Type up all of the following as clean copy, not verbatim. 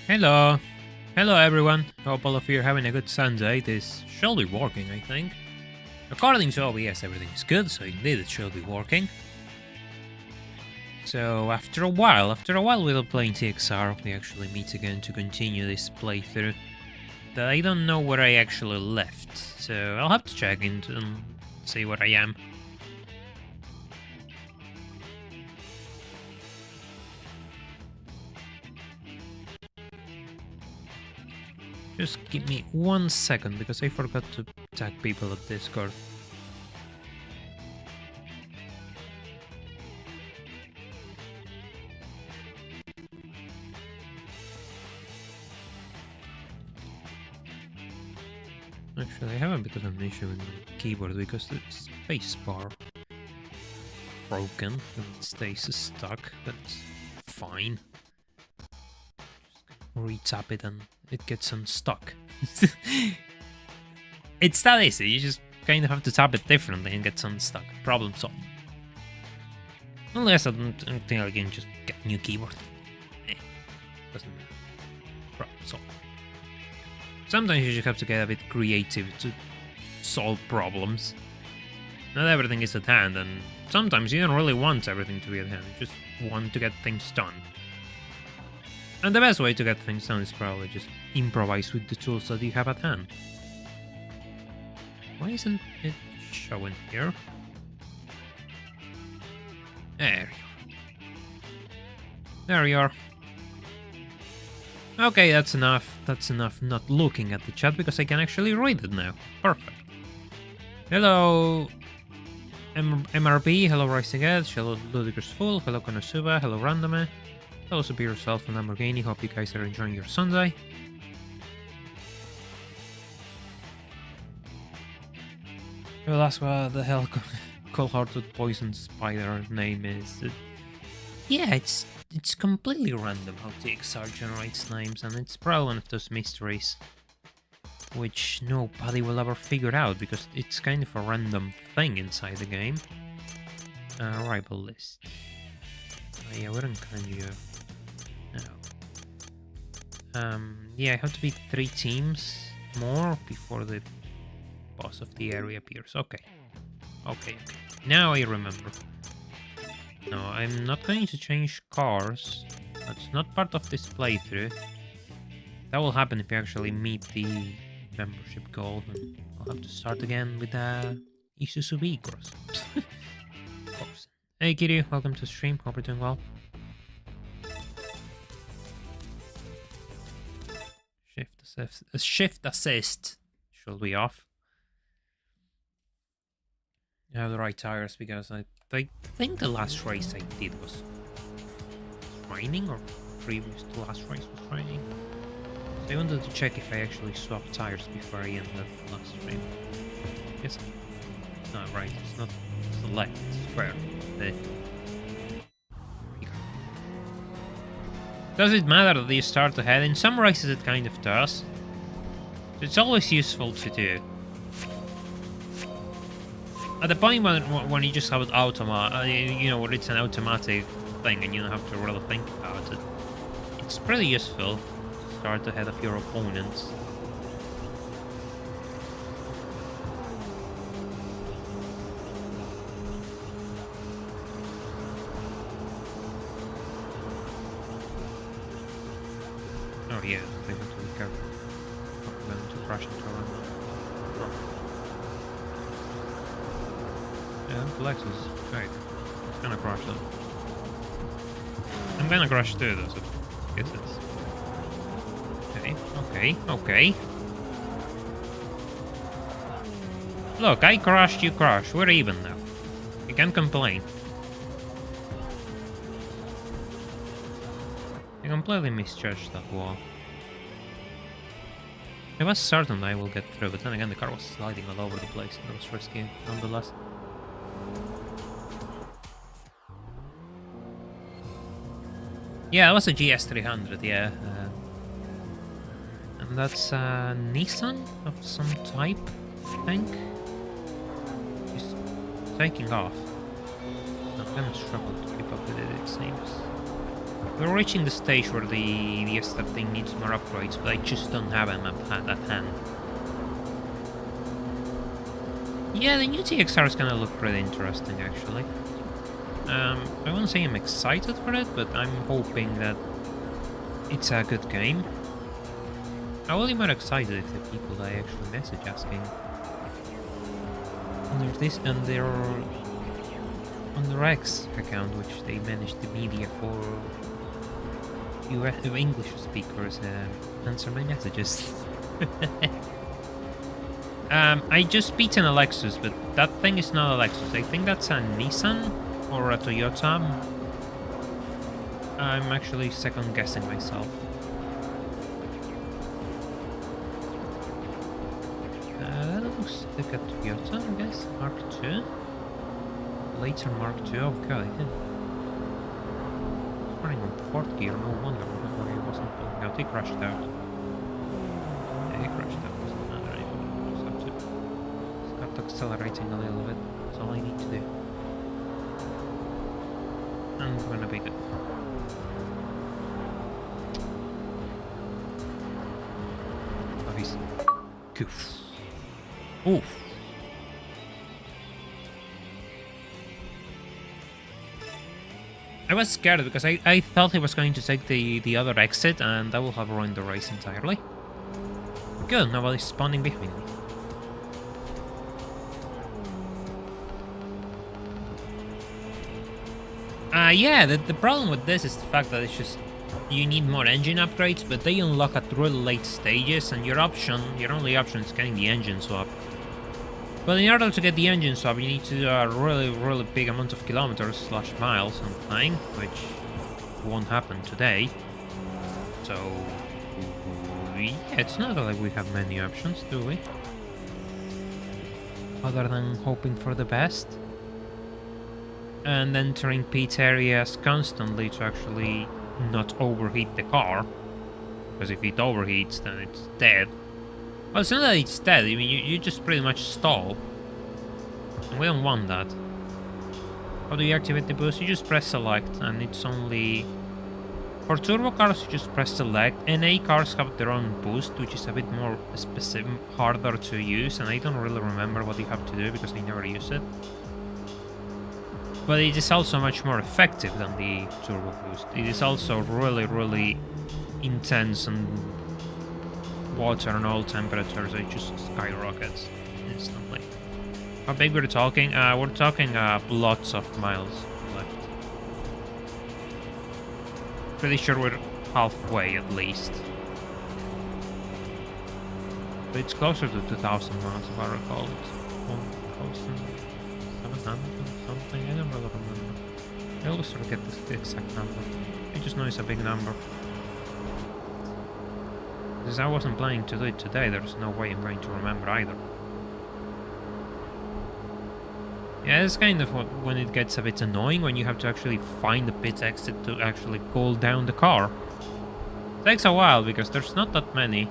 Hello. Hello everyone. Hope all of you are having a good Sunday. This should be working, I think. According to OBS, everything is good, so indeed it should be working. So after a while without playing TXR, we actually meet again to continue this playthrough. I don't know where I actually left, so I'll have to check into and see where I am. Just give me 1 second, because I forgot to tag people at Discord. Actually, I have a bit of an issue with my keyboard because the spacebar broken and it stays stuck. That's fine. Just re-tap it and it gets unstuck. It's that easy, you just kind of have to tap it differently and it gets unstuck. Problem solved. Unless I don't think I can just get a new keyboard. Doesn't matter. Problem solved. Sometimes you just have to get a bit creative to solve problems. Not everything is at hand, and sometimes you don't really want everything to be at hand, you just want to get things done. And the best way to get things done is probably just improvise with the tools that you have at hand. Why isn't it showing here? There you are. There you are. Okay, that's enough. That's enough not looking at the chat because I can actually read it now. Perfect. Hello MRB, hello Rising Edge, hello Ludicrous Fool, hello Konosuba, hello Randome. Hello Be Yourself and Lamborghini, hope you guys are enjoying your Sunday. Well, that's what the hell Cold-Hearted Poison Spider name is. Yeah, it's completely random how TXR generates names, and it's probably one of those mysteries which nobody will ever figure out because it's kind of a random thing inside the game. Rival list. Yeah, we don't kind you. No. Yeah, I have to beat 3 teams more before the boss of the area appears. Okay. Now I remember. No, I'm not going to change cars. That's not part of this playthrough. That will happen if you actually meet the membership goal. And I'll have to start again with Isuzu vehicles. Of course. Hey Kitty, welcome to the stream. Hope you're doing well. Shift assist should be off. I have the right tires because I think the last race I did was training, or previous to last race was training. So I wanted to check if I actually swapped tires before I ended the last stream. Yes. No, right, it's not select, it's square. Does it matter that you start ahead? In some races it kind of does. It's always useful to do. At the point when you just have it you know, when it's an automatic thing and you don't have to really think about it, it's pretty useful to start ahead of your opponents. Oh yeah, I have to be careful. I'm going to crash into a random. Yeah, the Lexus, great. It's gonna crash though. I'm gonna crash too though, so I guess it's... Okay. Look, I crashed, you crashed. We're even now. You can't complain. I completely misjudged that wall. I was certain I will get through, but then again the car was sliding all over the place and it was risky nonetheless. Yeah, it was a GS300, yeah. And that's a Nissan of some type, I think. It's taking off. I'm gonna struggle to keep up with it, it seems. We're reaching the stage where the Esther thing needs more upgrades, but I just don't have them at hand. Yeah, the new TXR is gonna look pretty interesting, actually. I won't say I'm excited for it, but I'm hoping that it's a good game. I will be more excited if the people that I actually message asking on their X account, which they managed the media for US English speakers, answer my messages. I just beat an Lexus, but that thing is not a Lexus. I think that's a Nissan or a Toyota. I'm actually second guessing myself. That looks like a Toyota, I guess. Mark II. Later Mark II. Oh god, I did. It's running on 4th gear. No wonder why he wasn't pulling out. He crashed out. Yeah, he crashed out. Doesn't matter anymore. Just have to start accelerating a little bit. That's all I need to do. And we're gonna be good. Oh, he's... Goof. Oof. I was scared because I thought he was going to take the other exit and that would have ruined the race entirely. Good, nobody's spawning behind me. Yeah, the problem with this is the fact that it's just you need more engine upgrades, but they unlock at really late stages, and your only option is getting the engine swap. But in order to get the engine swap, you need to do a really big amount of kilometers / miles on playing, which won't happen today. So yeah, it's not like we have many options, do we? Other than hoping for the best. And entering pit areas constantly to actually not overheat the car, because if it overheats then it's dead. Well, it's not that it's dead, I mean you just pretty much stall, and we don't want that. How do you activate the boost? You just press select, and it's only for turbo cars. You just press select. NA cars have their own boost, which is a bit more specific, harder to use, and I don't really remember what you have to do because I never use it. But it is also much more effective than the turbo boost. It is also really intense and water and oil temperatures. It just skyrockets instantly. How big we're talking? We're talking lots of miles left. Pretty sure we're halfway at least. But it's closer to 2,000 miles if I recall. It's 1,700. Something, I don't really remember. I always forget the exact number. I just know it's a big number. Since I wasn't planning to do it today, there's no way I'm going to remember either. Yeah, it's kind of when it gets a bit annoying, when you have to actually find the pit exit to actually cool down the car. It takes a while because there's not that many.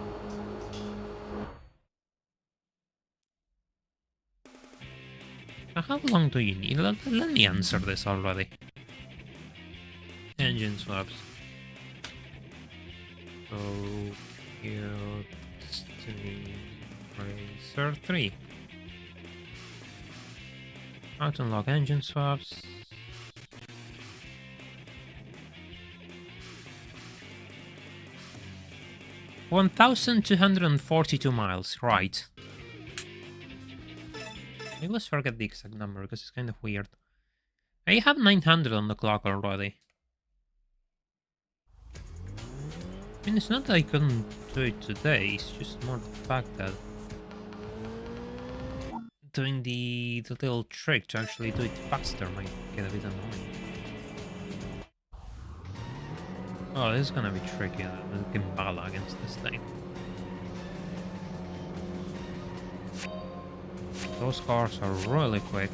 How long do you need? Let me answer this already. Engine swaps. Tokyo Xtreme Racer 3. How to unlock engine swaps. $1,242 miles, right. I always forget the exact number because it's kind of weird. I have 900 on the clock already. I mean, it's not that I couldn't do it today, it's just more the fact that doing the little trick to actually do it faster might get a bit annoying. Oh, this is gonna be tricky, the Gimbala against this thing. Those cars are really quick.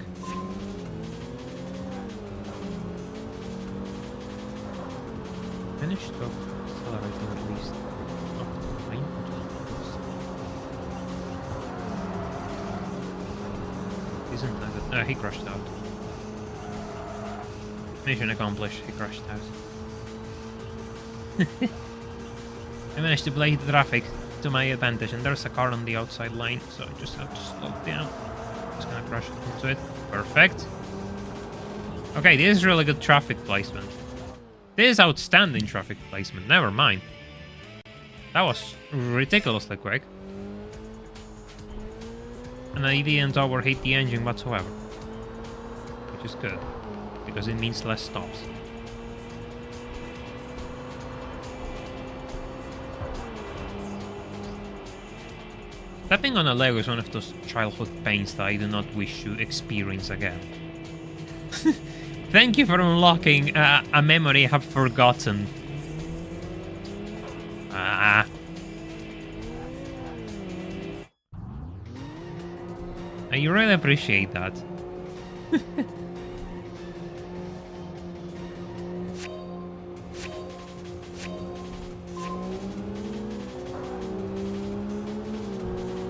Managed to accelerate at least up to 9 miles. Isn't that good? He crashed out. Mission accomplished, he crashed out. I managed to play the traffic to my advantage, and there's a car on the outside lane, so I just have to slow down. Just gonna crash into it. Perfect. Okay, this is really good traffic placement. This is outstanding traffic placement, never mind. That was ridiculously quick. And I didn't overheat the engine whatsoever. Which is good, because it means less stops. Stepping on a Lego is one of those childhood pains that I do not wish to experience again. Thank you for unlocking a memory I have forgotten. I really appreciate that.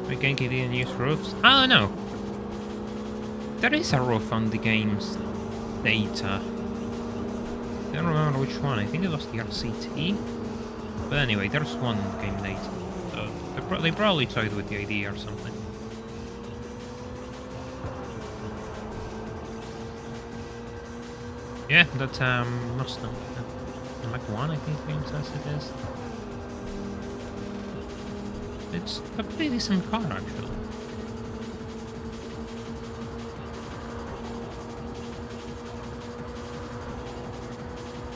We can get in use roofs. I don't know. There is a roof on the game's data. I don't remember which one. I think it was the RCT. But anyway, there's one game data. So they probably toyed with the idea or something. Yeah, that's Mustang. The Mach 1, I think the game says it is. It's a pretty decent car, actually.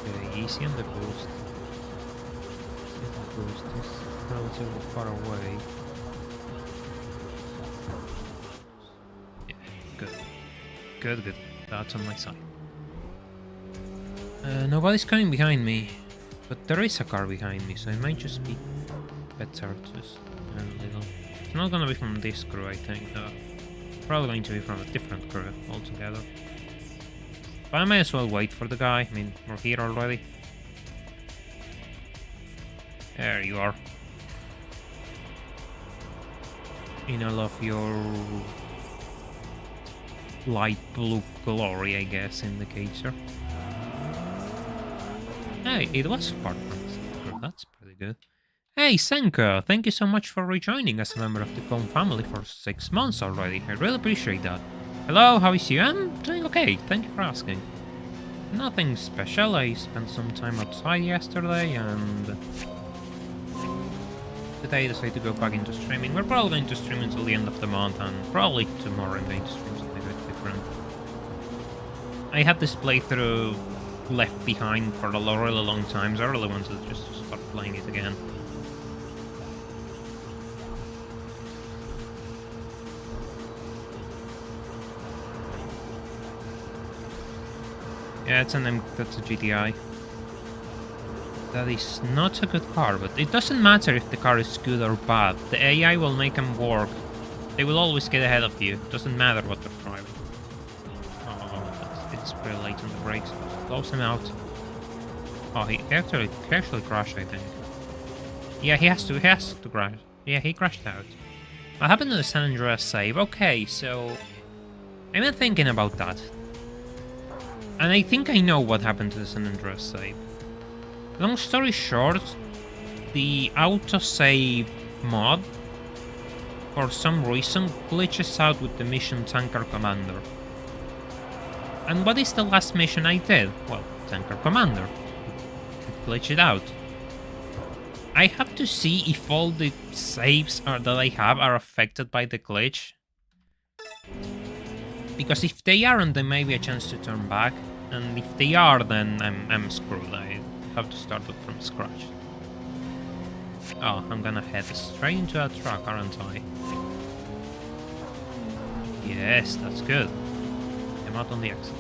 Okay, easy on the boost. The boost is relatively far away. Yeah, good. Good. That's on my side. Nobody's coming behind me, but there is a car behind me, so it might just be better to stand a little. It's not gonna be from this crew, I think, though. Probably going to be from a different crew altogether. But I may as well wait for the guy. I mean, we're here already. There you are. In all of your light blue glory, I guess, indicator. Hey, it was part from the crew. That's pretty good. Hey, Senko, thank you so much for rejoining as a member of the Com family for 6 months already. I really appreciate that. Hello, how is you? I'm doing okay, thank you for asking. Nothing special, I spent some time outside yesterday and today I decided to go back into streaming. We're probably going to stream until the end of the month and probably tomorrow I'm going to stream something a bit different. I had this playthrough left behind for a really long time, so I really wanted to just start playing it again. Yeah, that's a GTI. That is not a good car, but it doesn't matter if the car is good or bad. The AI will make them work. They will always get ahead of you. It doesn't matter what they're driving. Oh, it's pretty late on the brakes. Close him out. Oh, he actually crashed, I think. Yeah, he has to crash. Yeah, he crashed out. What happened to the San Andreas save? Okay, so I've been thinking about that. And I think I know what happened to the San Andreas save. Long story short, the autosave mod, for some reason, glitches out with the mission Tanker Commander. And what is the last mission I did? Well, Tanker Commander. It glitched out. I have to see if all the saves that I have are affected by the glitch. Because if they aren't, there may be a chance to turn back. And if they are, then I'm screwed. I have to start it from scratch. Oh, I'm gonna head straight into a truck, aren't I? Yes, that's good. I'm out on the exit.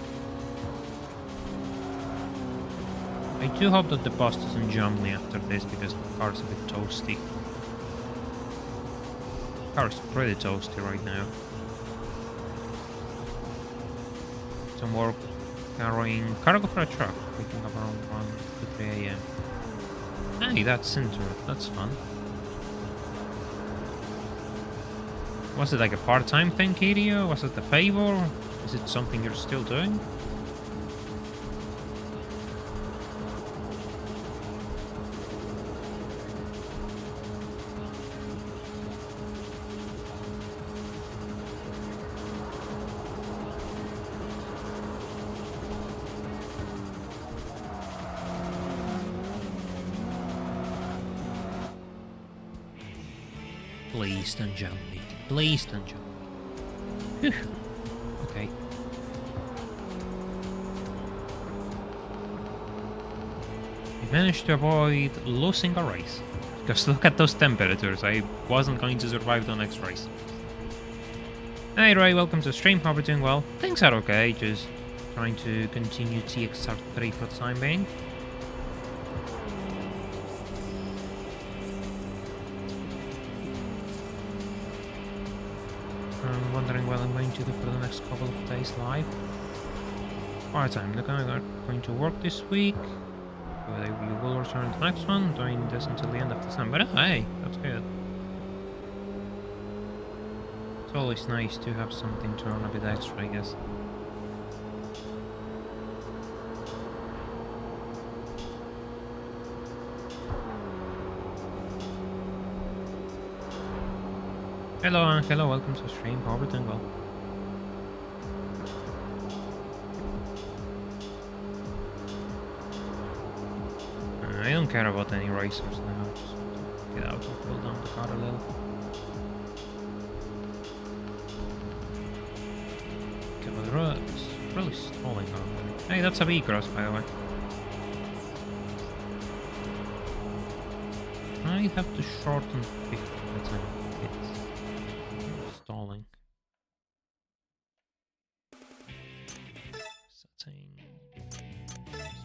I do hope that the boss doesn't jump me after this, because the car's a bit toasty. The car's pretty toasty right now. Some work carrying cargo for a truck, waking up around 1 to 3 AM. Hey, that's interesting. That's fun. Was it like a part-time thing, Kirio? Was it a favor? Is it something you're still doing? Please don't jump me. Please don't jump me. Whew. Okay. We managed to avoid losing a race. Because look at those temperatures. I wasn't going to survive the next race. Hey Ray, welcome to the stream. Hope you're doing well. Things are okay, just trying to continue TXR3 for the time being. I'm wondering what I'm going to do for the next couple of days live. Part-time, look, I'm going to work this week. We will return to the next one, doing this until the end of December. Oh, hey, that's good. It's always nice to have something to earn a bit extra, I guess. Hello, Angelo, welcome to the stream. Hope you're doing well. I don't care about any racers now. Just get out and pull down the car a little. God, it's really stalling already. Hey, that's a V-Cross, by the way. I have to shorten 50 by the time it's stalling. Setting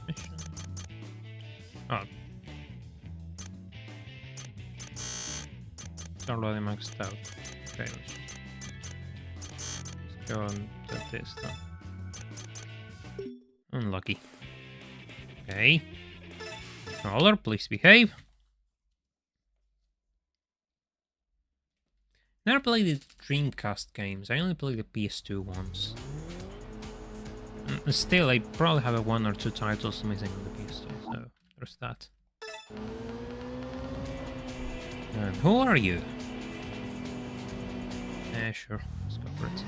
transmission. Oh. It's already maxed out. Okay, let's go on to this then. Unlucky. Okay. Caller, please behave. Never played the Dreamcast games. I only played the PS2 ones. And still, I probably have one or two titles missing on the PS2, so there's that. And who are you? Yeah, sure. Let's go for it.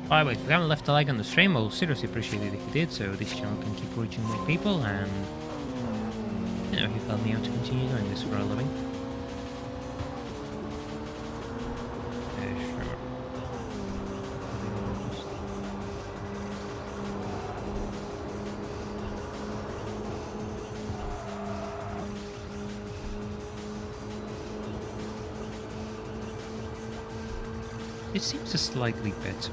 By the way, if you haven't left a like on the stream, I'll seriously appreciate it if you did, so this channel can keep reaching more people, and you know, you help me out to continue doing this for a living. Yeah, sure. It seems slightly better.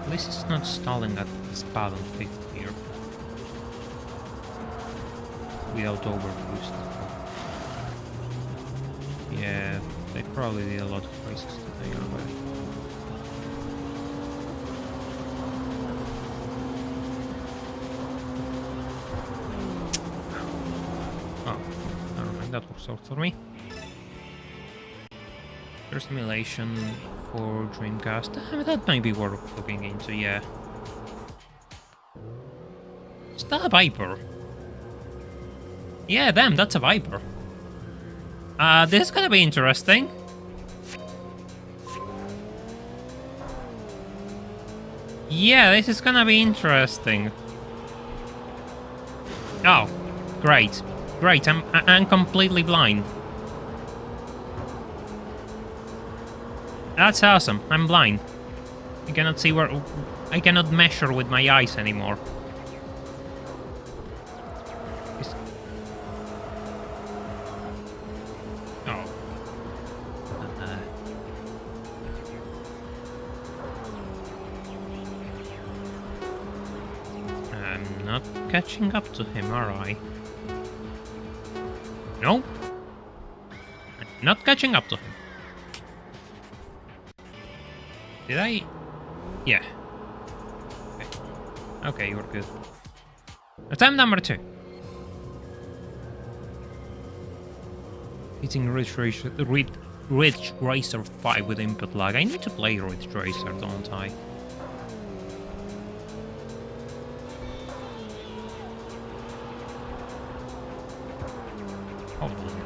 At least it's not stalling at this bottom 50 here. Without overboost. Yeah, they probably did a lot of races today already. Oh, never mind, that works out for me. There's simulation for Dreamcast. I mean, that might be worth looking into, yeah. Is that a Viper? Yeah, damn, that's a Viper. This is gonna be interesting. Yeah, this is gonna be interesting. Oh, great. Great, I'm completely blind. That's awesome. I'm blind. I cannot see where... I cannot measure with my eyes anymore. Oh. I'm not catching up to him, are I? No. I'm not catching up to him. Did I? Yeah. Okay, you're good. Attempt number 2. Hitting Ridge Racer 5 with input lag. I need to play Ridge Racer, don't I? Hold on.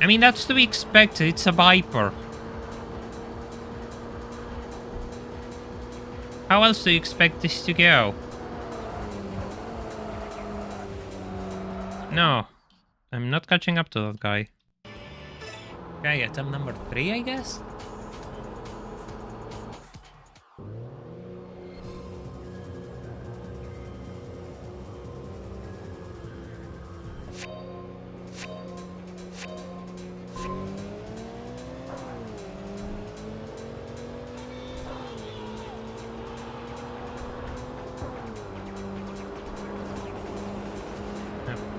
I mean, that's to be expected. It's a Viper. How else do you expect this to go? No, I'm not catching up to that guy. Okay, attempt number 3, I guess?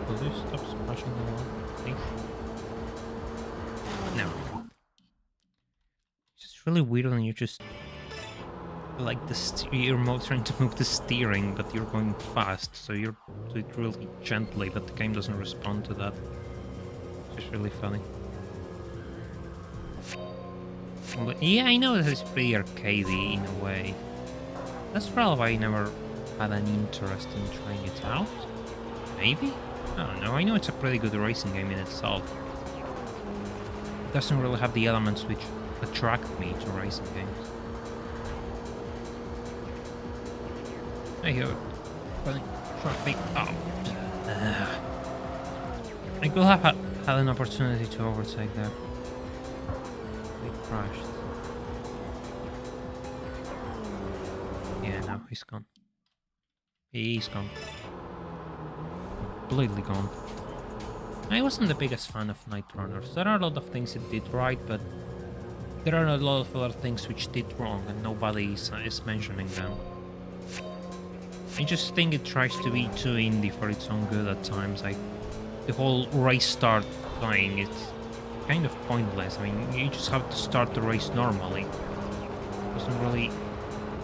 Will you stop splashing the wall, please? No. It's just really weird when you just like you're trying to move the steering, but you're going fast, so you're do it really gently, but the game doesn't respond to that. It's just really funny. But yeah, I know this is pretty arcadey in a way. That's probably why I never had an interest in trying it out. Maybe? I don't know. I know it's a pretty good racing game in itself. It doesn't really have the elements which attract me to racing games. Hey, yo. Traffic. Oh. I could have had an opportunity to overtake there. They crashed. Yeah, no, he's gone. He's gone. Completely gone. I wasn't the biggest fan of Night Runners. There are a lot of things it did right, but there are a lot of other things which did wrong, and nobody is mentioning them. I just think it tries to be too indie for its own good at times. Like, the whole race start thing, it's kind of pointless. I mean, you just have to start the race normally. It doesn't really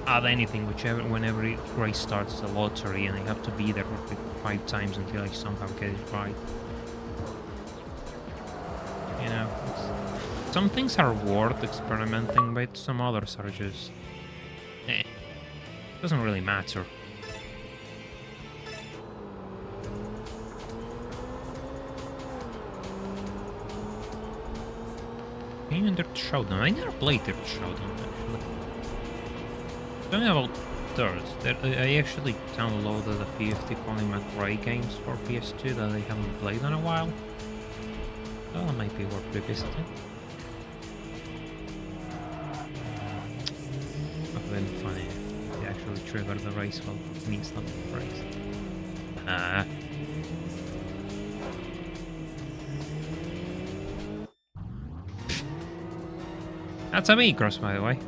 add anything, whenever race starts is a lottery, and I have to be there for 5 times until I somehow get it right. You know, some things are worth experimenting with, some others are just... doesn't really matter. Even Dirt Showdown. I never played Dirt Showdown, actually. Talking about Dirt, I actually downloaded a few of the Colin McRae games for PS2 that I haven't played in a while. So that might be worth revisiting. It would have been funny if they actually triggered the race while me stopped the race. That's a V-Cross, by the way.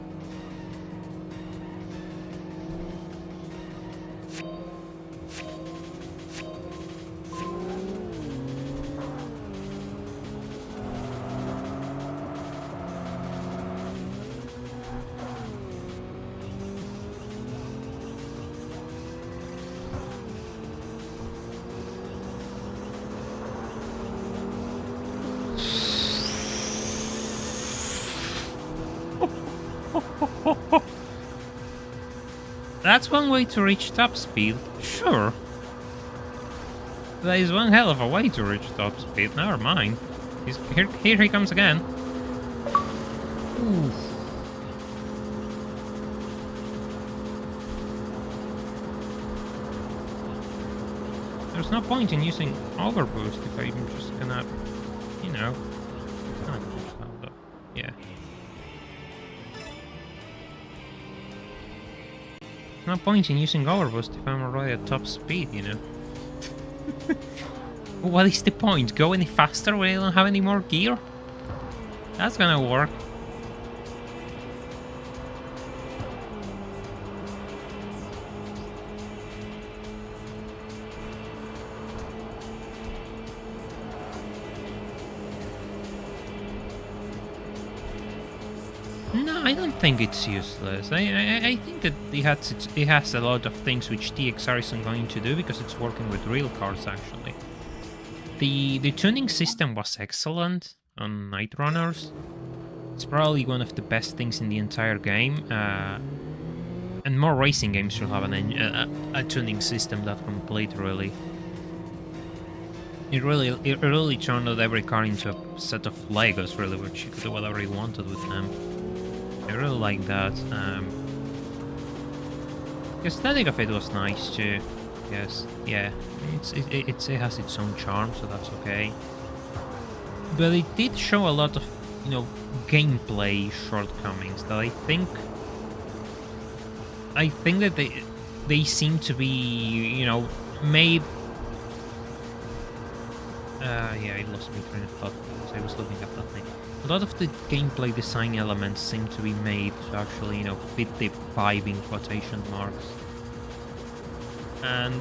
That's one way to reach top speed, sure. That is one hell of a way to reach top speed, never mind. Here he comes again. Oof. There's no point in using overboost if I'm just gonna, you know... Yeah. No point in using overboost if I'm already at top speed, you know. What is the point? Go any faster when I don't have any more gear? That's gonna work. No, I don't think it's useless. I think that it has a lot of things which TXR isn't going to do because it's working with real cars, actually. The tuning system was excellent on Night Runners. It's probably one of the best things in the entire game. And more racing games should have a tuning system that complete, really. It really turned out every car into a set of Legos, really, which you could do whatever you wanted with them. I really like that. The aesthetic of it was nice too. guess. Yeah, it has its own charm, so that's okay. But it did show a lot of, you know, gameplay shortcomings that I think that they seem to be, you know, made. Yeah, I lost my train of thought because I was looking at that thing. A lot of the gameplay design elements seem to be made to actually, you know, fit the vibe in quotation marks. And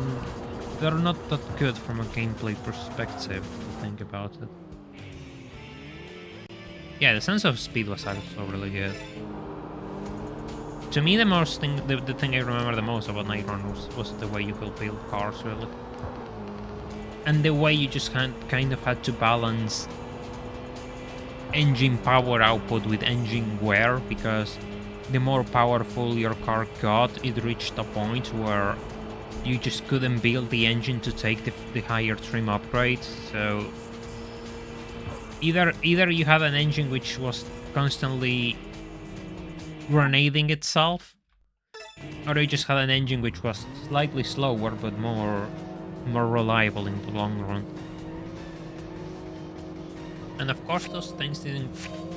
they're not that good from a gameplay perspective, if you think about it. Yeah, the sense of speed was also really good. To me, the thing I remember the most about Night Run was the way you could build cars, really. And the way you just kind of had to balance engine power output with engine wear, because the more powerful your car got, it reached a point where you just couldn't build the engine to take the higher trim upgrades. So either you had an engine which was constantly grenading itself, or you just had an engine which was slightly slower but more reliable in the long run. And of course those things didn't...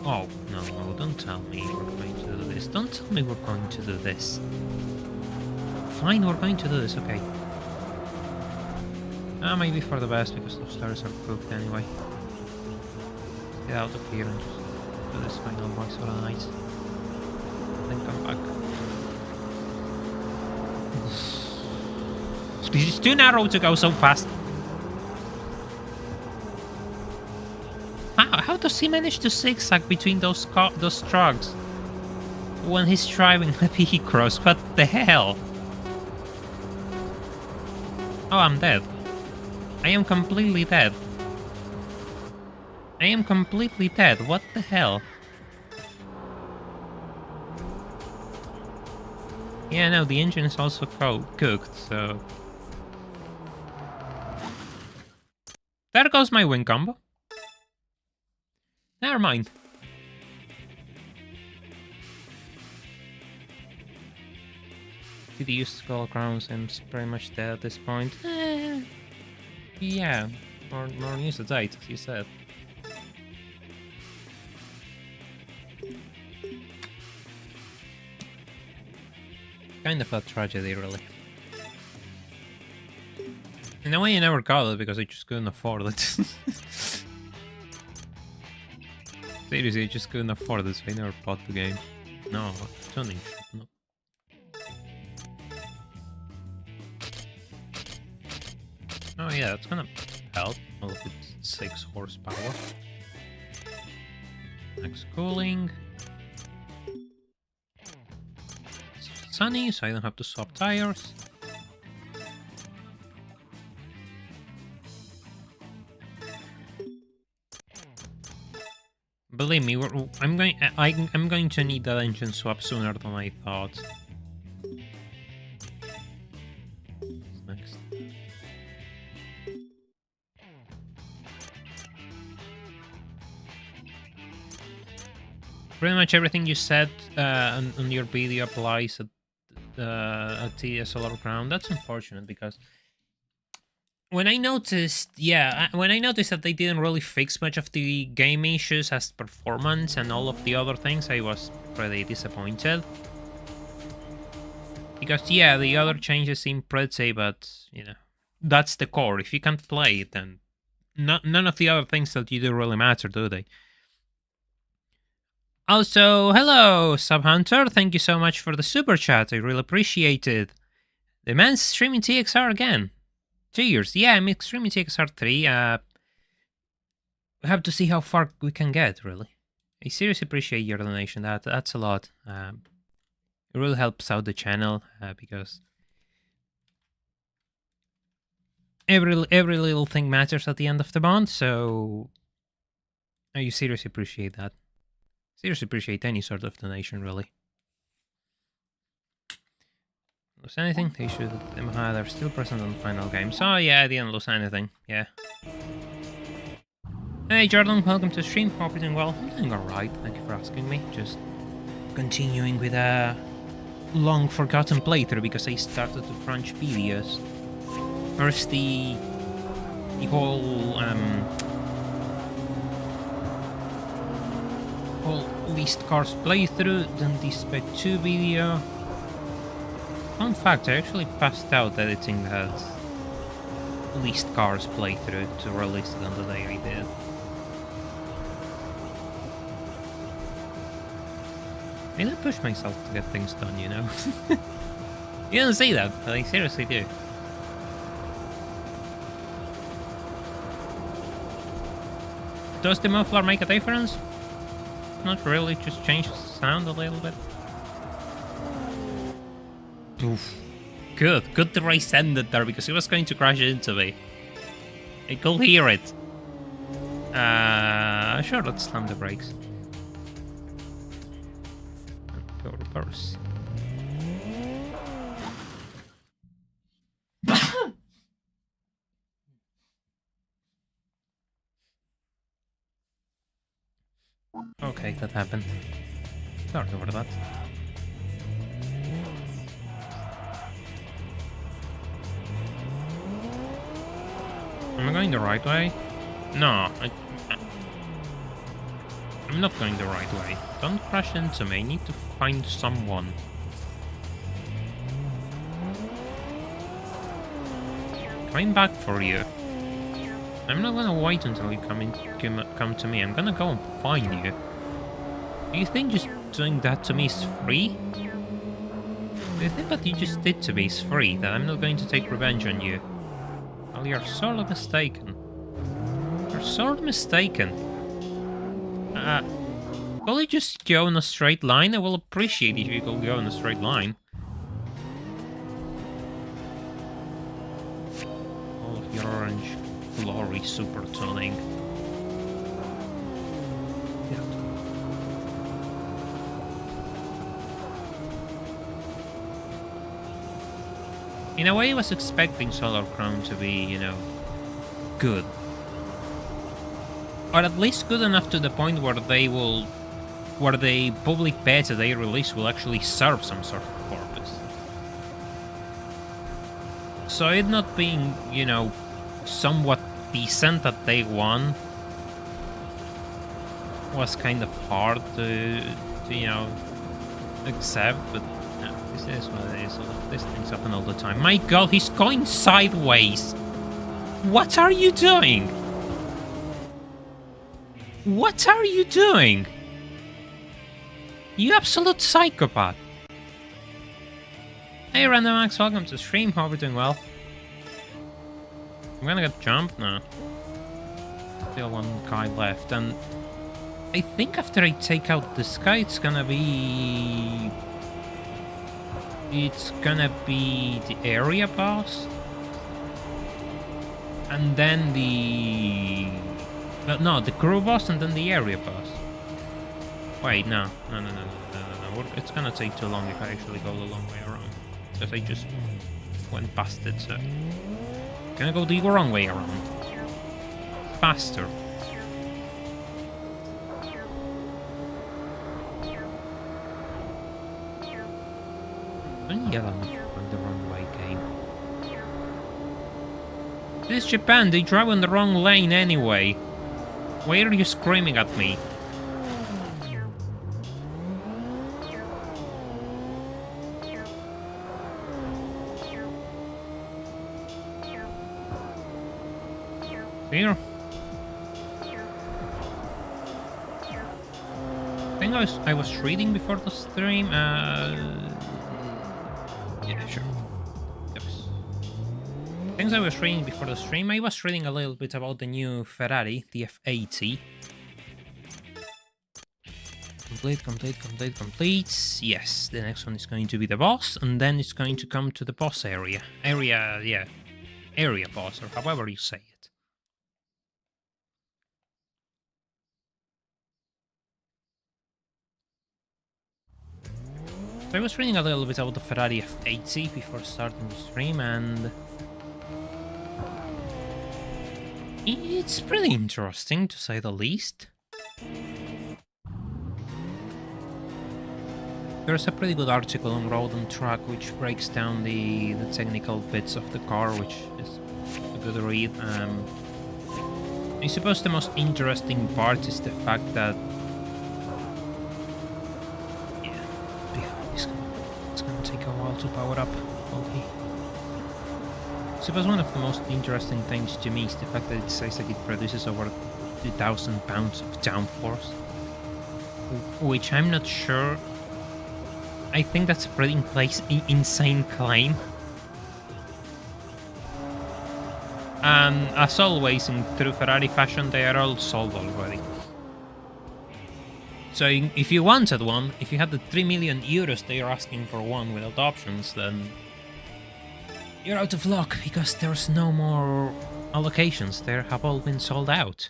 Oh, no, don't tell me we're going to do this. Don't tell me we're going to do this. Fine, we're going to do this, okay. Maybe for the best, because those stars are cooked anyway. Get out of here and just do this final boss for the night. Then come back. It's too narrow to go so fast. How does he manage to zigzag between those trucks when he's driving the P-Cross? What the hell? Oh, I'm dead. I am completely dead. I am completely dead. What the hell? Yeah, no, the engine is also cooked, so... There goes my wing combo. Never mind. Did you use skull crowns? I'm pretty much dead at this point. Yeah, more news to date, as you said. Kind of a tragedy, really. In a way, I never got it because I just couldn't afford it. Seriously, I just couldn't afford it, so I never bought the game. No, tuning. No. Oh yeah, that's gonna help. All of its 6 horsepower. Max cooling. It's sunny, so I don't have to swap tires. Believe me, I'm going to need that engine swap sooner than I thought. What's next? Pretty much everything you said on your video applies at TSLR ground. That's unfortunate because when I noticed that they didn't really fix much of the game issues as performance and all of the other things, I was pretty disappointed. Because yeah, the other changes seem pretty, but you know, that's the core. If you can't play it, then none of the other things that you do really matter, do they? Also, hello, Subhunter. Thank you so much for the super chat. I really appreciate it. The man's streaming TXR again. Cheers. Yeah, I'm streaming TXR 3. We have to see how far we can get, really. I seriously appreciate your donation. That's a lot. It really helps out the channel because every little thing matters at the end of the month. So I seriously appreciate that. Seriously appreciate any sort of donation, really. Lose anything? They should. They're still present on the final game. So yeah, I didn't lose anything. Yeah. Hey Jordan, welcome to the stream. Hope you're doing well. I'm doing alright. Thank you for asking me. Just continuing with a long forgotten playthrough because I started to crunch videos. First the whole least cars playthrough, then the Spec 2 video. Fun fact, I actually passed out editing that least cars playthrough to release it on the day I did. I do push myself to get things done, you know? You don't say that, but I seriously do. Does the muffler make a difference? Not really, just change the sound a little bit. Oof. Good the race ended there because he was going to crash into me. I could hear it. Sure, let's slam the brakes. Go reverse. Okay, that happened. Sorry over that. Am I going the right way? No, I'm not going the right way. Don't crash into me. I need to find someone. Coming back for you. I'm not gonna wait until you come to me. I'm gonna go and find you. Do you think just doing that to me is free? Do you think what you just did to me is free? That I'm not going to take revenge on you? Well, you're sorely mistaken. You're sorely mistaken. Will you just go in a straight line? I will appreciate if you could go in a straight line. All of your orange glory super tuning. In a way, I was expecting Solar Crown to be, you know, good. Or at least good enough to the point where the public beta they release will actually serve some sort of purpose. So it not being, you know, somewhat decent at day one was kind of hard to you know, accept, but no, this is what it is. These things happen all the time. My god, he's going sideways! What are you doing? What are you doing? You absolute psychopath! Hey Randomax, welcome to the stream. Hope you're doing well. I'm gonna get jumped now. Still one guy left, and I think after I take out this guy, it's gonna be the area boss, and then the crew boss, and then the area boss. Wait, no. It's gonna take too long if I actually go the long way around, because I just went past it. So gonna go the wrong way around. Faster. Don't yell at me for going the wrong way, game. This is Japan, they drive in the wrong lane anyway. Why are you screaming at me? Here. I think I was reading before the stream. Yeah, sure. Yes. Things I was reading before the stream. I was reading a little bit about the new Ferrari, the F80. Complete. Yes, the next one is going to be the boss, and then it's going to come to the boss area. Area boss, or however you say it. I was reading a little bit about the Ferrari F80 before starting the stream, and it's pretty interesting, to say the least. There's a pretty good article on Road and Track which breaks down the technical bits of the car, which is good read. I suppose the most interesting part is the fact that it's gonna take a while to power up. Okay. I suppose one of the most interesting things to me is the fact that it says like it produces over 2,000 pounds of downforce, which I'm not sure. I think that's a pretty insane claim. And as always, in true Ferrari fashion, they are all sold already. So if you wanted one, if you had the 3 million euros they are asking for one without options, then you're out of luck, because there's no more allocations. They have all been sold out.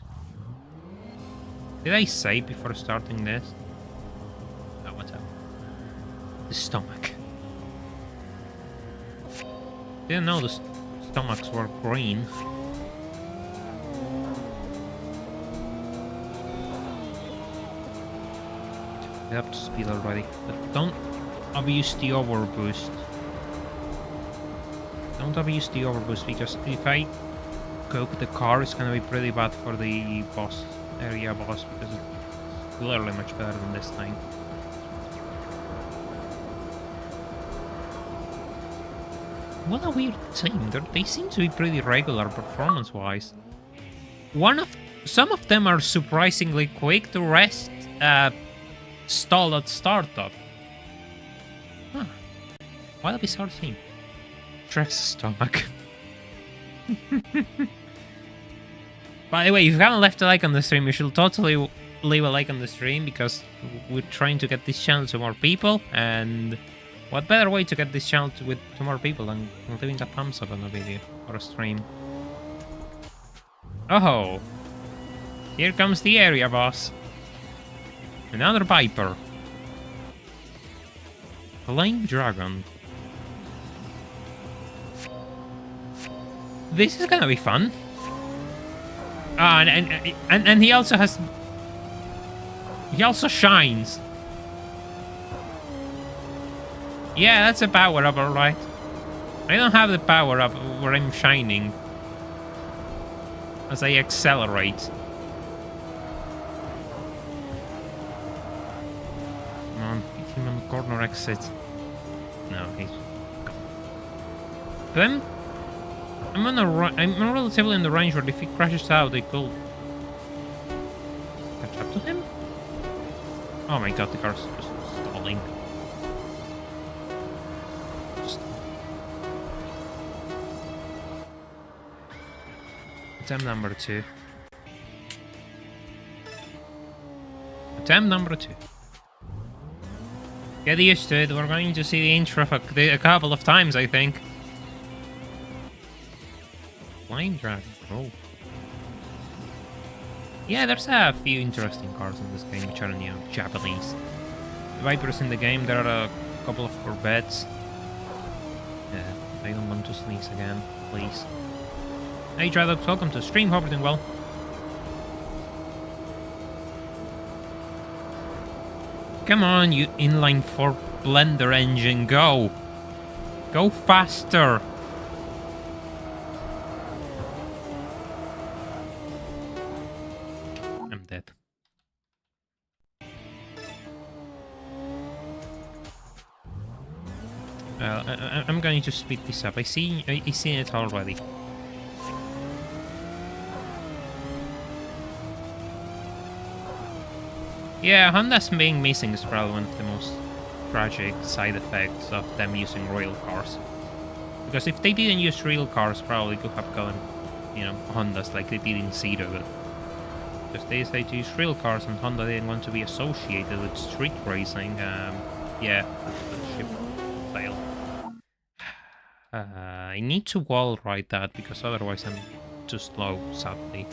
Did I say before starting this? Oh, what's up? The stomach. Didn't know the stomachs were green. We're up to speed already, but don't abuse the overboost. Don't abuse the overboost, because if I cook the car, it's gonna be pretty bad for the area boss, because it's clearly much better than this thing. What a weird team. They seem to be pretty regular performance-wise. Some of them are surprisingly quick to rest, stall at startup. Huh. What a bizarre team. Trek's stomach. By the way, if you haven't left a like on the stream, you should totally leave a like on the stream, because we're trying to get this channel to more people, and what better way to get this channel to more people than leaving a thumbs up on a video or a stream. Oh, here comes the area boss. Another Viper. Flying Dragon. This is gonna be fun. And he also has... He also shines. Yeah, that's a power-up, alright. I don't have the power-up where I'm shining as I accelerate. Come on, hit him on the corner exit. No, he's gone. Then I'm relatively in the range where if he crashes out, they could catch up to him. Oh my god, the car's just stalling. Attempt number 2. Attempt number 2. Get used to it. We're going to see the intro a couple of times, I think. Flying Dragon. Oh. Yeah, there's a few interesting cars in this game which are new, Japanese. The Vipers in the game, there are a couple of Corvettes. Yeah, I don't want to sneeze again, please. Hey Drydogs, welcome to the stream, hope you're doing well. Come on, you inline 4 blender engine, go! Go faster! I'm dead. I'm going to speed this up. I see it already. Yeah, Honda's being missing is probably one of the most tragic side effects of them using real cars. Because if they didn't use real cars, probably could have gone, you know, Hondas like they did in Zero. But because they decided to use real cars and Honda didn't want to be associated with street racing, yeah, the ship failed. I need to wall ride that because otherwise I'm too slow, sadly.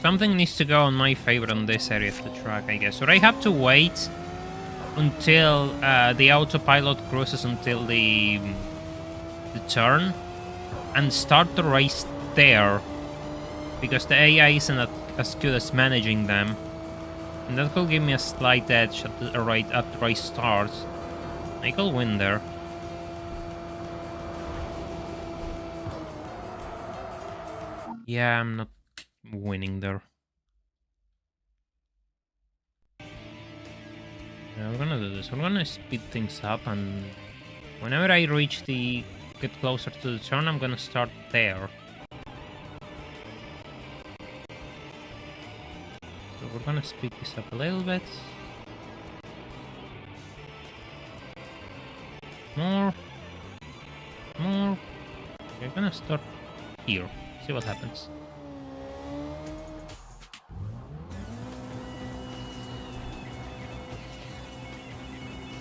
Something needs to go in my favor on this area of the track, I guess. Or I have to wait until the autopilot cruises until the turn and start the race there, because the AI isn't as good as managing them, and that will give me a slight edge at the race starts. I could win there. Yeah, I'm not winning there. Yeah, we're gonna do this. We're gonna speed things up, and whenever I get closer to the turn, I'm gonna start there. So we're gonna speed this up a little bit. More. We're gonna start here. See what happens.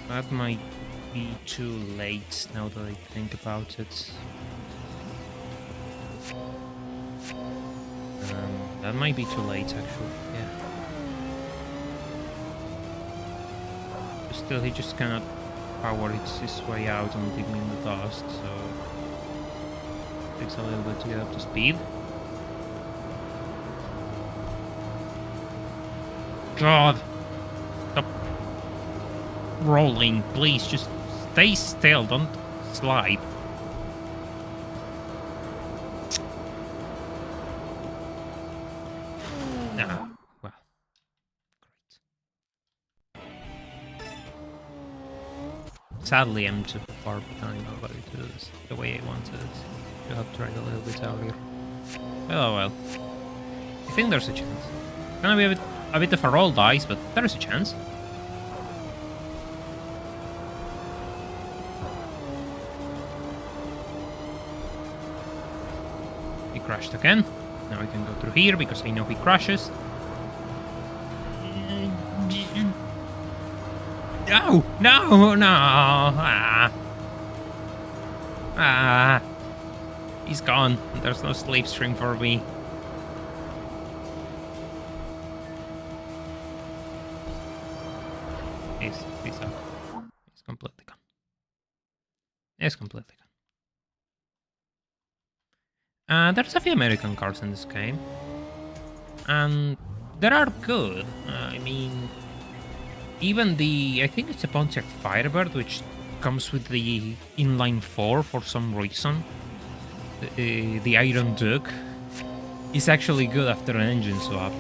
That might be too late now that I think about it. That might be too late, actually. Yeah. But still, he just cannot power his way out and leave me in the dust, so it takes a little bit to get up to speed. God! Stop rolling, please. Just stay still. Don't slide. Ah, well, great. Sadly, I'm too far behind already to do this the way I wanted it. Should have tried a little bit earlier. Oh well. I think there's a chance. It's gonna be a bit of a roll dice, but there's a chance. He crashed again. Now I can go through here because I know he crashes. No! No! No! He's gone. There's no slipstream for me. He's out. He's completely gone. He's completely gone. There's a few American cars in this game. And they are good. I mean, even I think it's a Pontiac Firebird, which comes with the inline 4 for some reason. The Iron Duke is actually good after an engine swap.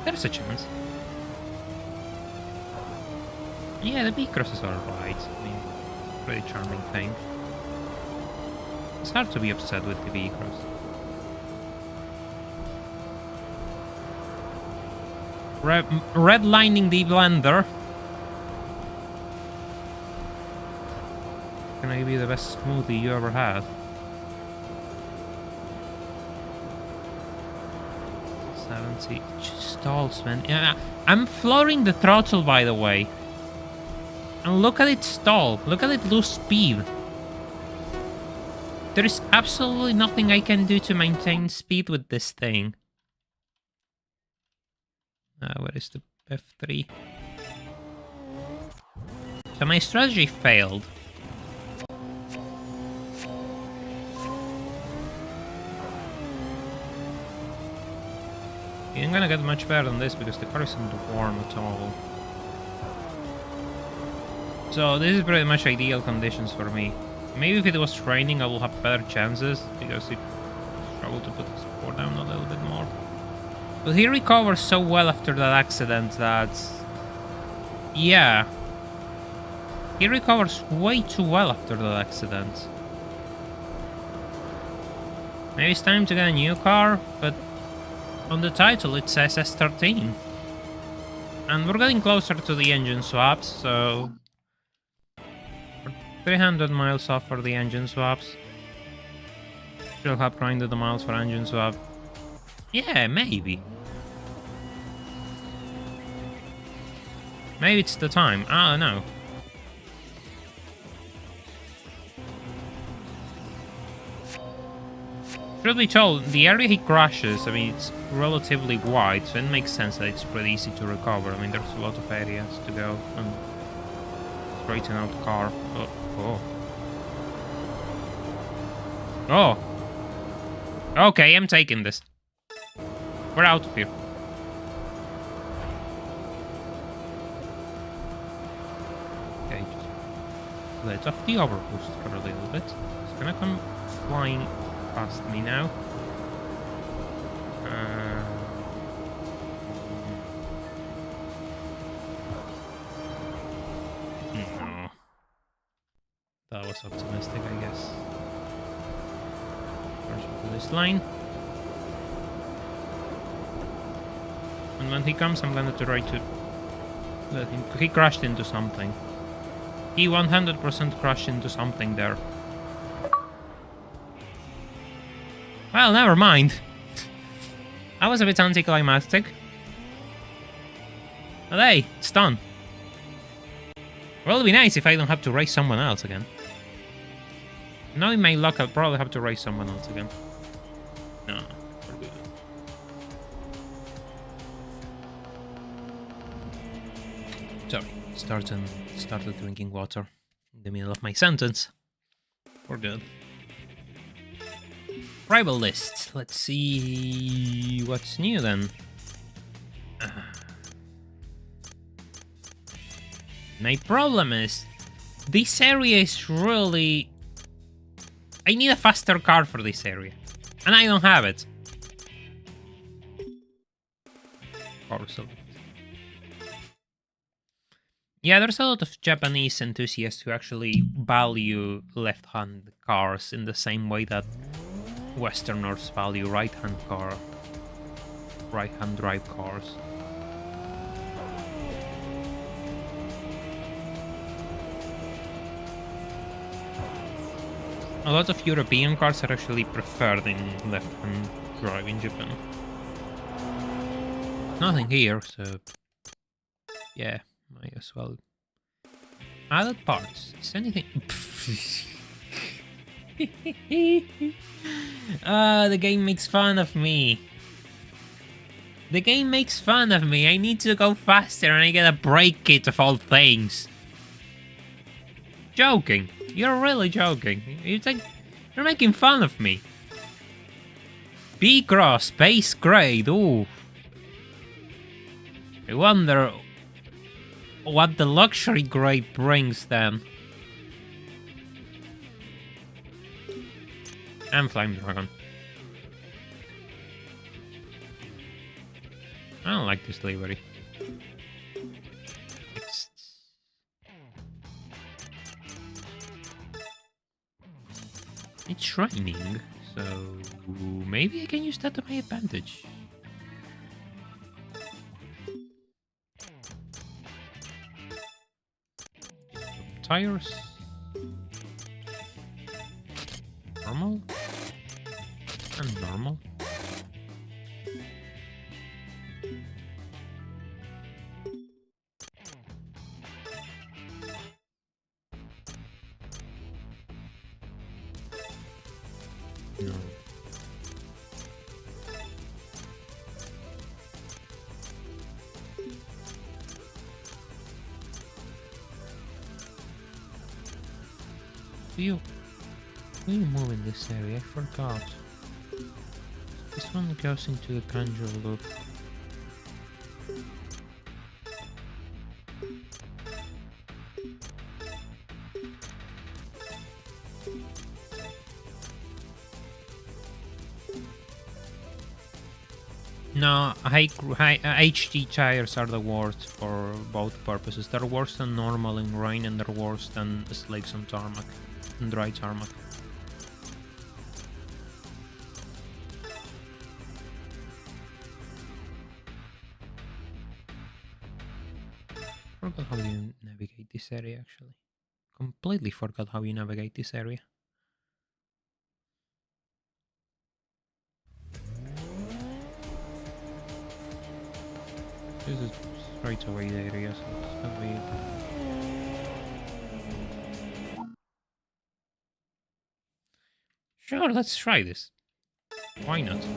There's a chance. Yeah, the B-crosses are right. I mean, pretty charming thing. It's hard to be upset with the B-cross. Redlining the blender. Gonna be the best smoothie you ever had. 70 stalls, man. Yeah, I'm flooring the throttle, by the way. And look at it stall. Look at it lose speed. There is absolutely nothing I can do to maintain speed with this thing. Where is the F3? So my strategy failed. You ain't gonna get much better than this because the car isn't warm at all. So this is pretty much ideal conditions for me. Maybe if it was raining I will have better chances because it struggled to put the support down a little bit more. But he recovers so well after that accident that... yeah. He recovers way too well after that accident. Maybe it's time to get a new car, but on the title it says S13. And we're getting closer to the engine swaps, so... we're 300 miles off for the engine swaps. Still have 300 miles for engine swap. Yeah, maybe. Maybe it's the time. I don't know. Truth be told, the area he crashes, I mean, it's relatively wide, so it makes sense that it's pretty easy to recover. I mean, there's a lot of areas to go and straighten out the car. Oh. Okay, I'm taking this. We're out of here. Okay, just let off the overboost for a little bit. It's gonna come flying past me now. No. That was optimistic, I guess. First to this line. And when he comes, I'm gonna try to let him... He crashed into something. He 100% crashed into something there. Well, never mind. That was a bit anticlimactic. But hey, it's done. Well, it'll be nice if I don't have to race someone else again. Knowing my luck, I'll probably have to race someone else again. No, we're good. Sorry, started drinking water in the middle of my sentence. We're good. Rival list. Let's see what's new then. My problem is, this area is really... I need a faster car for this area. And I don't have it. Yeah, there's a lot of Japanese enthusiasts who actually value left-hand cars in the same way that Westerners value right-hand drive cars. A lot of European cars are actually preferred in left-hand drive in Japan. Nothing here, so yeah, might as well. Added parts. Is anything? The game makes fun of me. The game makes fun of me. I need to go faster and I get a brake kit of all things. Joking. You're really joking. It's like you're making fun of me. B-Cross, base grade, ooh. I wonder what the luxury grade brings then. And Flame Dragon. I don't like this livery. It's raining, so maybe I can use that to my advantage. Tires. Normal. And normal. No. Will you move in this area? I forgot. This one goes into the Kanjo loop. No, HD tires are the worst for both purposes. They're worse than normal in rain and they're worse than slicks on tarmac and dry tarmac. Forgot how you navigate this area actually. Completely forgot how you navigate this area. This is straight away the area, so it's gonna be... Sure, let's try this. Why not? It's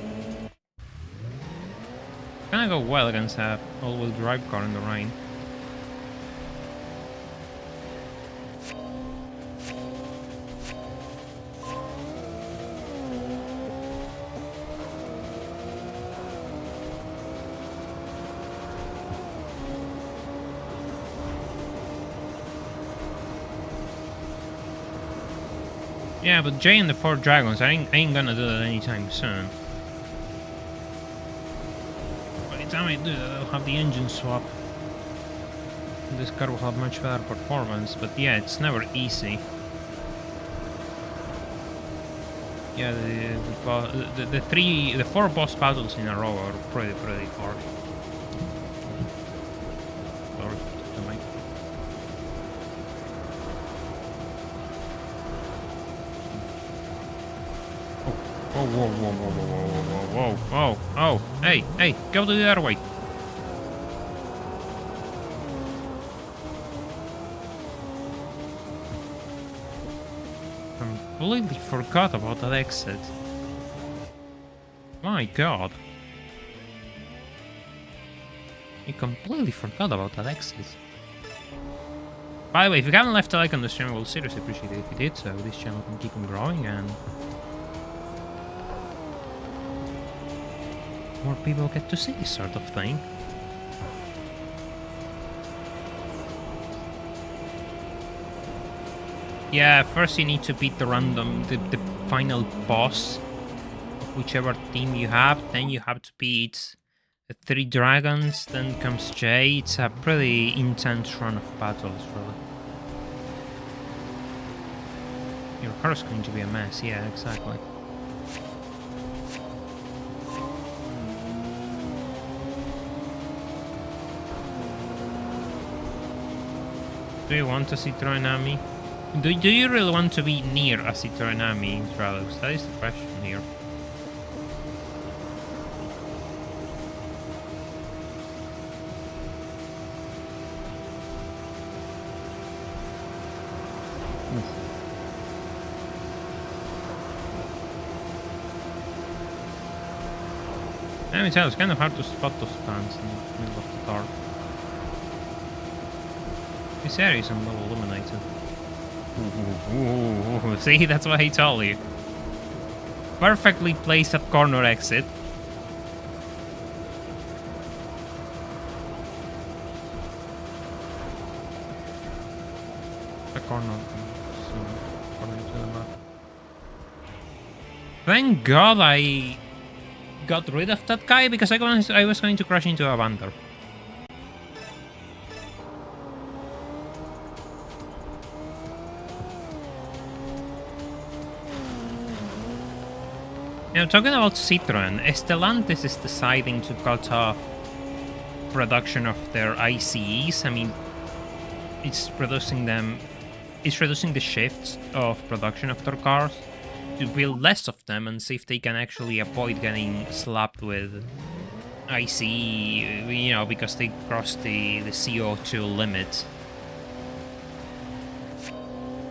gonna go well against a all-wheel drive car in the rain. Yeah, but Jay and the Four Dragons, I ain't gonna do that anytime soon. damn it, I'll have the engine swap. This car will have much better performance, but yeah, it's never easy. Yeah, the 4 boss battles in a row are pretty hard. Sorry, the mic. Whoa, hey, go to the other way. Completely forgot about that exit. My god. I completely forgot about that exit. By the way, if you haven't left a like on this channel, I will seriously appreciate it if you did, so this channel can keep on growing and more people get to see this sort of thing. Yeah, first you need to beat the final boss of whichever team you have. Then you have to beat the 3 dragons. Then comes Jay. It's a pretty intense run of battles, really. Your car's going to be a mess. Yeah, exactly. Do you want a Citroen Ami? Do you really want to be near a Citroen Ami, Tralos? That is the question here. Let me tell you, it's kind of hard to spot those plants in the middle of the dark. This area is a little illuminated. Ooh, see, that's what I told you. Perfectly placed at corner exit. The corner. According to the map. Thank God I got rid of that guy because I was going to crash into a Vandal. Now, talking about Citroën, Stellantis is deciding to cut off production of their ICEs. I mean, it's reducing the shifts of production of their cars to build less of them and see if they can actually avoid getting slapped with ICE, you know, because they crossed the CO2 limit.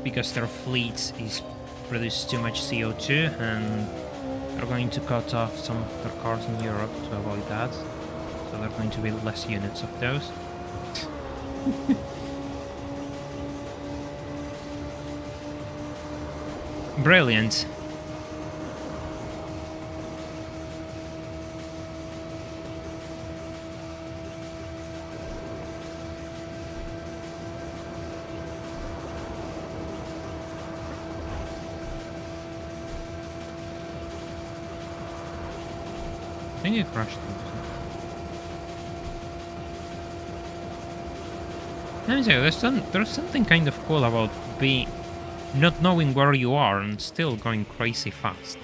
Because their fleet is produces too much CO2 and they're going to cut off some of their cars in Europe to avoid that. So there are going to be less units of those. Brilliant. I think it crashed them. Let me tell you, there's something kind of cool about not knowing where you are and still going crazy fast.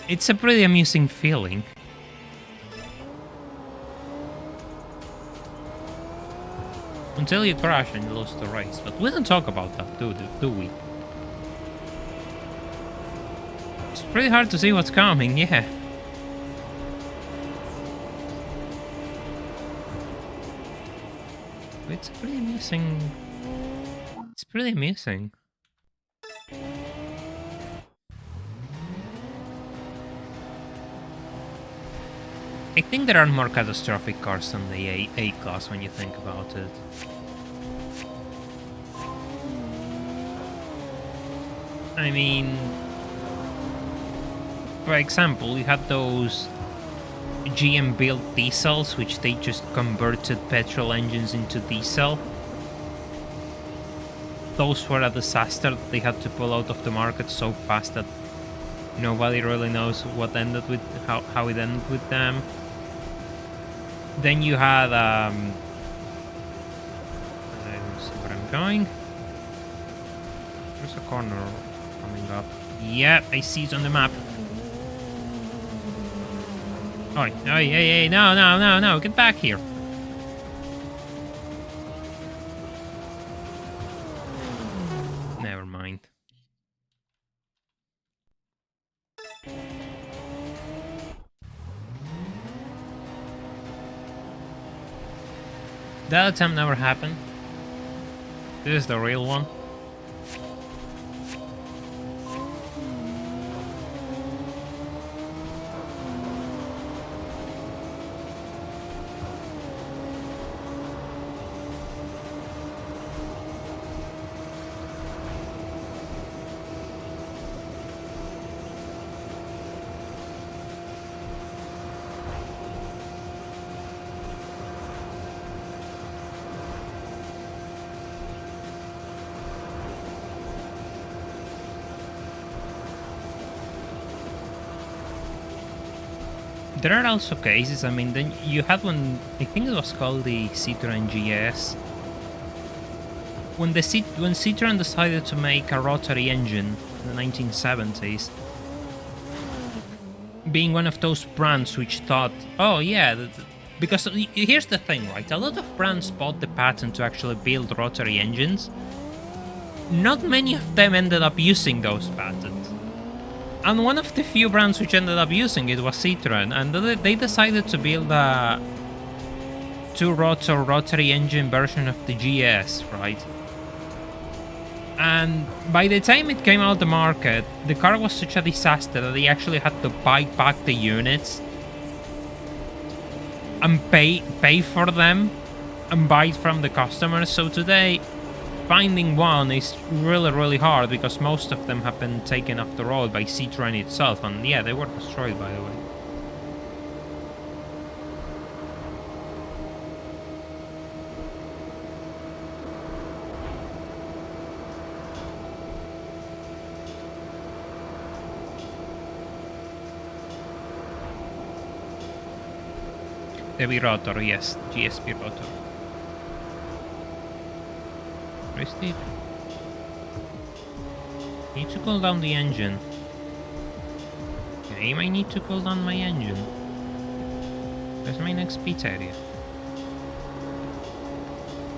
It's a pretty amusing feeling. Until you crash and you lose the race. But we don't talk about that, do we? It's pretty hard to see what's coming, yeah. It's pretty amusing. It's pretty amusing. I think there are more catastrophic cars than the A-Class when you think about it. I mean, for example, we had those GM built diesels, which they just converted petrol engines into diesel. Those were a disaster that they had to pull out of the market so fast that nobody really knows what ended with how it ended with them. Then you had I don't see where I'm going. There's a corner coming up. Yeah, I see it on the map. Oh, hey, no, get back here. Never mind. That attempt never happened. This is the real one. There are also cases, I mean, then you had one, I think it was called the Citroen GS. When Citroen decided to make a rotary engine in the 1970s, being one of those brands which thought, oh yeah, because here's the thing, right? A lot of brands bought the patent to actually build rotary engines. Not many of them ended up using those patents. And one of the few brands which ended up using it was Citroen, and they decided to build a two-rotor rotary engine version of the GS, right? And by the time it came out the market, the car was such a disaster that they actually had to buy back the units and pay for them and buy it from the customers. So today, finding one is really hard because most of them have been taken off the road by Citroen itself, and yeah, they were destroyed, by the way. The V-rotor, yes, GSP rotor. Very steep. Need to cool down the engine. Okay, I might need to cool down my engine. Where's my next pit area?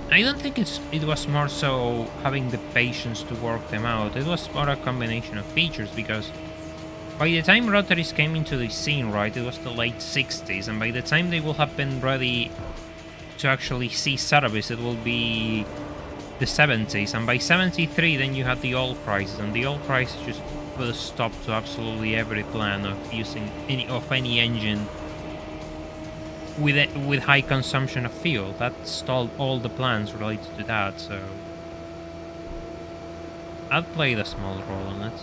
I don't think it was more so having the patience to work them out. It was more a combination of features, because by the time rotaries came into the scene, right, it was the late 60s, and by the time they will have been ready to actually see service, it will be the 70s, and by 73 then you had the oil crisis, and the oil crisis just put a stop to absolutely every plan of using any engine with high consumption of fuel. That stalled all the plans related to that, so I'd played a small role in it.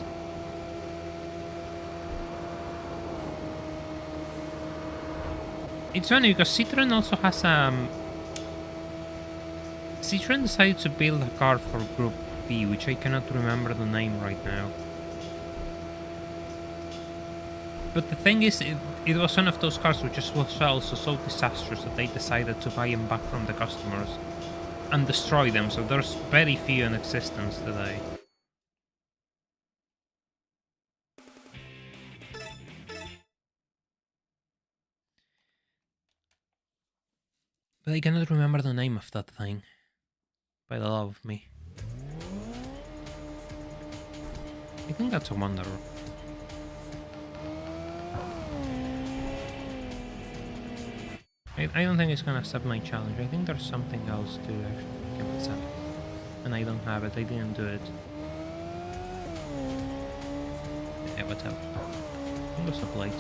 It's funny because Citroen also has Citroen decided to build a car for Group B, which I cannot remember the name right now. But the thing is, it was one of those cars which was also so disastrous that they decided to buy them back from the customers and destroy them, so there's very few in existence today. But I cannot remember the name of that thing, by the love of me. I think that's a Wanderer. I don't think it's gonna accept my challenge. I think there's something else to actually accept. And I don't have it, I didn't do it. Yeah, whatever. I think it's a plate.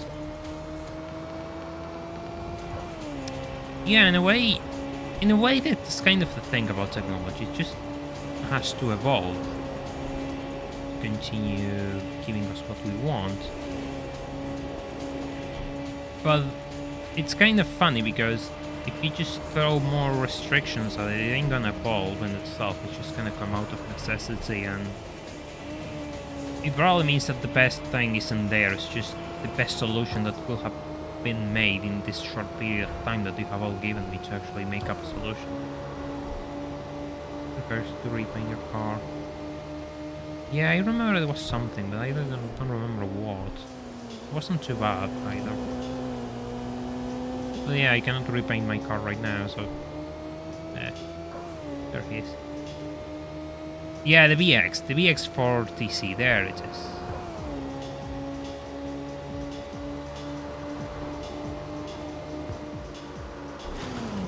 Yeah, in a way that's kind of the thing about technology. It just has to evolve to continue giving us what we want. But it's kind of funny because if you just throw more restrictions at it, it ain't gonna evolve in itself. It's just gonna come out of necessity, and it probably means that the best thing isn't there. It's just the best solution that will been made in this short period of time that you have all given me to actually make up a solution. First, to repaint your car. Yeah, I remember there was something, but I don't remember what. It wasn't too bad either. But yeah, I cannot repaint my car right now, so... there he is. Yeah, the VX40C, there it is.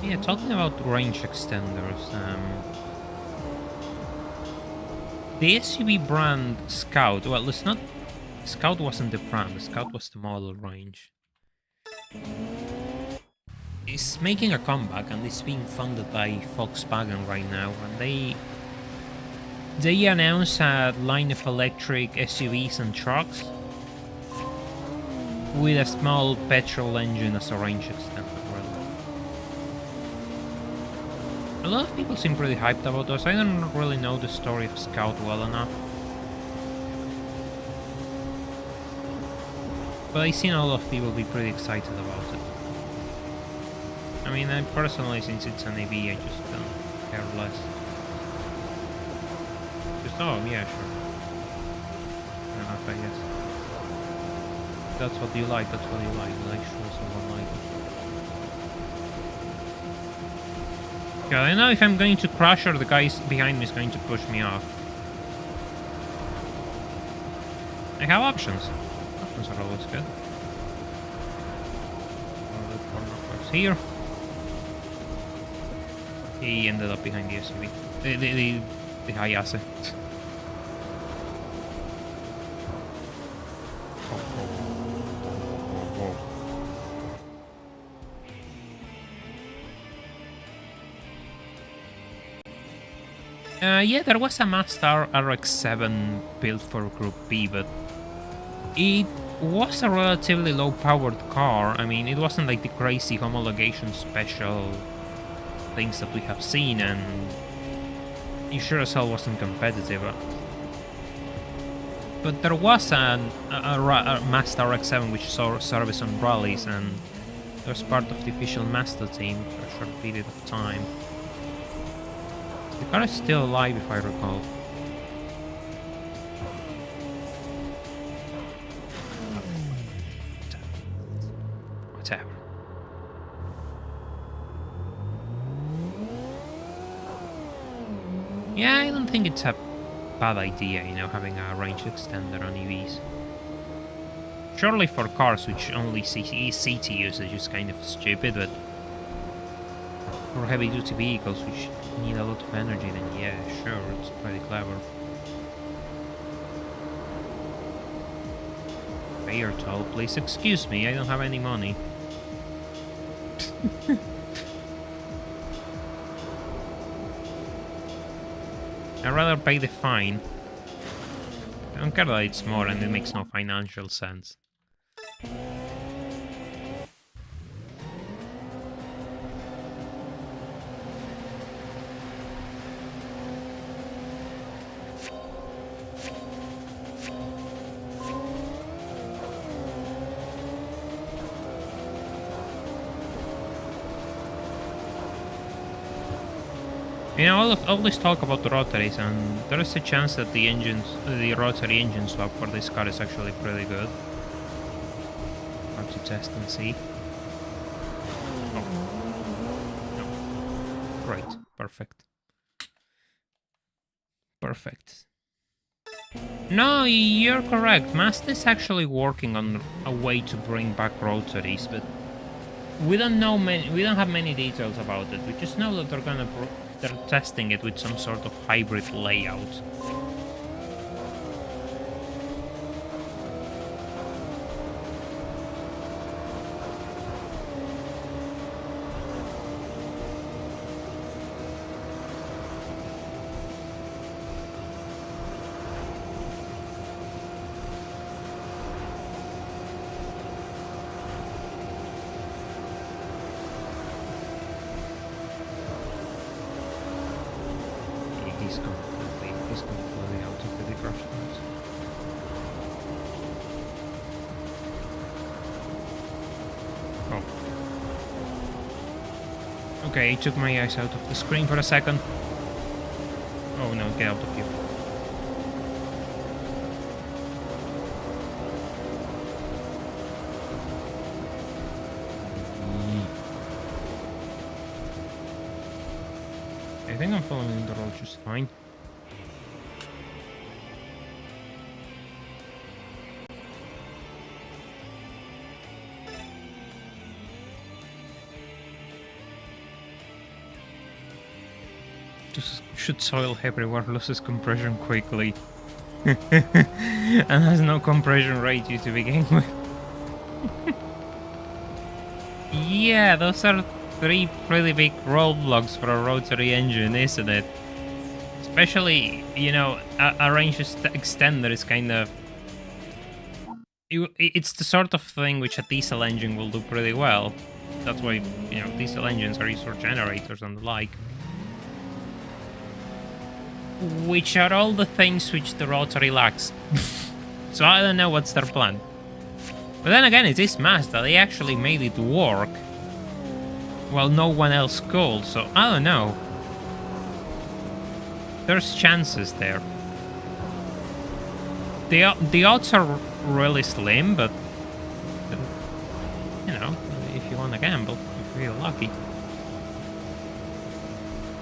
Yeah, talking about range extenders, the SUV brand Scout, well, it's not... Scout wasn't the brand, Scout was the model range. It's making a comeback and it's being funded by Volkswagen right now, and they announced a line of electric SUVs and trucks with a small petrol engine as a range extender. A lot of people seem pretty hyped about those. I don't really know the story of Scout well enough. But I've seen a lot of people be pretty excited about it. I mean, I personally, since it's an EV, I just don't care less. Just, oh, yeah, sure. Fair enough, I guess. That's what you like, that's what you like. Like, sure, someone like it. God, I don't know if I'm going to crash or the guy behind me is going to push me off. I have options. Options are always good. Here. He ended up behind the SUV. The Hayase. Yeah, there was a Mazda RX-7 built for Group B, but it was a relatively low-powered car. I mean, it wasn't like the crazy homologation special things that we have seen, and it sure as hell wasn't competitive. But there was a Mazda RX-7 which saw service on rallies, and it was part of the official Mazda team for a short period of time. The car is still alive, if I recall. Whatever. Yeah, I don't think it's a bad idea, you know, having a range extender on EVs. Surely for cars which only see CT usage is kind of stupid, but for heavy-duty vehicles which need a lot of energy, then yeah, sure, it's pretty clever. Pay your toll, please. Excuse me, I don't have any money. I'd rather pay the fine. I don't care that it's more and it makes no financial sense. You know, all this talk about the rotaries, and there is a chance that the rotary engine swap for this car is actually pretty good. Have to test and see. Oh. No. Great. Perfect. Perfect. No, you're correct. Mazda is actually working on a way to bring back rotaries, but we don't know we don't have many details about it. We just know that they're testing it with some sort of hybrid layout. He's completely Okay, it took my eyes out of the screen for a second. Oh no, get out of here. I think I'm following the road just fine. Just should soil everywhere, loses compression quickly. And has no compression rate to begin with. Yeah, those are 3 pretty big roadblocks for a rotary engine, isn't it? Especially, you know, a range extender is kind of... It's the sort of thing which a diesel engine will do pretty well. That's why, you know, diesel engines are used for generators and the like. Which are all the things which the rotary lacks. So I don't know what's their plan. But then again, it is Mazda. They actually made it work. Well, no one else could, so I don't know. There's chances there. The odds are really slim, but... You know, if you want to gamble, if you're lucky.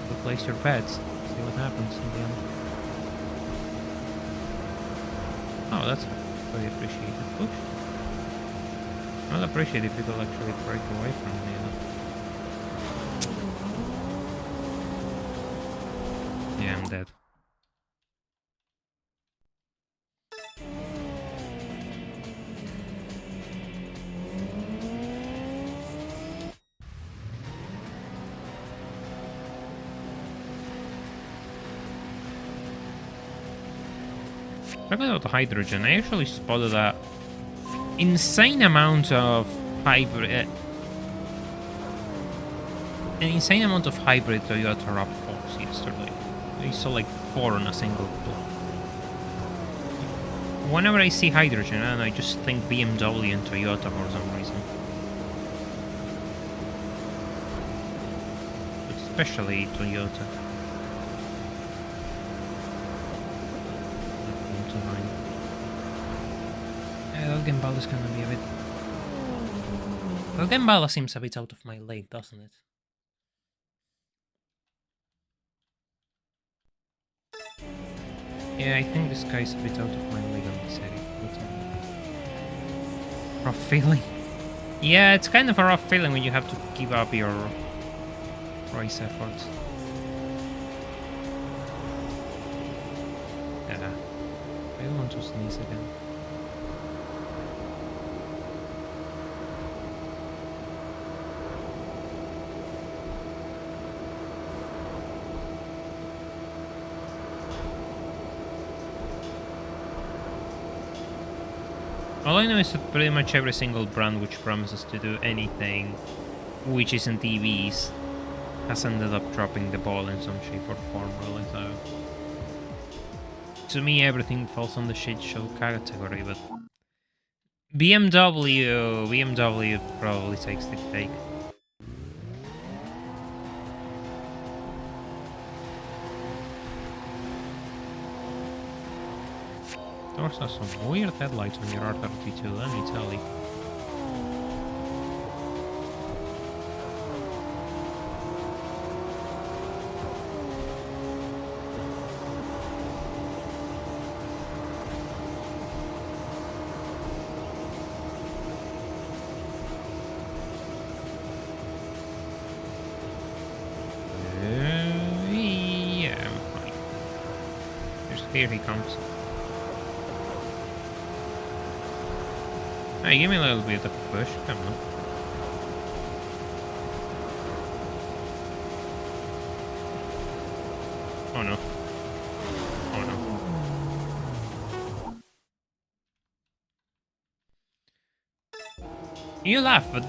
So place your bets. See what happens in the end. Oh, that's a very appreciated push. I'd appreciate if you could actually break away from me. Yeah, I'm dead. Talking about hydrogen, I actually spotted a insane amount of hybrid... an insane amount of hybrid Toyota RAV4s yesterday. I saw like 4 on a single block. Whenever I see hydrogen, I just think BMW and Toyota for some reason. But especially Toyota. Gembala is gonna be a bit... Well, Gembala seems a bit out of my league, doesn't it? Yeah, I think this guy's a bit out of my league on this area. Rough feeling. Yeah, it's kind of a rough feeling when you have to give up your race efforts. Yeah. I don't want to sneeze again. All I know is that pretty much every single brand which promises to do anything which isn't EVs has ended up dropping the ball in some shape or form, really, so... To me, everything falls on the shit show category, but... BMW probably takes the cake. Those are some weird headlights on your R32, let me tell you. Yeah, I'm fine. Here he comes. Hey, give me a little bit of a push, come on. Oh no. Oh no. You laugh, but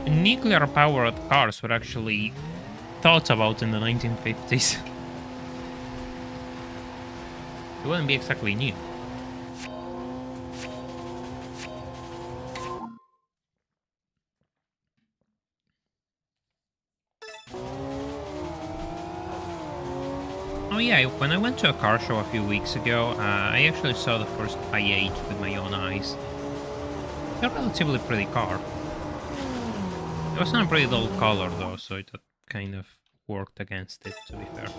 nuclear-powered cars were actually thought about in the 1950s. It wouldn't be exactly new. Oh yeah, when I went to a car show a few weeks ago, I actually saw the first i8 with my own eyes. It's a relatively pretty car. It wasn't a pretty dull color though, so it kind of worked against it, to be fair.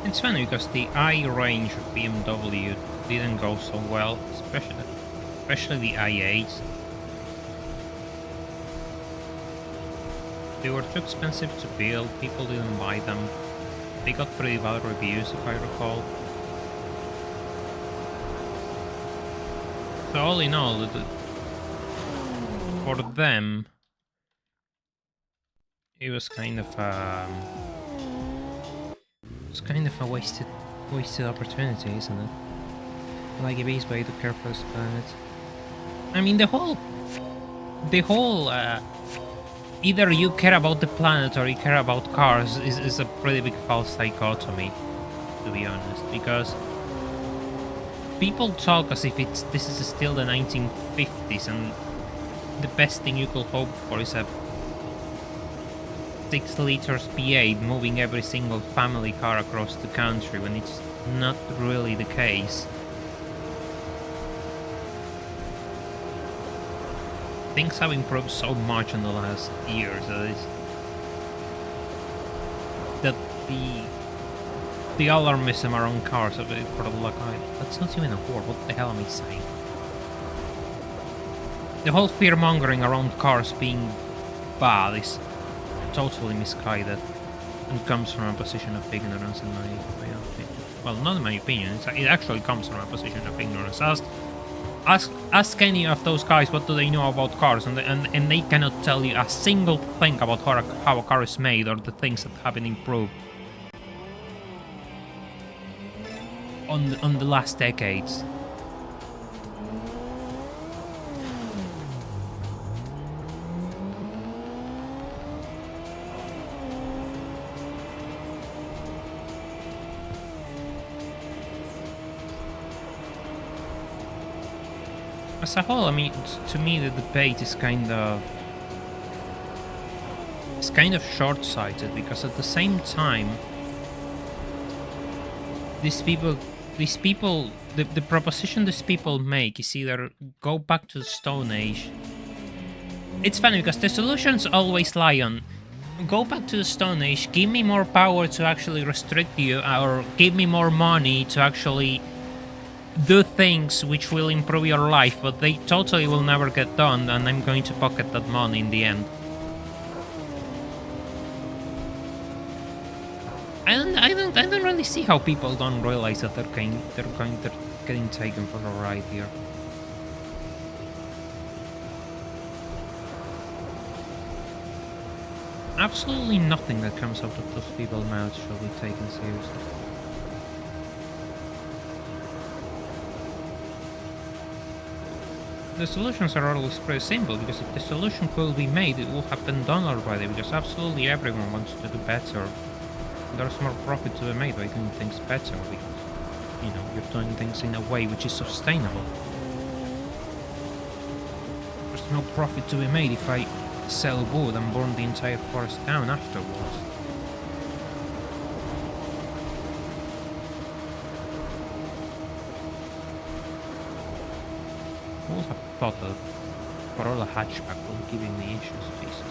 It's funny because the I range of BMW didn't go so well, especially the i8s. They were too expensive to build, people didn't buy them. They got pretty bad reviews if I recall. So all in all, for them, it was kind of a wasted opportunity, isn't it? Like a base way to care for this planet. I mean, the whole either you care about the planet or you care about cars is a pretty big false dichotomy, to be honest, because people talk as if this is still the 1950s and the best thing you could hope for is a 6 liters V8 moving every single family car across the country, when it's not really the case. Things have improved so much in the last years that the alarmism around cars, for the luck, that's not even a word. What the hell am I saying? The whole fear-mongering around cars being bad is totally misguided and comes from a position of ignorance, in my opinion. Well, not in my opinion, it actually comes from a position of ignorance. Ask any of those guys what do they know about cars, and they cannot tell you a single thing about how a car is made or the things that have been improved on the last decades. As a whole, I mean, to me the debate is kind of short-sighted, because at the same time, the proposition these people make is either go back to the Stone Age. It's funny because the solutions always lie on go back to the Stone Age, give me more power to actually restrict you, or give me more money to actually do things which will improve your life, but they totally will never get done, and I'm going to pocket that money in the end. I don't really see how people don't realize that they're getting taken for a ride here. Absolutely nothing that comes out of those people's mouths shall be taken seriously. The solutions are always pretty simple, because if the solution could be made, it would have been done already, because absolutely everyone wants to do better. There's more profit to be made by doing things better, because, you know, you're doing things in a way which is sustainable. There's no profit to be made if I sell wood and burn the entire forest down afterwards. Who would have thought that Corolla hatchback was giving me issues, Jesus.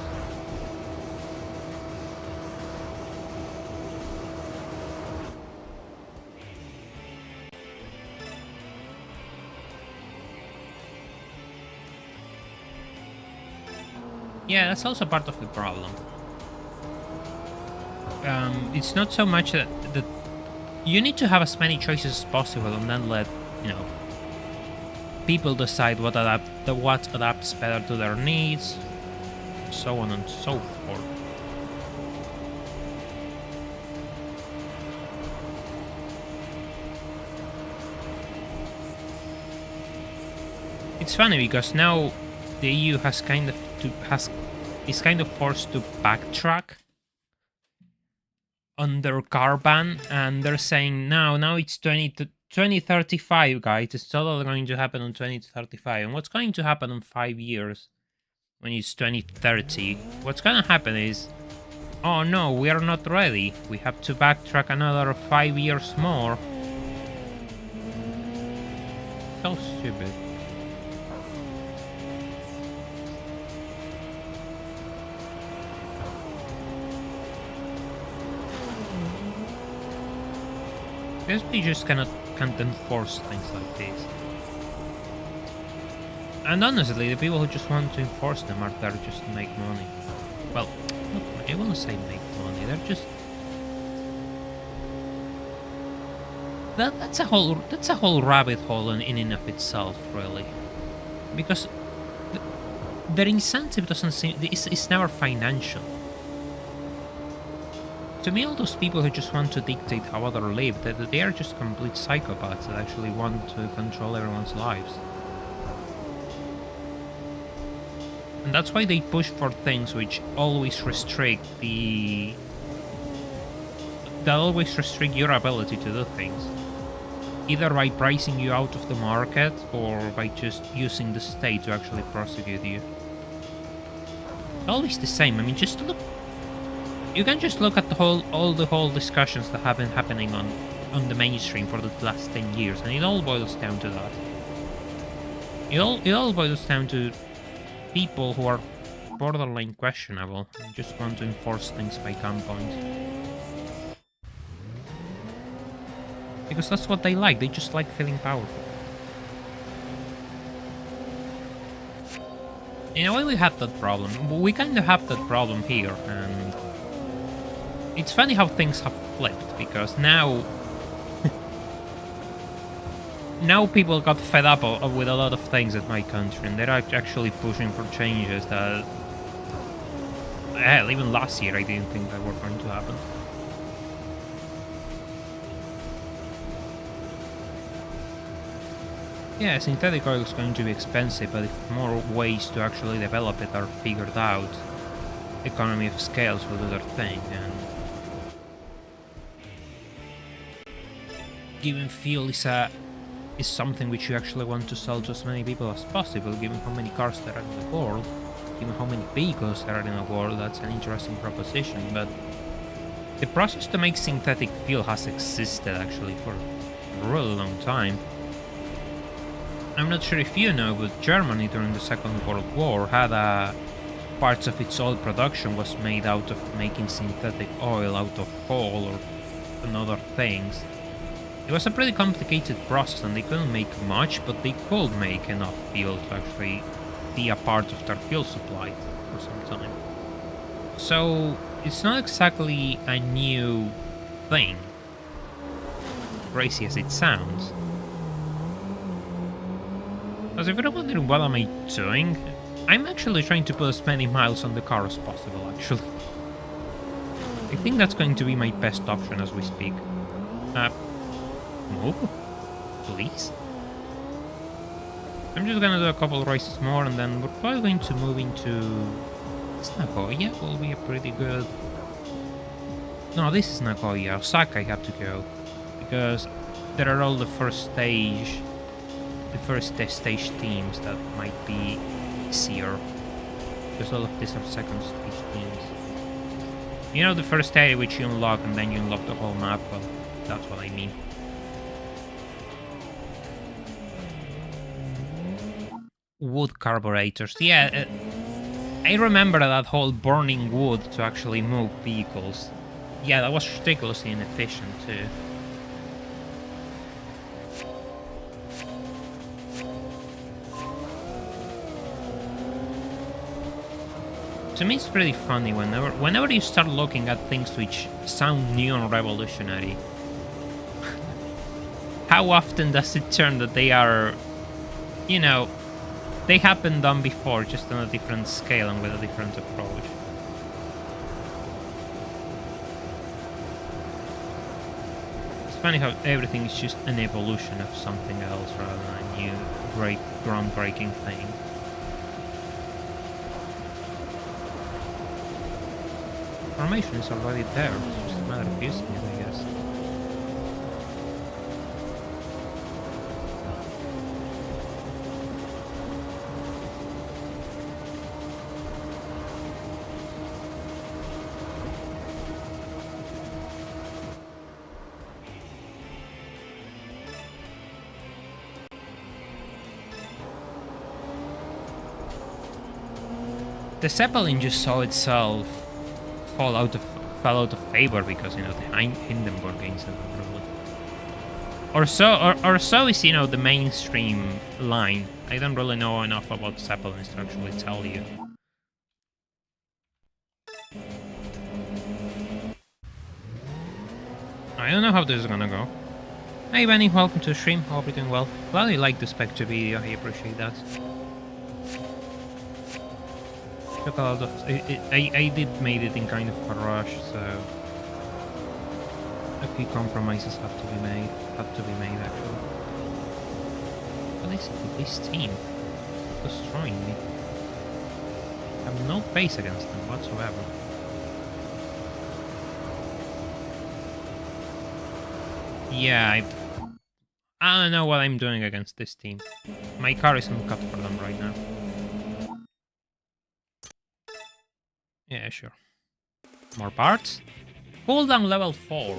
Yeah, that's also part of the problem. It's not so much that you need to have as many choices as possible, and then let, you know, people decide what adapts better to their needs, so on and so forth. It's funny because now the EU has is kind of forced to backtrack on their car ban, and they're saying now it's 2035, guys. It's totally going to happen on 2035. And what's going to happen in 5 years when it's 2030? What's gonna happen is, oh no, we are not ready. We have to backtrack another 5 years more. So stupid. I guess we just can't enforce things like this. And honestly, the people who just want to enforce them are there just to make money. Well, I won't say make money. They're just that's a whole rabbit hole in and of itself, really, because their incentive doesn't seem it's never financial. To me, all those people who just want to dictate how others live, they are just complete psychopaths that actually want to control everyone's lives. And that's why they push for things which always restrict always restrict your ability to do things. Either by pricing you out of the market, or by just using the state to actually prosecute you. Always the same. I mean, just look. You can just look at all the whole discussions that have been happening on the mainstream for the last 10 years, and it all boils down to that. It all boils down to people who are borderline questionable and just want to enforce things by gunpoint. Because that's what they like. They just like feeling powerful. In a way, we had that problem. We kind of have that problem here, and it's funny how things have flipped, because now people got fed up with a lot of things at my country, and they're actually pushing for changes that, hell, even last year I didn't think that were going to happen. Yeah, synthetic oil is going to be expensive, but if more ways to actually develop it are figured out, economy of scales will do their thing, and given fuel is something which you actually want to sell to as many people as possible, given how many cars there are in the world, given how many vehicles there are in the world. That's an interesting proposition, but the process to make synthetic fuel has existed actually for a really long time. I'm not sure if you know, but Germany during the Second World War had parts of its oil production was made out of making synthetic oil out of coal and other things. It was a pretty complicated process, and they couldn't make much, but they could make enough fuel to actually be a part of their fuel supply for some time. So it's not exactly a new thing, crazy as it sounds. Because if you're wondering what am I doing, I'm actually trying to put as many miles on the car as possible, actually. I think that's going to be my best option as we speak. Move? Please? I'm just gonna do a couple races more, and then we're probably going to move into... Nagoya will be a pretty good... No, this is Nagoya. Osaka I have to go, because there are all the first stage teams that might be easier, because all of these are second stage teams. You know, the first area which you unlock and then you unlock the whole map? Well, that's what I mean. Wood carburetors. Yeah, I remember that whole burning wood to actually move vehicles. Yeah, that was ridiculously inefficient too. To me, it's pretty funny whenever you start looking at things which sound new and revolutionary. How often does it turn that they are, you know, they have been done before, just on a different scale and with a different approach. It's funny how everything is just an evolution of something else rather than a new, great, groundbreaking thing. information is already there. It's just a matter of using it, I guess. The Zeppelin just saw itself fell out of favor because, you know, the Hindenburg incident, probably. Or so is, you know, the mainstream line. I don't really know enough about Zeppelins to actually tell you. I don't know how this is gonna go. Hey Benny, welcome to the stream. Hope you're doing well. Glad you liked the Spectre video, I appreciate that. Took a lot of... I did made it in kind of a rush, so... a few compromises have to be made. Actually. What is it with this team? Destroying me. I have no pace against them whatsoever. Yeah, I don't know what I'm doing against this team. My car is uncut for them right now. Yeah, sure. More parts? Cooldown level 4.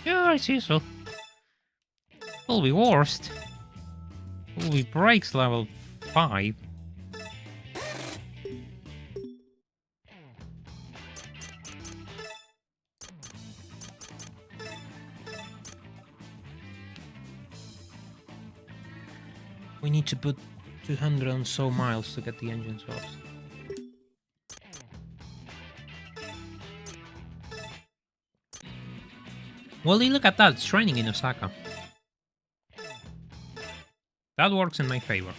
Sure, it's useful. Will be worst. Will be brakes level 5. We need to put 200 and so miles to get the engine swaps. Well, look at that, it's raining in Osaka. That works in my favor.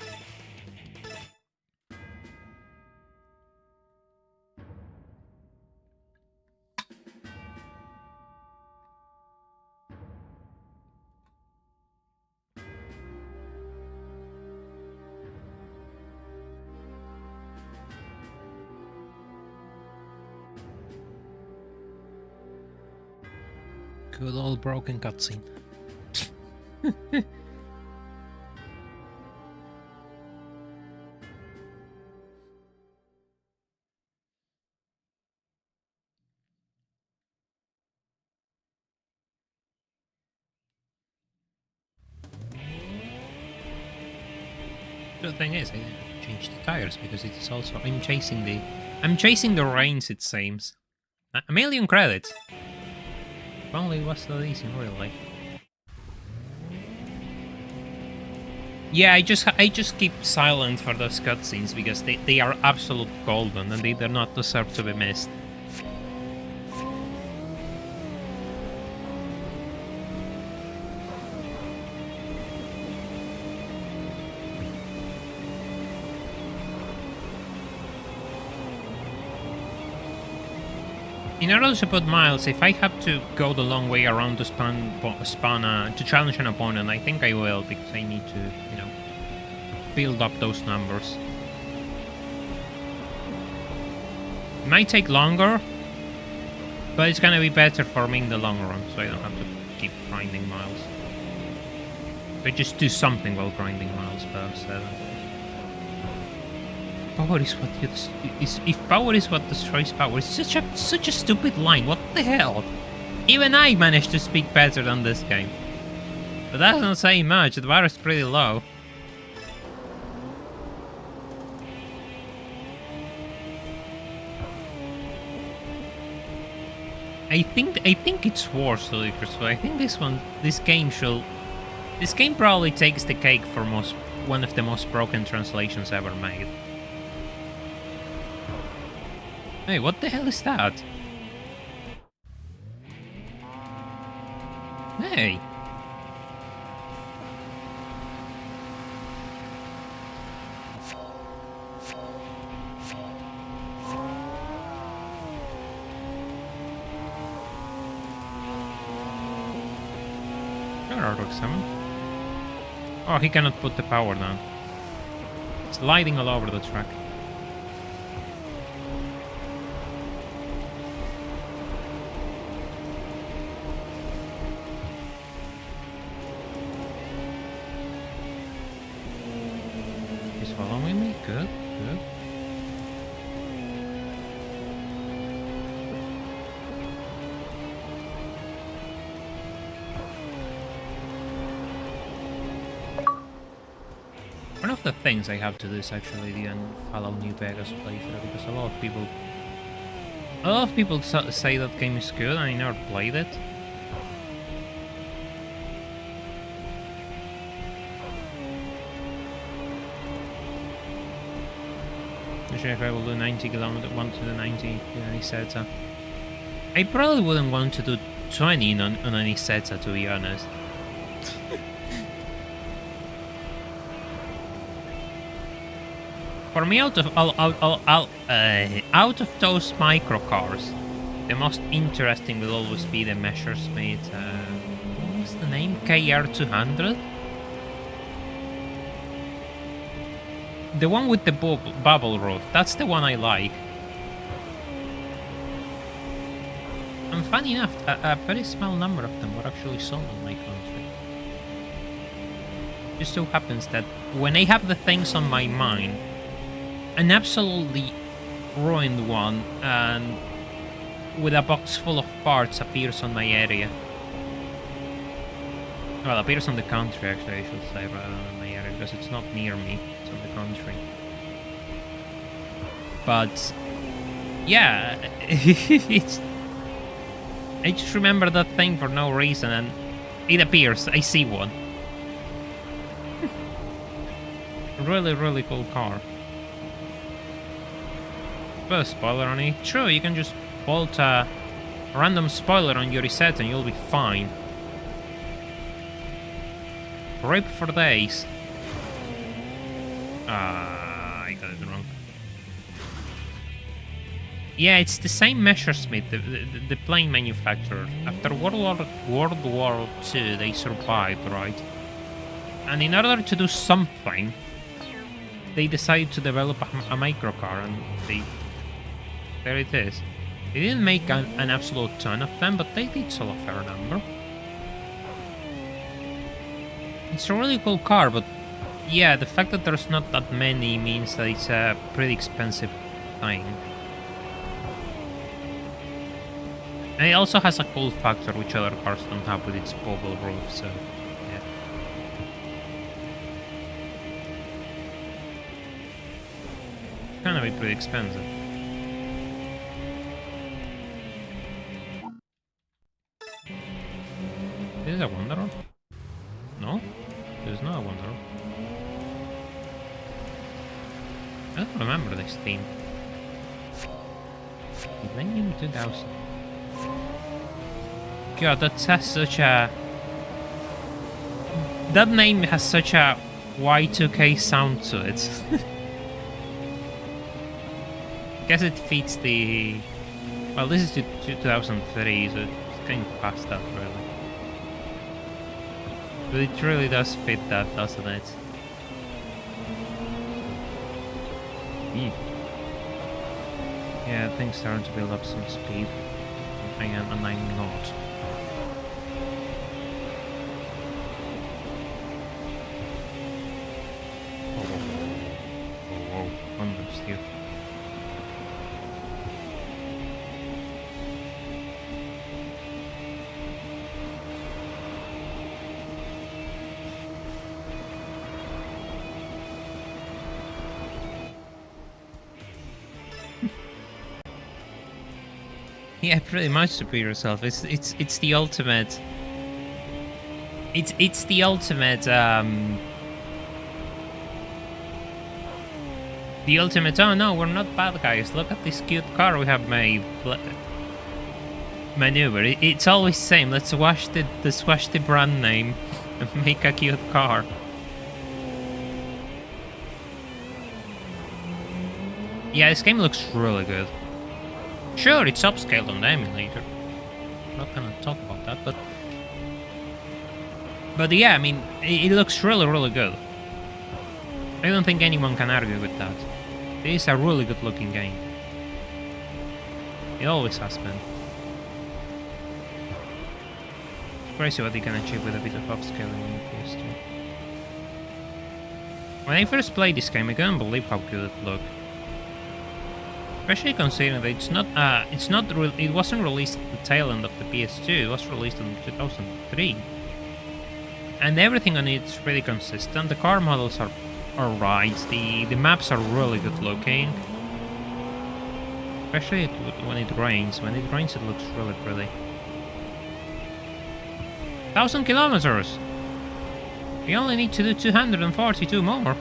Good old broken cutscene. The thing is, I didn't change the tires because it is also I'm chasing the rains, it seems. A million credits. If only it was so easy in real life. Yeah, I just keep silent for those cutscenes because they are absolute golden and they do not deserve to be missed. In order to put miles, if I have to go the long way around to to challenge an opponent, I think I will, because I need to, you know, build up those numbers. It might take longer, but it's gonna be better for me in the long run, so I don't have to keep grinding miles. I just do something while grinding miles per 7. Power is what if power is what destroys power, it's such a stupid line. What the hell? Even I managed to speak better than this game. But that doesn't say much, the bar is pretty low. I think it's worse, Lucas, but I think this game probably takes the cake for one of the most broken translations ever made. Hey, what the hell is that? Hey! Sure, RX-7. Oh, he cannot put the power down. It's sliding all over the track. He's following me? Good, good. One of the things I have to do is actually follow New Vegas playthrough, because a lot of people say that game is good, and I never played it. Usually if I will do 90 kilometers, want to do 90 in any Iseta. I probably wouldn't want to do 20 on any Iseta, to be honest. For me, out of those micro cars, the most interesting will always be the Messerschmitt. What was the name? KR200. The one with the bubble roof. That's the one I like. And funny enough, a very small number of them were actually sold in my country. Just so happens that when I have the things on my mind, an absolutely ruined one and with a box full of parts appears on my area. Well, appears on the country, actually, I should say, rather than my area, because it's not near me, it's on the country. But yeah, I just remember that thing for no reason, and it appears. I see one. Really, really cool car. Put a spoiler on it. True, you can just bolt a random spoiler on your reset and you'll be fine. Rip for days. I got it wrong. Yeah, it's the same Messerschmitt, the plane manufacturer. After World War II, they survived, right? And in order to do something, they decided to develop a microcar, and there it is. They didn't make an absolute ton of them, but they did sell a fair number. It's a really cool car, but yeah, the fact that there's not that many means that it's a pretty expensive thing. And it also has a cool factor which other cars don't have with its bubble roof, so yeah. Gonna be pretty expensive. Is it a Wanderer? No? There's not a Wanderer. I don't remember this team. Millennium 2000. God, that has such a... That name has such a Y2K sound to it. Guess it fits the... Well, this is 2003, so it's kind of past that, really. But it really does fit that, doesn't it? Yeah, things starting to build up some speed. And I'm not. Whoa, understeer. Yeah, pretty much superior self. It's the ultimate. It's the ultimate. The ultimate. Oh no, we're not bad guys. Look at this cute car we have made. Maneuver. It's always the same. Let's wash the brand name and make a cute car. Yeah, this game looks really good. Sure, it's upscaled on the emulator. I'm not gonna talk about that, but But yeah, I mean, it looks really, really good. I don't think anyone can argue with that. It is a really good looking game. It always has been. It's crazy what you can achieve with a bit of upscaling in the PS2. When I first played this game, I couldn't believe how good it looked. Especially considering that it wasn't released at the tail end of the PS2, it was released in 2003. And everything on it is really consistent. The car models are right, the maps are really good looking. Especially when it rains. When it rains it looks really pretty. 1,000 kilometers! We only need to do 242 more.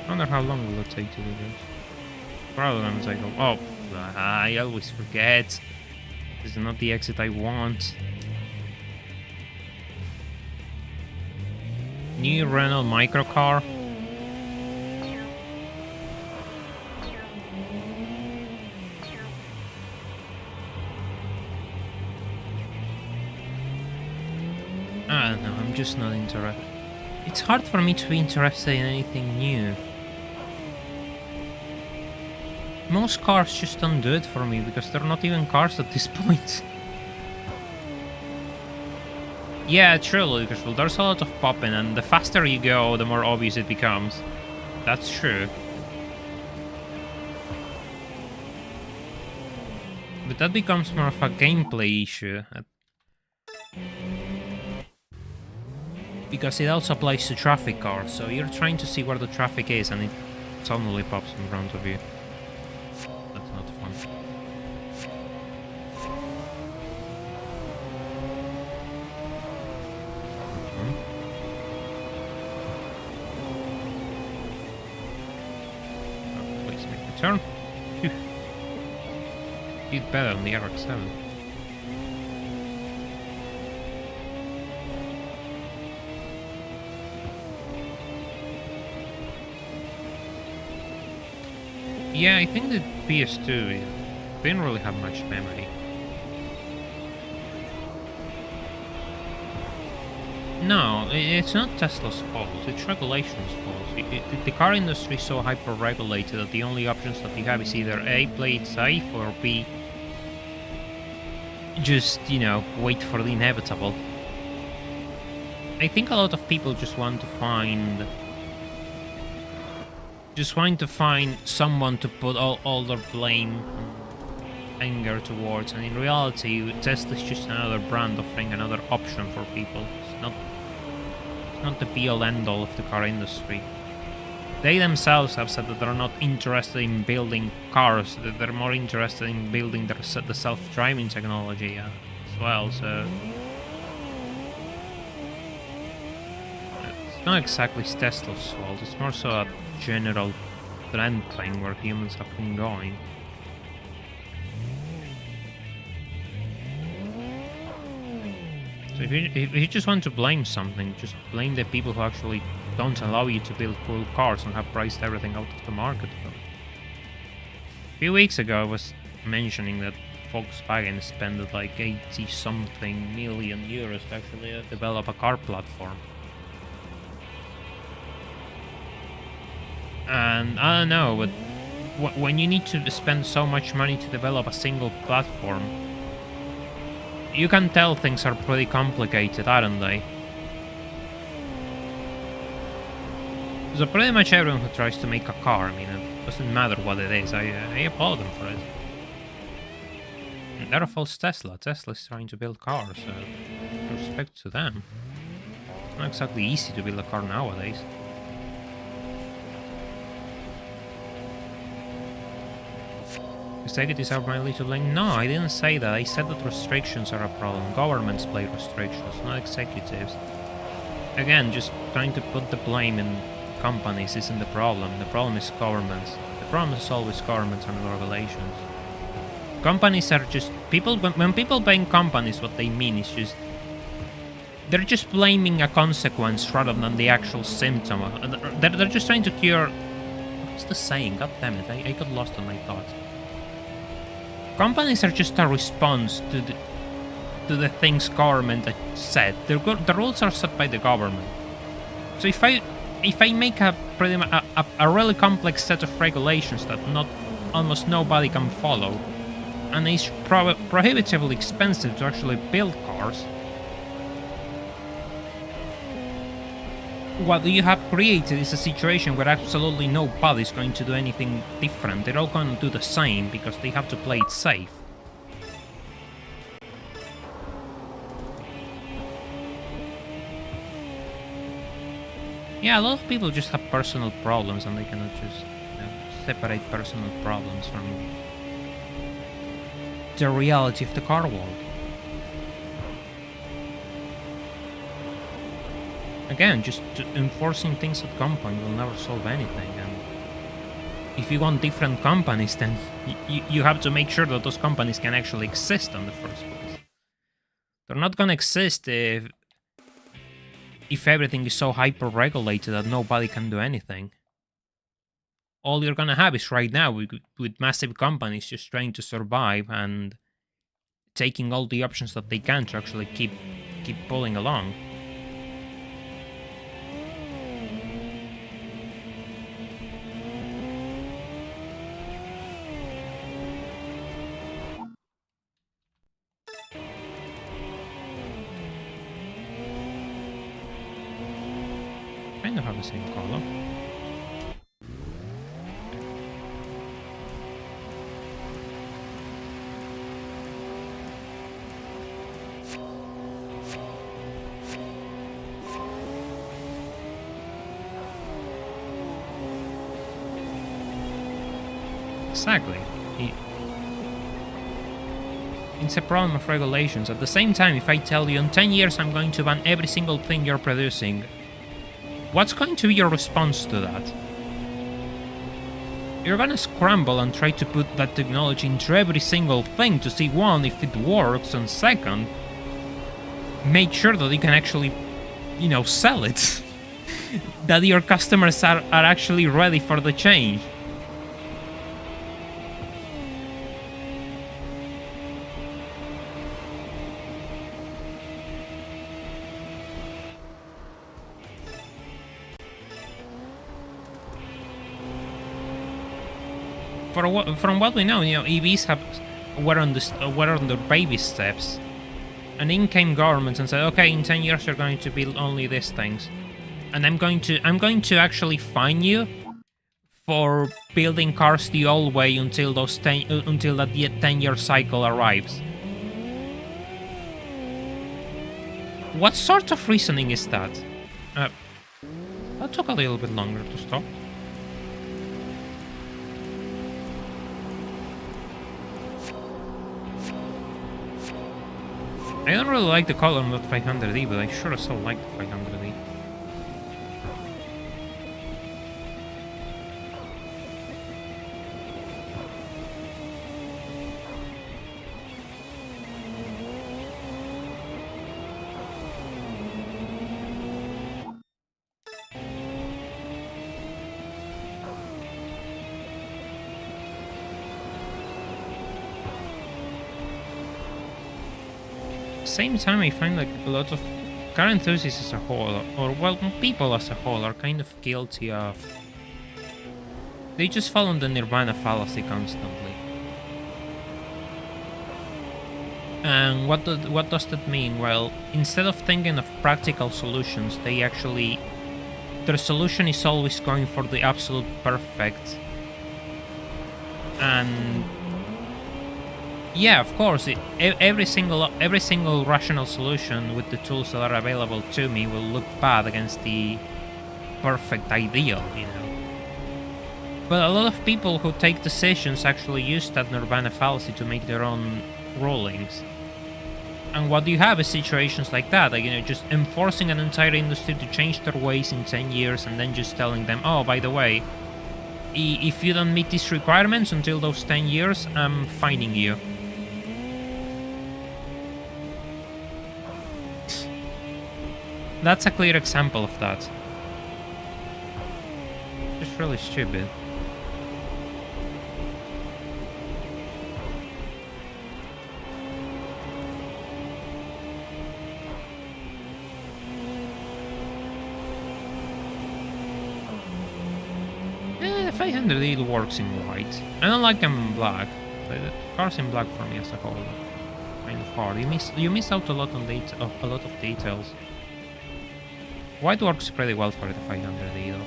I wonder how long will it take to do this. Probably gonna take I always forget. This is not the exit I want. New Renault microcar. I don't know, I'm just not interested. It's hard for me to be interested in anything new. Most cars just don't do it for me because they're not even cars at this point. Yeah, truly, because well, there's a lot of popping, and the faster you go, the more obvious it becomes. That's true. But that becomes more of a gameplay issue. Because it also applies to traffic cars, so you're trying to see where the traffic is and it suddenly pops in front of you. That's not fun. Please make the turn. Did better on the RX-7. Yeah, I think the PS2 didn't really have much memory. No, it's not Tesla's fault, it's regulation's fault. The car industry is so hyper-regulated that the only options that you have is either A, play it safe, or B, just, you know, wait for the inevitable. I think a lot of people just want to find someone to put all their blame and anger towards, and in reality Tesla is just another brand offering another option for people. It's not the be-all end-all of the car industry. They themselves have said that they're not interested in building cars, that they're more interested in building the self-driving technology as well, so it's not exactly Tesla's fault, it's more so a general trend thing where humans have been going. So if you just want to blame something, just blame the people who actually don't allow you to build cool cars and have priced everything out of the market. A few weeks ago I was mentioning that Volkswagen spent like 80-something million euros to actually develop a car platform. And I don't know, but when you need to spend so much money to develop a single platform, you can tell things are pretty complicated, aren't they? So pretty much everyone who tries to make a car, I mean, it doesn't matter what it is, I applaud them for it. And they're a false Tesla. Tesla's trying to build cars, so respect to them. It's not exactly easy to build a car nowadays. Executives are my little blame. No, I didn't say that. I said that restrictions are a problem. Governments play restrictions, not executives. Again, just trying to put the blame in companies isn't the problem. The problem is governments. The problem is always governments and regulations. Companies are just people. When people blame companies, what they mean is just they're just blaming a consequence rather than the actual symptom. They're just trying to cure What's the saying? God damn it, I got lost on my thoughts. Companies are just a response to the things government said. The rules are set by the government. So if I make a really complex set of regulations that almost nobody can follow, and it's prohibitively expensive to actually build cars, what you have created is a situation where absolutely nobody's going to do anything different. They're all going to do the same because they have to play it safe. Yeah, a lot of people just have personal problems and they cannot just separate personal problems from the reality of the car world. Again, just enforcing things at gunpoint will never solve anything, and if you want different companies, then you have to make sure that those companies can actually exist in the first place. They're not gonna exist if everything is so hyper-regulated that nobody can do anything. All you're gonna have is right now with massive companies just trying to survive and taking all the options that they can to actually keep pulling along. Kind of have the same color. Exactly. It's a problem of regulations. At the same time, if I tell you in 10 years I'm going to ban every single thing you're producing, what's going to be your response to that? You're gonna scramble and try to put that technology into every single thing to see, one, if it works, and second, make sure that you can actually, sell it. That your customers are actually ready for the change. From what we know, EVs were on the baby steps, and in came governments and said, okay, in 10 years you're going to build only these things, and I'm going to actually fine you for building cars the old way until that 10-year cycle arrives. What sort of reasoning is that? That took a little bit longer to stop. I don't really like the color on that 500e, but I sure as hell like the 500e. Same time, I find like a lot of car enthusiasts as a whole, or well, people as a whole, are kind of guilty of... They just fall on the Nirvana fallacy constantly. And what does that mean? Well, instead of thinking of practical solutions, they actually... Their solution is always going for the absolute perfect. And... yeah, of course, every single rational solution with the tools that are available to me will look bad against the perfect ideal, But a lot of people who take decisions actually use that Nirvana fallacy to make their own rulings. And what you have is situations like that, like, just enforcing an entire industry to change their ways in 10 years and then just telling them, oh, by the way, if you don't meet these requirements until those 10 years, I'm fining you. That's a clear example of that. Just really stupid. 500 it works in white. I don't like them in black. But the cars in black for me as a whole are kind of hard. You miss out a lot on a lot of details. White works pretty well for the 500 though.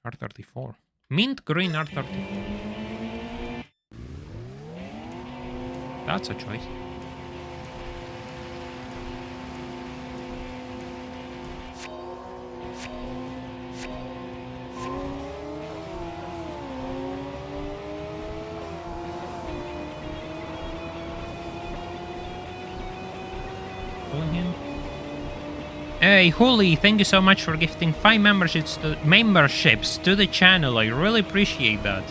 R34. Mint green R34. That's a choice. Hey, Holy, thank you so much for gifting 5 memberships to the channel. I really appreciate that.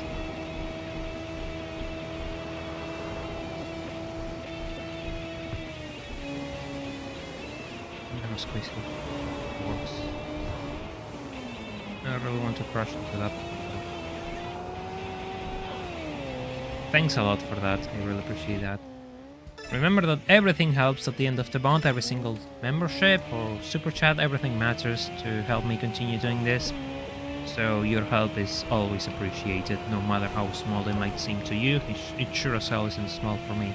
That was crazy. Works. I really want to crash into that. Thanks a lot for that. I really appreciate that. Remember that everything helps at the end of the month, every single membership or super chat, everything matters to help me continue doing this. So your help is always appreciated, no matter how small it might seem to you. It sure as hell isn't small for me.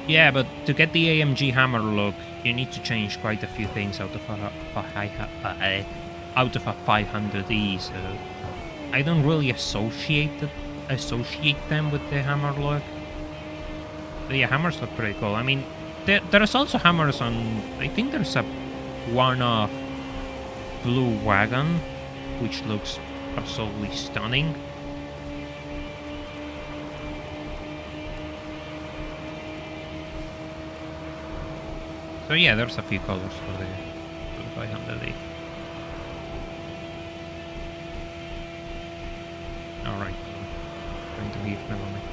Yeah, but to get the AMG Hammer look, you need to change quite a few things out of a 500e, so I don't really associate them with the Hammer look. But yeah, Hammers look pretty cool. I mean, there's also Hammers on... I think there's a one-off blue wagon, which looks absolutely stunning. So yeah, there's a few colors for the 500e. Alright, going to leave, never mind.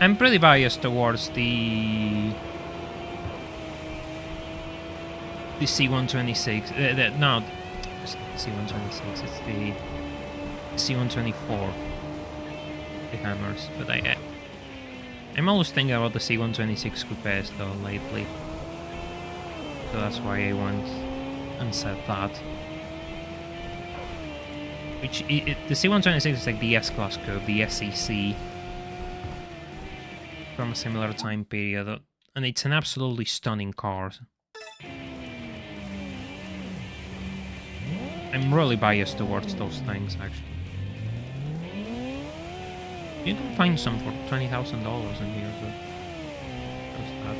I'm pretty biased towards the C126. No, it's not C126. It's the C124. The Hammers, but I'm always thinking about the C126 coupes though lately. So that's why I went and said that. Which the C126 is like the S-Class coupe, the SEC from a similar time period, and it's an absolutely stunning car. I'm really biased towards those things, actually. You can find some for $20,000 in here, so that.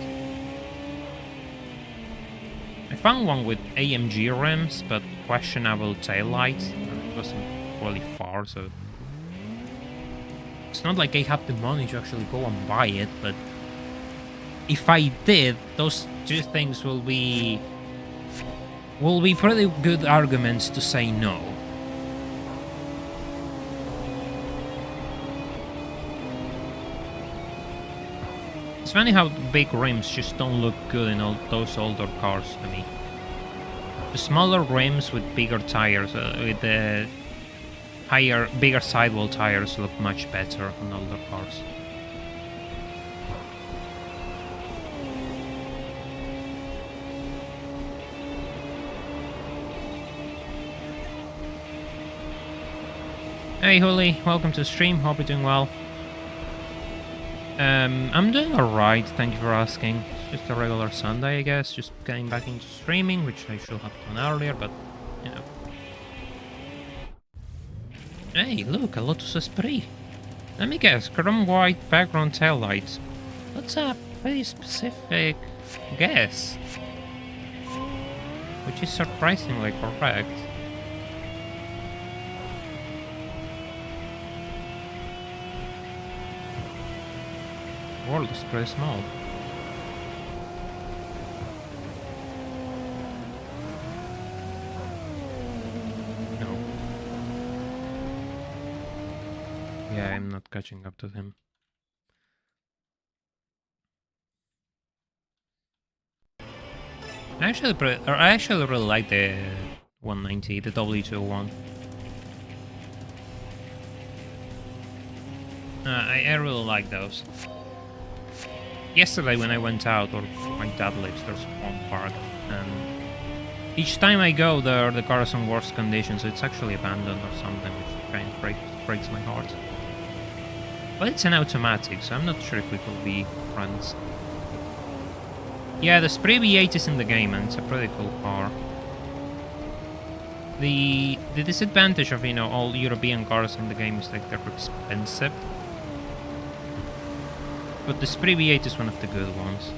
I found one with AMG rims, but questionable taillights. It wasn't really far, so it's not like I have the money to actually go and buy it, but if I did, those two things will be pretty good arguments to say no. It's funny how big rims just don't look good in all those older cars to me. The smaller rims with bigger tires, with the bigger sidewall tires look much better on older cars. Hey Holy, welcome to the stream, hope you're doing well. I'm doing alright, thank you for asking. It's just a regular Sunday, I guess, just getting back into streaming, which I should have done earlier, but, you know. Hey, look, a Lotus Esprit. Let me guess, chrome white background taillights. That's a pretty specific guess. Which is surprisingly correct. The world is pretty small. No. Yeah, I'm not catching up to him. I actually really like the 190, the W201. I really like those. Yesterday when I went out, or my dad lives, there's one park, and each time I go there, the car is in worse condition, so it's actually abandoned or something, which kind of breaks my heart. But it's an automatic, so I'm not sure if we will be friends. Yeah, the Spree V8 is in the game, and it's a pretty cool car. The disadvantage of, you know, all European cars in the game is like they're expensive. But the Spree V8 is one of the good ones.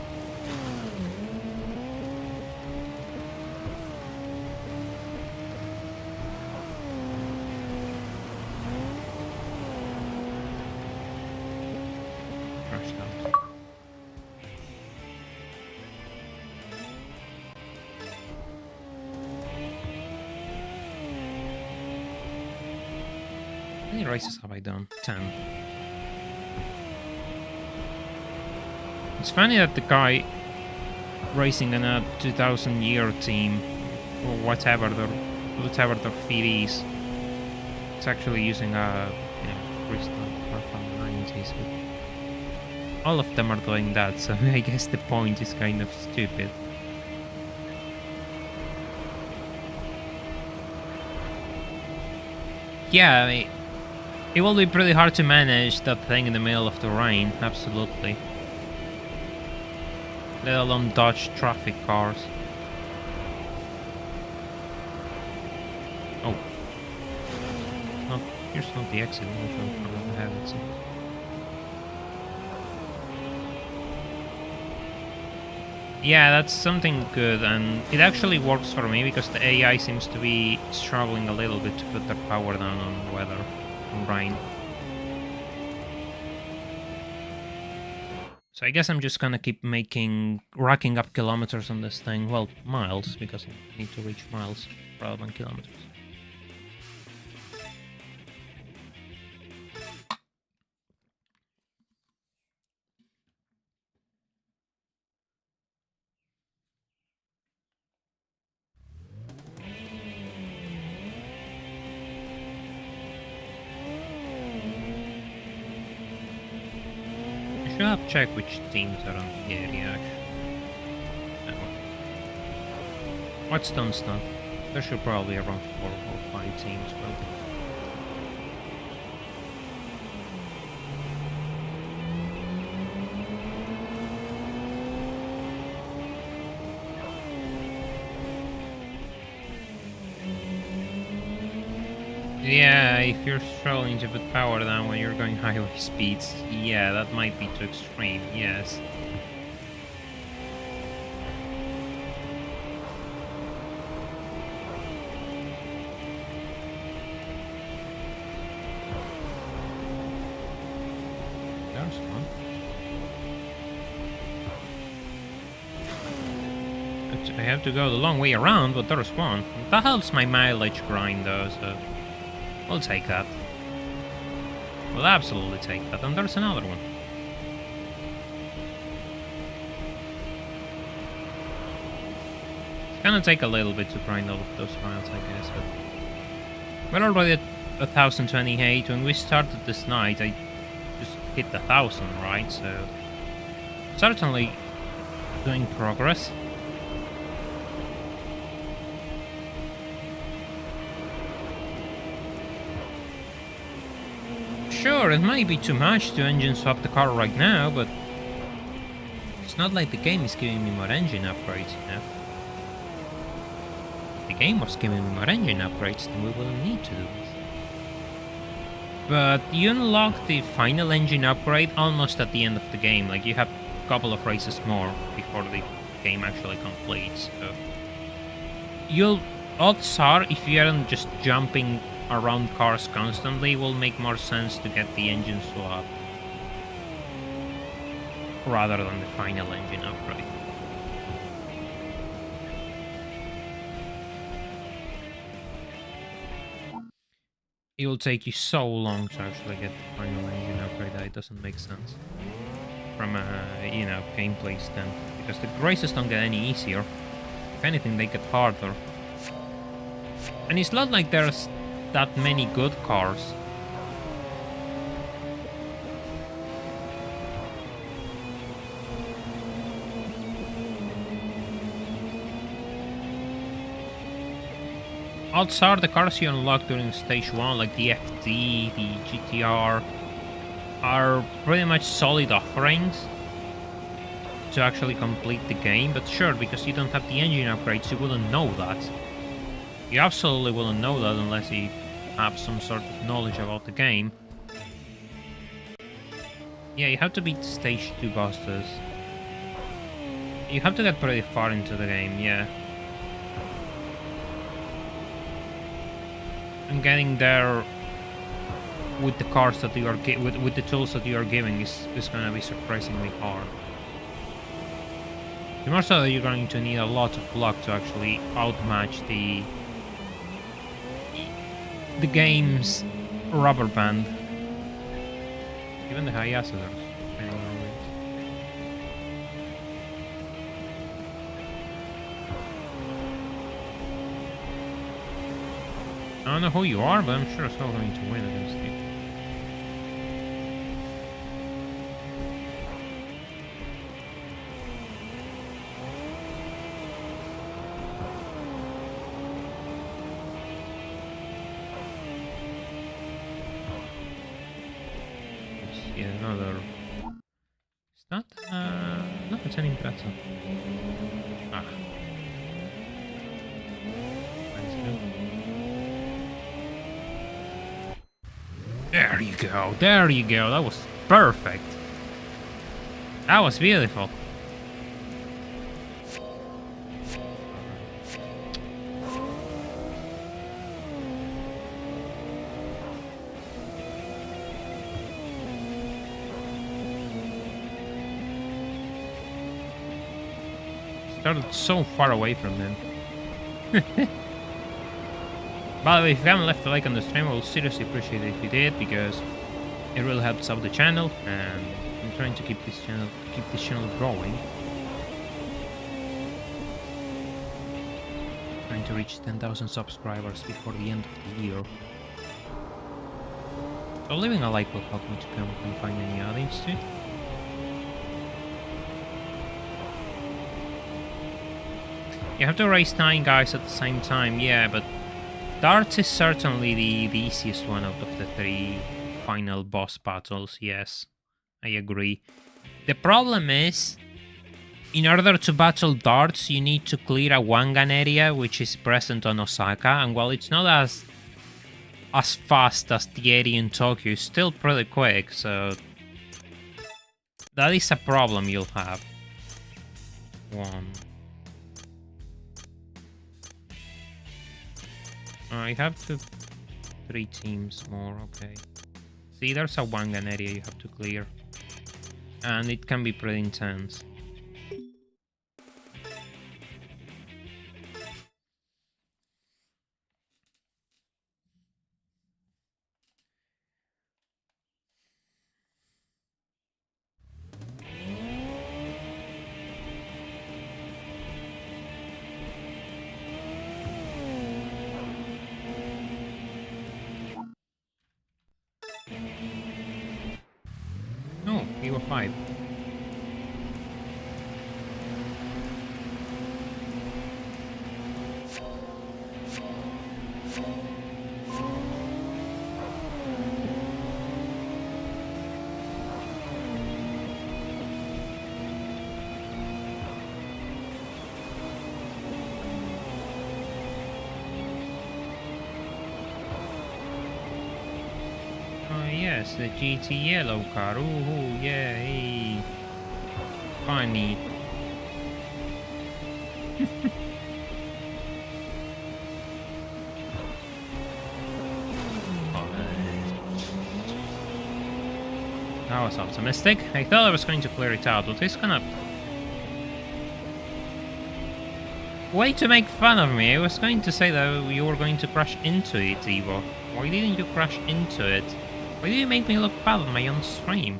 How many races have I done? 10. It's funny that the guy racing in a 2000-year team, or whatever their feed is, it's actually using a, you know, crystal from the 90s. But all of them are doing that, so I guess the point is kind of stupid. Yeah, I mean, it will be pretty hard to manage that thing in the middle of the rain, absolutely. Let alone dodge traffic cars. Oh. No, here's not the exit. I have it. Yeah, that's something good, and it actually works for me because the AI seems to be struggling a little bit to put their power down on weather, on rain. So I guess I'm just gonna keep racking up kilometers on this thing. Well, miles, because I need to reach miles rather than kilometers. I should have checked which teams are on the area, actually. What's done stuff? There should probably be around 4 or 5 teams, but... Yeah, if you're struggling to put power down when you're going highway speeds, yeah, that might be too extreme, yes. There's one. I have to go the long way around, but there's one. That helps my mileage grind though, so... We'll take that. We'll absolutely take that. And there's another one. It's gonna take a little bit to grind all of those miles, I guess, but... We're already at 1028. When we started this night, I just hit the 1000, right? So... Certainly doing progress. Sure, it might be too much to engine swap the car right now, but it's not like the game is giving me more engine upgrades, you know? If the game was giving me more engine upgrades, then we wouldn't need to do this. But you unlock the final engine upgrade almost at the end of the game, like you have a couple of races more before the game actually completes, so... Odds are, if you aren't just jumping around cars constantly, will make more sense to get the engine swap rather than the final engine upgrade. It will take you so long to actually get the final engine upgrade that it doesn't make sense from a, you know, gameplay standpoint, because the races don't get any easier. If anything, they get harder. And it's not like there's that many good cars. Odds are the cars you unlock during stage 1, like the FD, the GTR, are pretty much solid offerings to actually complete the game. But sure, because you don't have the engine upgrades, you wouldn't know that. You absolutely wouldn't know that unless you have some sort of knowledge about the game. Yeah, you have to beat stage 2 bosses. You have to get pretty far into the game, yeah. And getting there with the cars that you are with the tools that you are giving is gonna be surprisingly hard. The more so that you're going to need a lot of luck to actually outmatch the game's rubber band. Even the high accelerators. I don't know who you are, but I'm sure I'm going to win against you. Let's see another. Is that? No, it's an imprezzo. Ah. There you go, there you go, that was perfect. That was beautiful. Started so far away from them. By the way, if you haven't left a like on the stream, I will seriously appreciate it if you did, because it really helps out the channel, and I'm trying to keep this channel growing. Trying to reach 10,000 subscribers before the end of the year. So leaving a like will help me to come and find any audience too. You have to race 9 guys at the same time, yeah, but darts is certainly the easiest one out of the 3 final boss battles, yes. I agree. The problem is, in order to battle darts, you need to clear a Wangan area, which is present on Osaka, and while it's not as fast as the area in Tokyo, it's still pretty quick, so that is a problem you'll have. I have 3 teams more, okay. See, there's a Wangan area you have to clear. And it can be pretty intense. No, he was 5. Yes, the GT yellow car. Ooh, yay. Funny. That was optimistic. I thought I was going to clear it out, but it's gonna... Way to make fun of me. I was going to say that you were going to crash into it, Evo. Why didn't you crash into it? Why did you make me look bad on my own stream?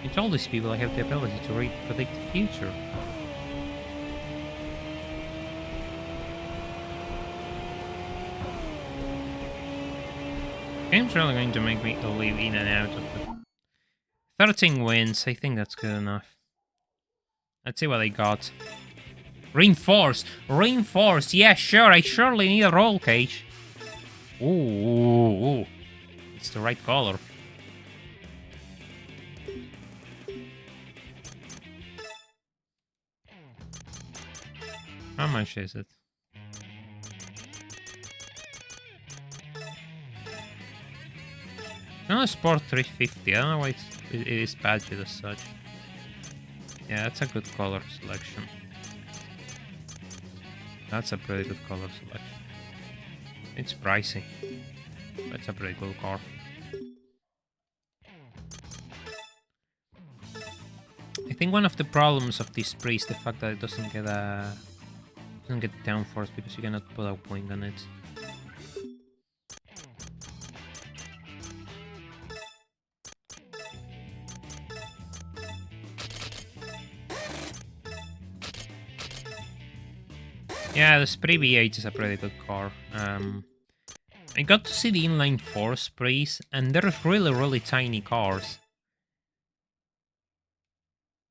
I told these people I have the ability to predict the future. Game's really going to make me live in and out of it. 13 wins, I think that's good enough. Let's see what I got. Reinforce! Reinforce! Yeah, sure, I surely need a roll cage. Ooh. It's the right color. How much is it? No, Sport 350. I don't know why it is badged as such. Yeah, that's a good color selection. That's a pretty good color selection. It's pricey, but it's a pretty cool car. I think one of the problems of this spree is the fact that it doesn't get downforce because you cannot put a wing on it. Yeah, the Spree V8 is a pretty good car. I got to see the inline 4 Sprees, and they're really tiny cars.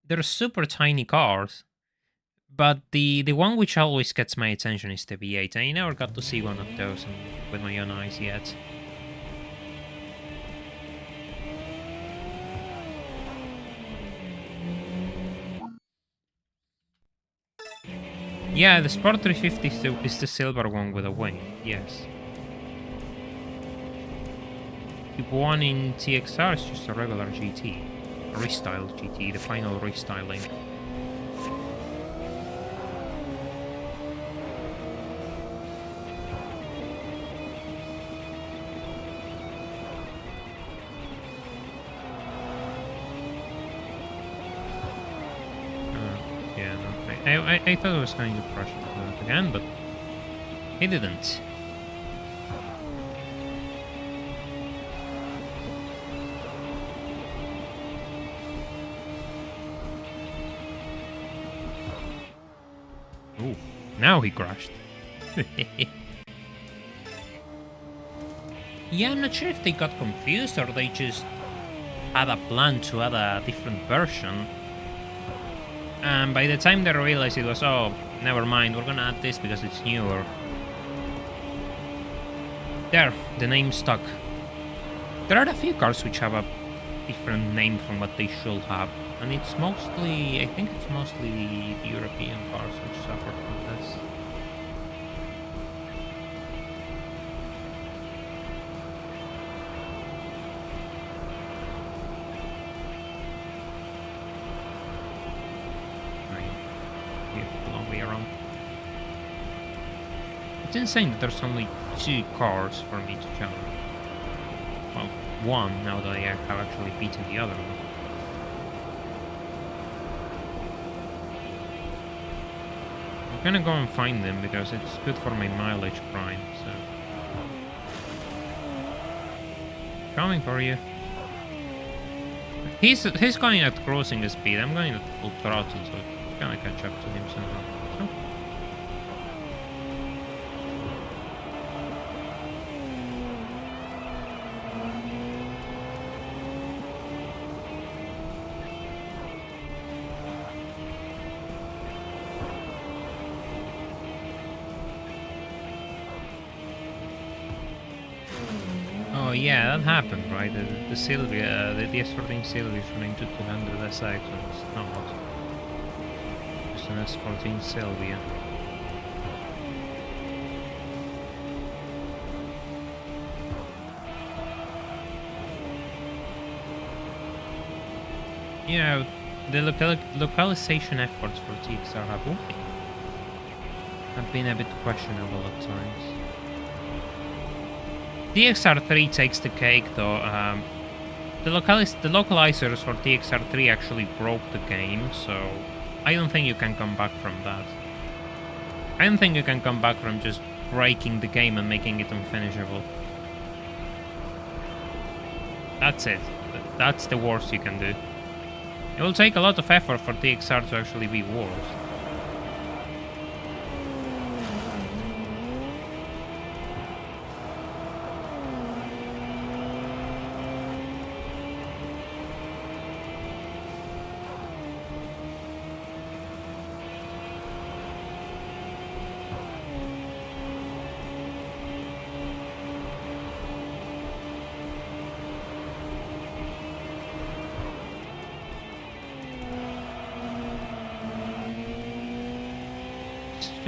They're super tiny cars, but the one which always gets my attention is the V8. I never got to see one of those with my own eyes yet. Yeah, the Sport 350 is the silver one with a wing, yes. The one in TXR is just a regular GT. A restyled GT, the final restyling. I thought I was going to crush it again, but he didn't. Ooh, now he crashed. Yeah, I'm not sure if they got confused or they just had a plan to add a different version. And by the time they realized it was, oh, never mind, we're gonna add this because it's newer. There, the name stuck. There are a few cars which have a different name from what they should have. And it's mostly, I think it's mostly the European cars which suffer from this. It's insane that there's only 2 cars for me to challenge. Well, 1 now that I have actually beaten the other one. I'm gonna go and find them because it's good for my mileage prime, so... Coming for you. He's going at cruising speed, I'm going at full throttle, so I'm gonna catch up to him somehow. So. Oh yeah, that happened, right? The Sylvia, the S14 Sylvia is running to 200 SX, it's not just an S14 Sylvia. Yeah, the localization efforts for TXR have been a bit questionable at times. TXR3 takes the cake though. The localizers for TXR3 actually broke the game, so I don't think you can come back from that. I don't think you can come back from just breaking the game and making it unfinishable. That's it. That's the worst you can do. It will take a lot of effort for TXR to actually be worse.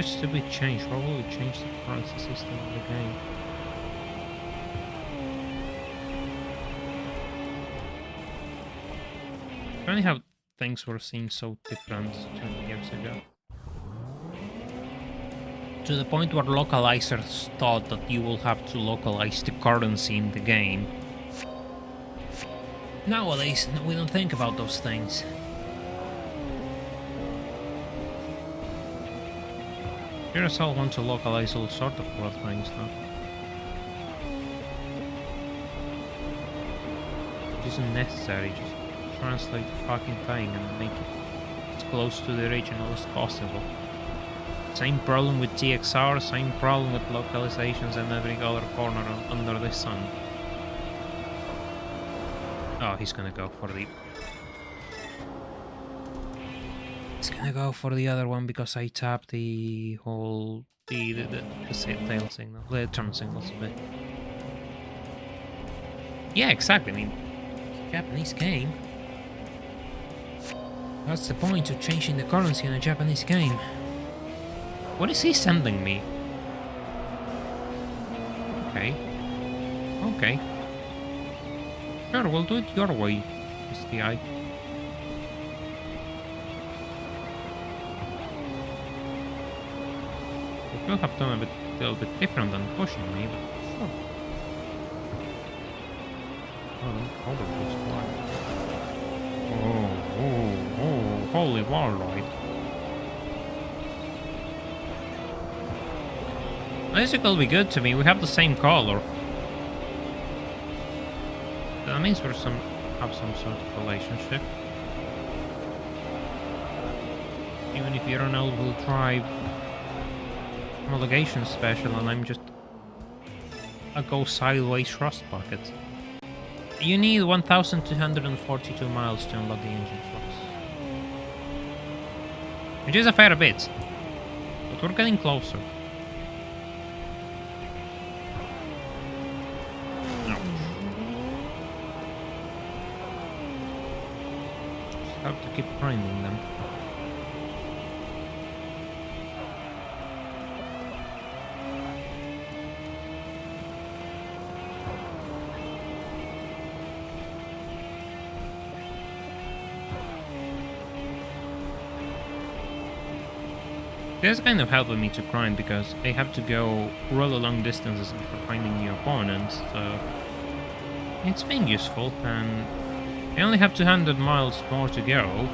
just a bit change. Why will we change the currency system of the game? Funny how things were seen so different 20 years ago. To the point where localizers thought that you will have to localize the currency in the game. Nowadays, we don't think about those things. Carousel want to localize all sort of other things now. It isn't necessary, just translate the fucking thing and make it as close to the original as possible. Same problem with TXR, same problem with localizations in every other corner under the sun. Oh, he's gonna go for the... He's gonna go for the other one because I tapped the whole... the tail signal, the turn signals a bit. Yeah, exactly, I mean, Japanese game. What's the point of changing the currency in a Japanese game? What is he sending me? Okay. Okay. Sure, we'll do it your way, STI. We could have done a little bit different than pushing me, but sure. Oh, holy wall ride. This will be good to me, we have the same color. That means we're have some sort of relationship. Even if you're an all-wheel drive homologation special and I'm just a go sideways rust bucket. You need 1,242 miles to unlock the engine swaps. Which is a fair bit. But we're getting closer. Have to keep grinding them. This kind of helping me to grind because I have to go really long distances before finding new opponents, so it's been useful, and I only have 200 miles more to go.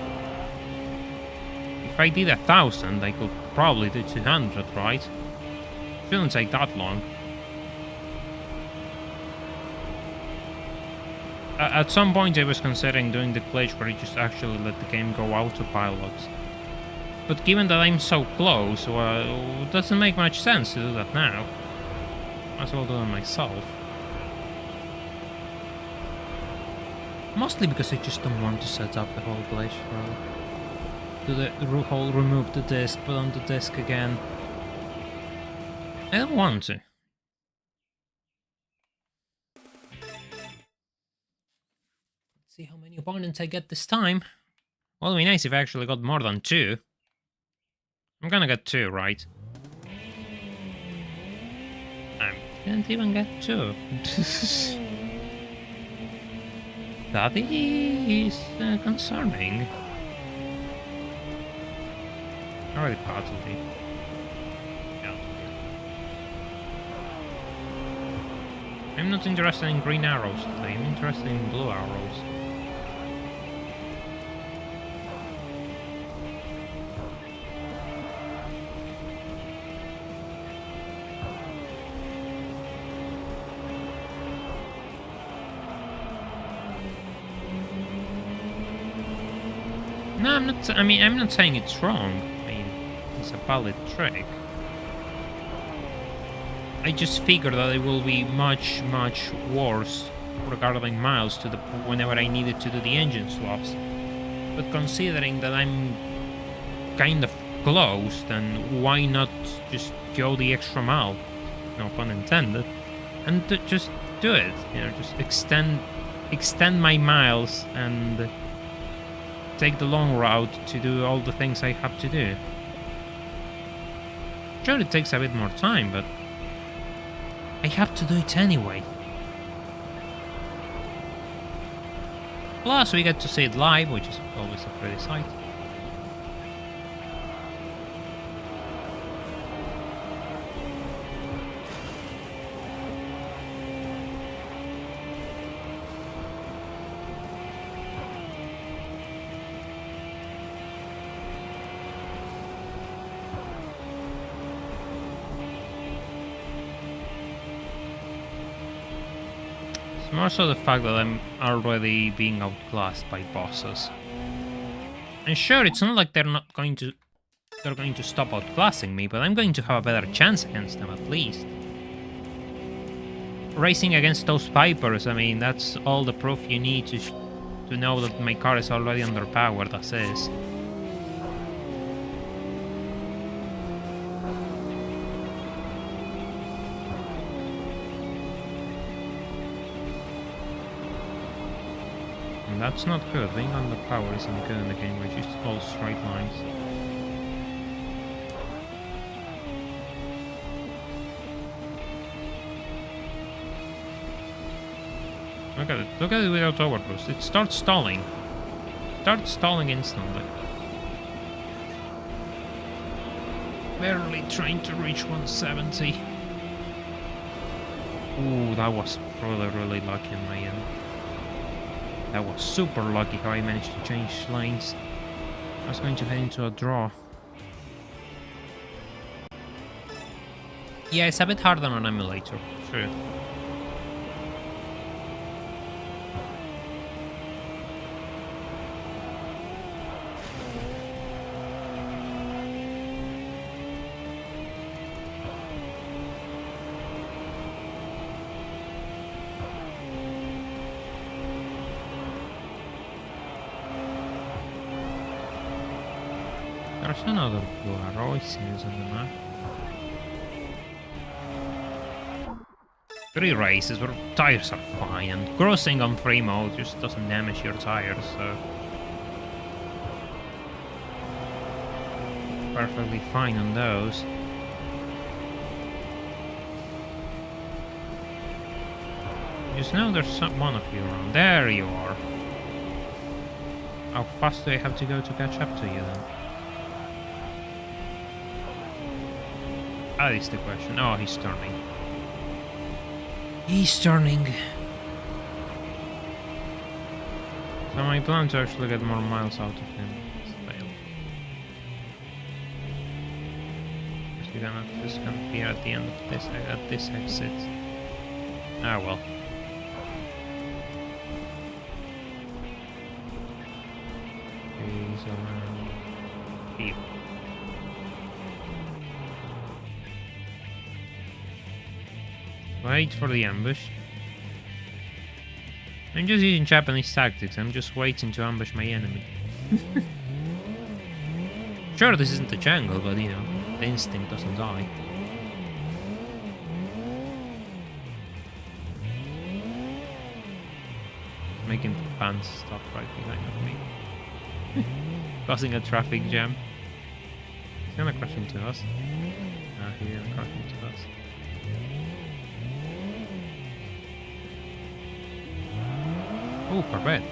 If I did 1,000, I could probably do 200, right? Shouldn't take that long. At some point I was considering doing the glitch where you just actually let the game go autopilot. But given that I'm so close, it doesn't make much sense to do that now. Might as well do it myself. Mostly because I just don't want to set up the whole glitch. Do the whole remove the disc, put on the disc again. I don't want to. Let's see how many opponents I get this time. Well, it'd be nice if I actually got more than 2. I'm gonna get 2, right? I didn't even get 2. That is concerning. Already battled it. Yeah. I'm not interested in green arrows today, I'm interested in blue arrows. No, I'm not. I mean, I'm not saying it's wrong. I mean, it's a valid trick. I just figured that it will be much, much worse regarding miles to the whenever I needed to do the engine swaps. But considering that I'm kind of close, then why not just go the extra mile? No pun intended. And just do it. You know, just extend my miles and take the long route to do all the things I have to do. Sure, it takes a bit more time, but I have to do it anyway. Plus, we get to see it live, which is always a pretty sight. More so the fact that I'm already being outclassed by bosses. And sure, it's not like they're going to stop outclassing me, but I'm going to have a better chance against them at least. Racing against those Pipers, I mean, that's all the proof you need to know that my car is already underpowered as is. That's not good. Being underpowered isn't good in the game, which is all straight lines. Look at it. Look at it without overboost. It starts stalling. Starts stalling instantly. Barely trying to reach 170. Ooh, that was really lucky in my end. That was super lucky how I managed to change lanes. I was going to head into a draw. Yeah, it's a bit harder on emulator, sure. There's another blue arrow, it seems, on the map. 3 races where tires are fine, and crossing on free mode just doesn't damage your tires, so... perfectly fine on those. Just know there's one of you around. There you are. How fast do I have to go to catch up to you then? That is the question. Oh, he's turning. He's turning. So my plan to actually get more miles out of him has failed. This can be at the end of this, at this exit. Ah well. He's around here. Wait for the ambush. I'm just using Japanese tactics. I'm just waiting to ambush my enemy. Sure, this isn't the jungle, but you know, the instinct doesn't die. Making the fans stop right behind of me. Causing a traffic jam. He's gonna crash into us. Ah, he's gonna crash into us. Oh, Corvette.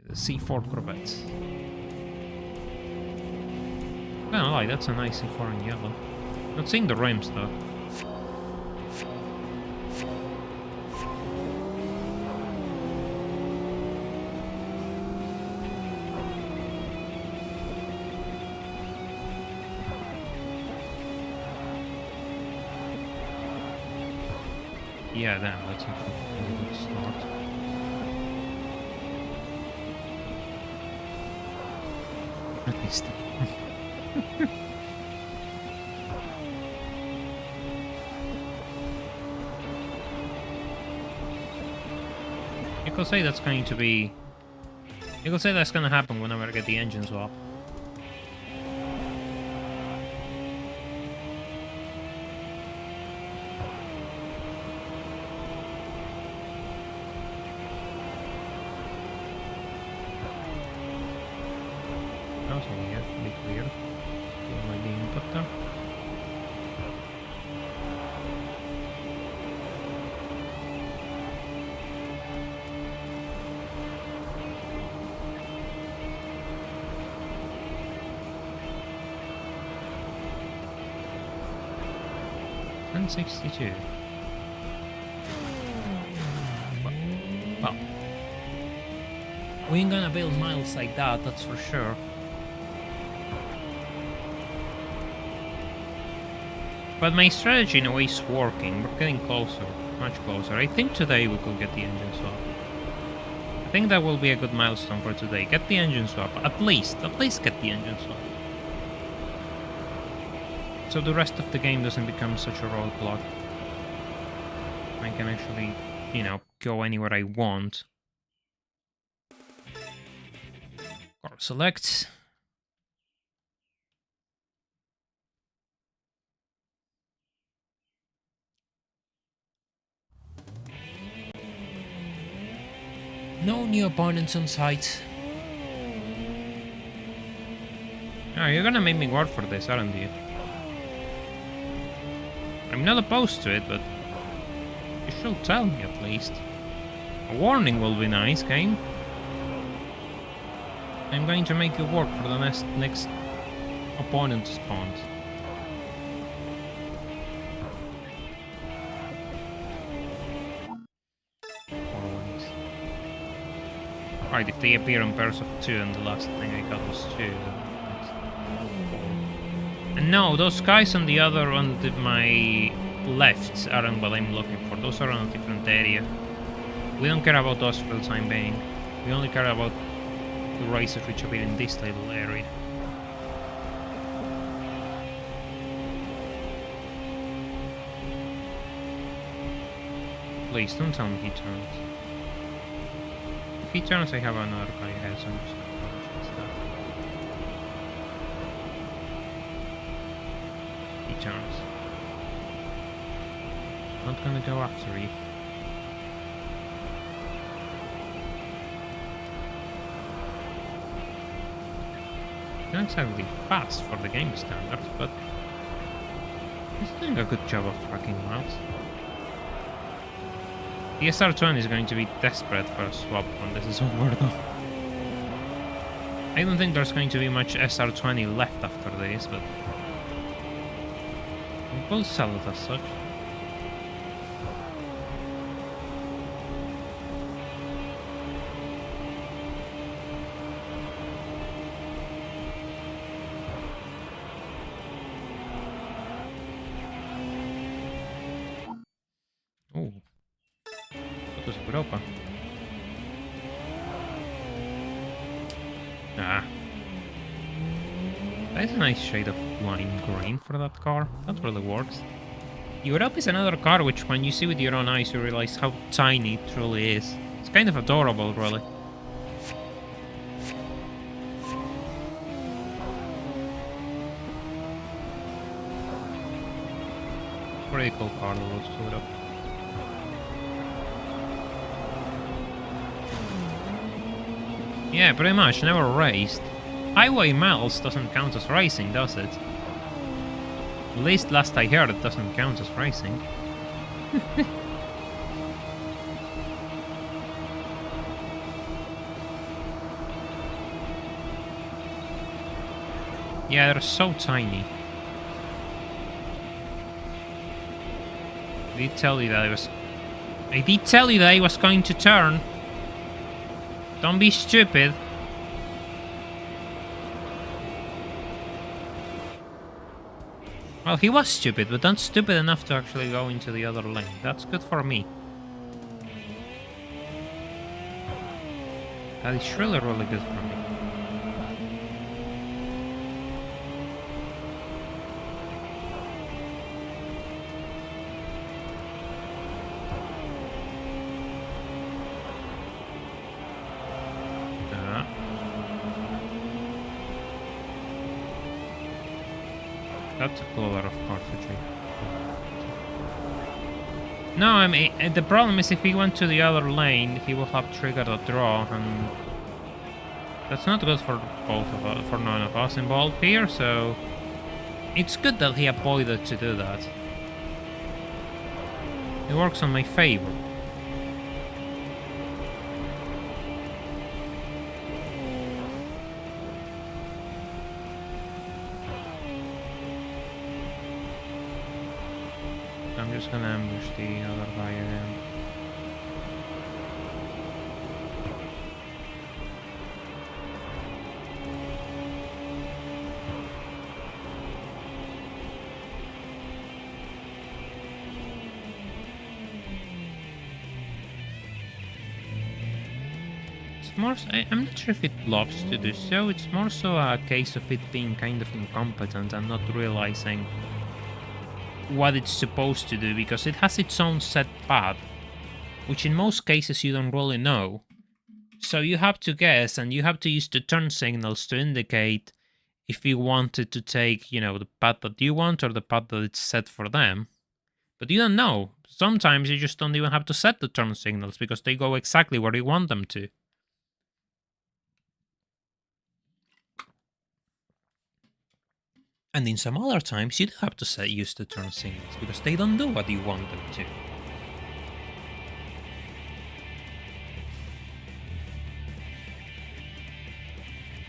The C4 Corvettes. I don't like, that's a nice C4 in yellow. Not seeing the rims though. Yeah, damn, that's actually a good start. At least. You could say that's going to be... You could say that's going to happen whenever I get the engine swap. 162. Well, we ain't gonna build miles like that, that's for sure. But my strategy in a way is working. We're getting closer, much closer. I think today we could get the engine swap. I think that will be a good milestone for today. Get the engine swap, at least get the engine swap. So the rest of the game doesn't become such a roadblock. I can actually, you know, go anywhere I want. Car select. No new opponents on site. Oh, you're gonna make me work for this, aren't you? I'm not opposed to it, but you should tell me at least. A warning will be nice, game. I'm going to make you work for the next opponent spawns. Right, if they appear in pairs of 2 and the last thing I got was 2, then and no, those guys on my left aren't what I'm looking for. Those are on a different area. We don't care about those for the time being. We only care about the racers which appear in this little area. Please, don't tell me he turns. If he turns, I have another guy ahead, so I'm just gonna apologize that. He turns. Not gonna go after you. Not exactly fast for the game standards, but he's doing a good job of tracking miles. The SR20 is going to be desperate for a swap when this is over though. I don't think there's going to be much SR20 left after this, but we'll sell it as such. Oh. Fotos Europa. Ah. That's a nice shade of lime green for that car. That really works. Europe is another car which when you see with your own eyes you realize how tiny it truly is. It's kind of adorable, really. Pretty cool car, the roads to Europe. Yeah, pretty much. Never raced. Highway miles doesn't count as racing, does it? At least last I heard it doesn't count as racing. Yeah, they're so tiny. I did tell you that I was going to turn. Don't be stupid. Well, he was stupid, but not stupid enough to actually go into the other lane. That's good for me. That is really, really good for me. That's a lot of cartridge. No, I mean, the problem is if he went to the other lane, he will have triggered a draw, and that's not good for both of us, for none of us involved here, so it's good that he avoided to do that. It works on my favor. I'm just gonna ambush the other guy again. I'm not sure if it loves to do so. It's more so a case of it being kind of incompetent and not realizing what it's supposed to do, because it has its own set path, which in most cases you don't really know. So you have to guess, and you have to use the turn signals to indicate if you wanted to take, you know, the path that you want or the path that it's set for them. But you don't know. Sometimes you just don't even have to set the turn signals because they go exactly where you want them to. And in some other times, you do have to use the turn signals because they don't do what you want them to.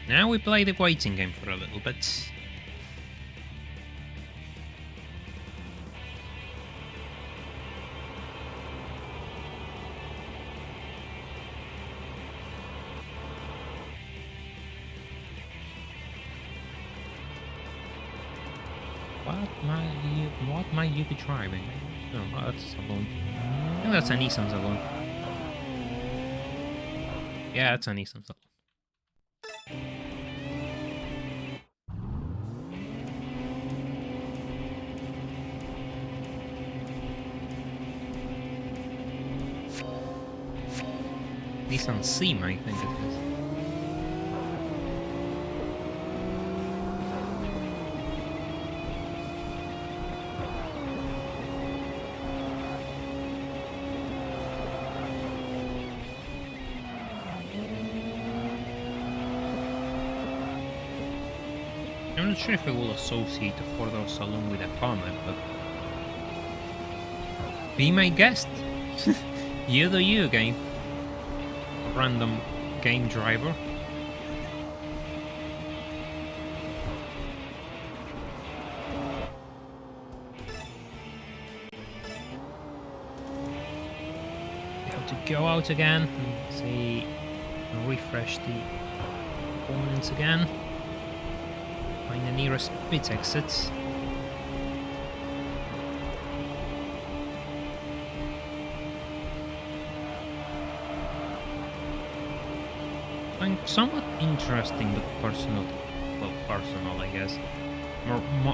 Now we play the waiting game for a little bit. What might you be driving? Oh, that's a saloon. I think that's a Nissan saloon. Yeah, it's a Nissan saloon. Nissan Seam, I think it is. I'm not sure if I will associate a four-door saloon with a comment, but be my guest. You do you, game. Random game driver. We have to go out again and see, refresh the components again. Find the nearest pit exits. And somewhat interesting but personal, well, personal I guess.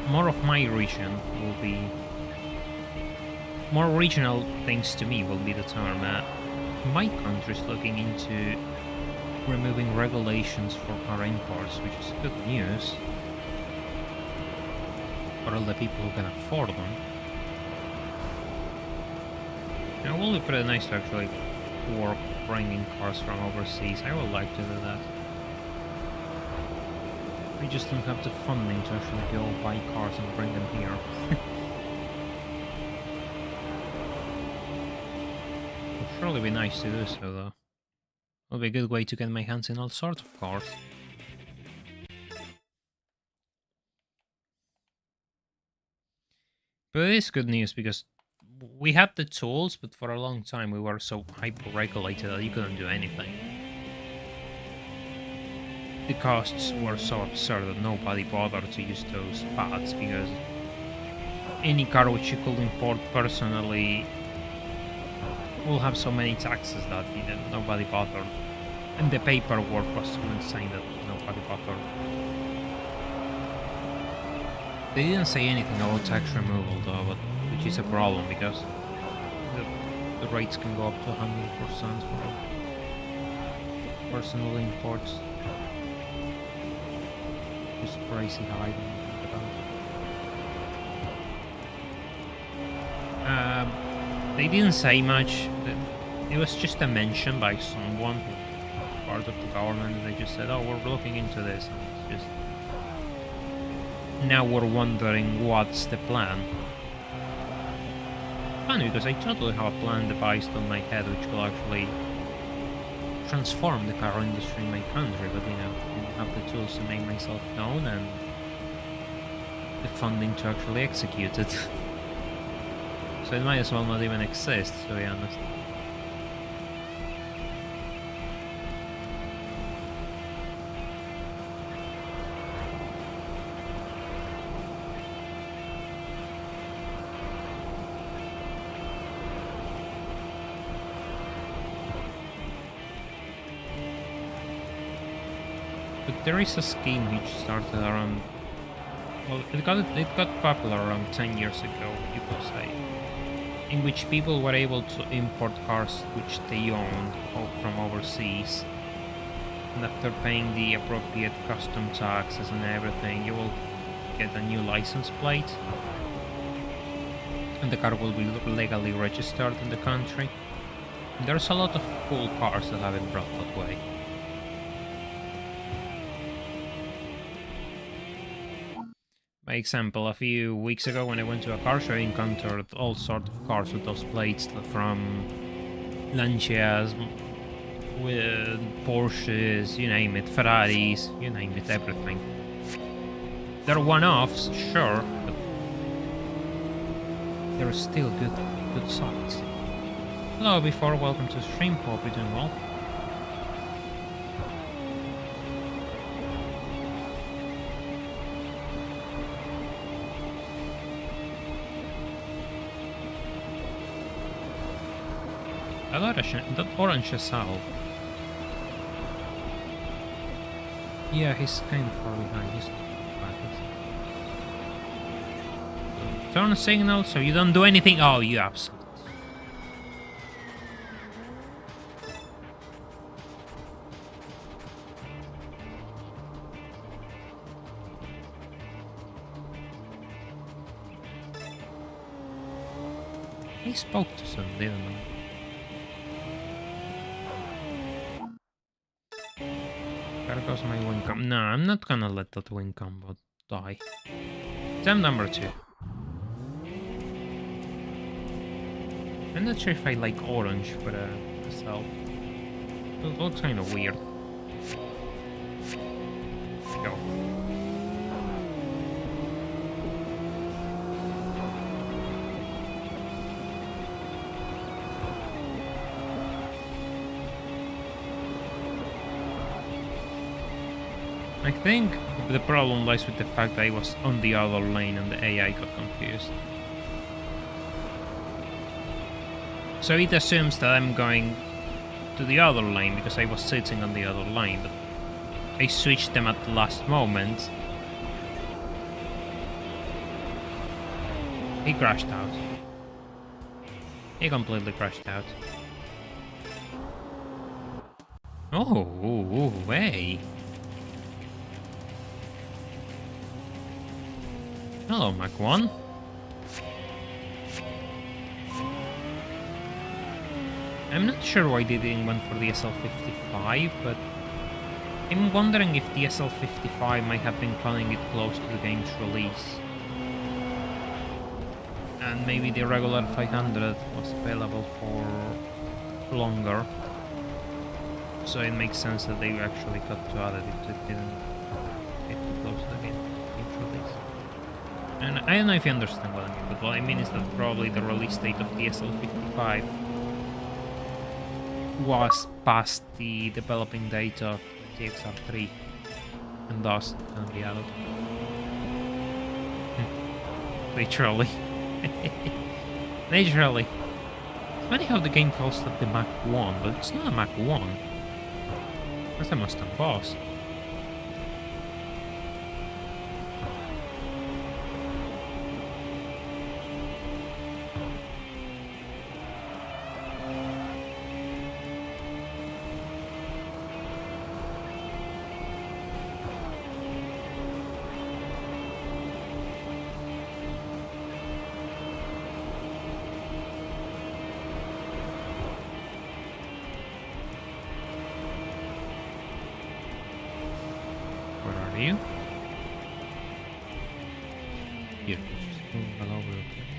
More of my region will be, more regional things to me will be the term. My country's looking into removing regulations for car imports, which is good news for all the people who can afford them. And it will be pretty nice to actually work bringing cars from overseas. I would like to do that. We just don't have the funding to actually go buy cars and bring them here. It'll surely be nice to do so, though. It'll be a good way to get my hands in all sorts of cars. But it is good news because we had the tools, but for a long time we were so hyper-regulated that you couldn't do anything. The costs were so absurd that nobody bothered to use those paths because any car which you could import personally will have so many taxes that, you know, nobody bothered. And the paperwork was so insane that nobody bothered. They didn't say anything about tax removal though, but which is a problem because the rates can go up to 100% for personal imports. Just crazy how I don't think about it. They didn't say much. It was just a mention by someone who was part of the government. They just said, "Oh, we're looking into this," and it's just now we're wondering what's the plan. Funny because I totally have a plan devised on my head which will actually transform the car industry in my country, but you know, I didn't have the tools to make myself known and the funding to actually execute it. So it might as well not even exist, to be honest. But there is a scheme which started around, well, it got popular around 10 years ago, you could say, in which people were able to import cars which they owned from overseas, and after paying the appropriate custom taxes and everything, you will get a new license plate, and the car will be legally registered in the country. And there's a lot of cool cars that have been brought that way. By example, a few weeks ago when I went to a car show, I encountered all sorts of cars with those plates, from Lancias, with Porsches, you name it, Ferraris, you name it, everything. They're one-offs, sure, but they're still good sights. Hello, before, welcome to the stream, hope you're doing well. That orange is out. Yeah, he's kind of far behind. He's turn a signal so you don't do anything. Oh, you absolute. He spoke to some, didn't he? There goes my wing combo. No, I'm not gonna let that wing combo die. Attempt number 2. I'm not sure if I like orange for myself. It looks kind of weird. Go. I think the problem lies with the fact that I was on the other lane and the AI got confused. So it assumes that I'm going to the other lane because I was sitting on the other lane, but I switched them at the last moment. He crashed out. He completely crashed out. Oh, hey. Hello, Mach 1. I'm not sure why they didn't went for the SL55, but I'm wondering if the SL55 might have been calling it close to the game's release. And maybe the regular 500 was available for longer. So it makes sense that they actually got to add it if it didn't get too close to the game's release. And I don't know if you understand what I mean, but what I mean is that probably the release date of the SL55 was past the developing date of TXR3, and thus it can be added. Literally. Literally. It's funny how the game calls that the Mach 1, but it's not a Mach 1. That's a Mustang Boss. You? Here, just move all over the place.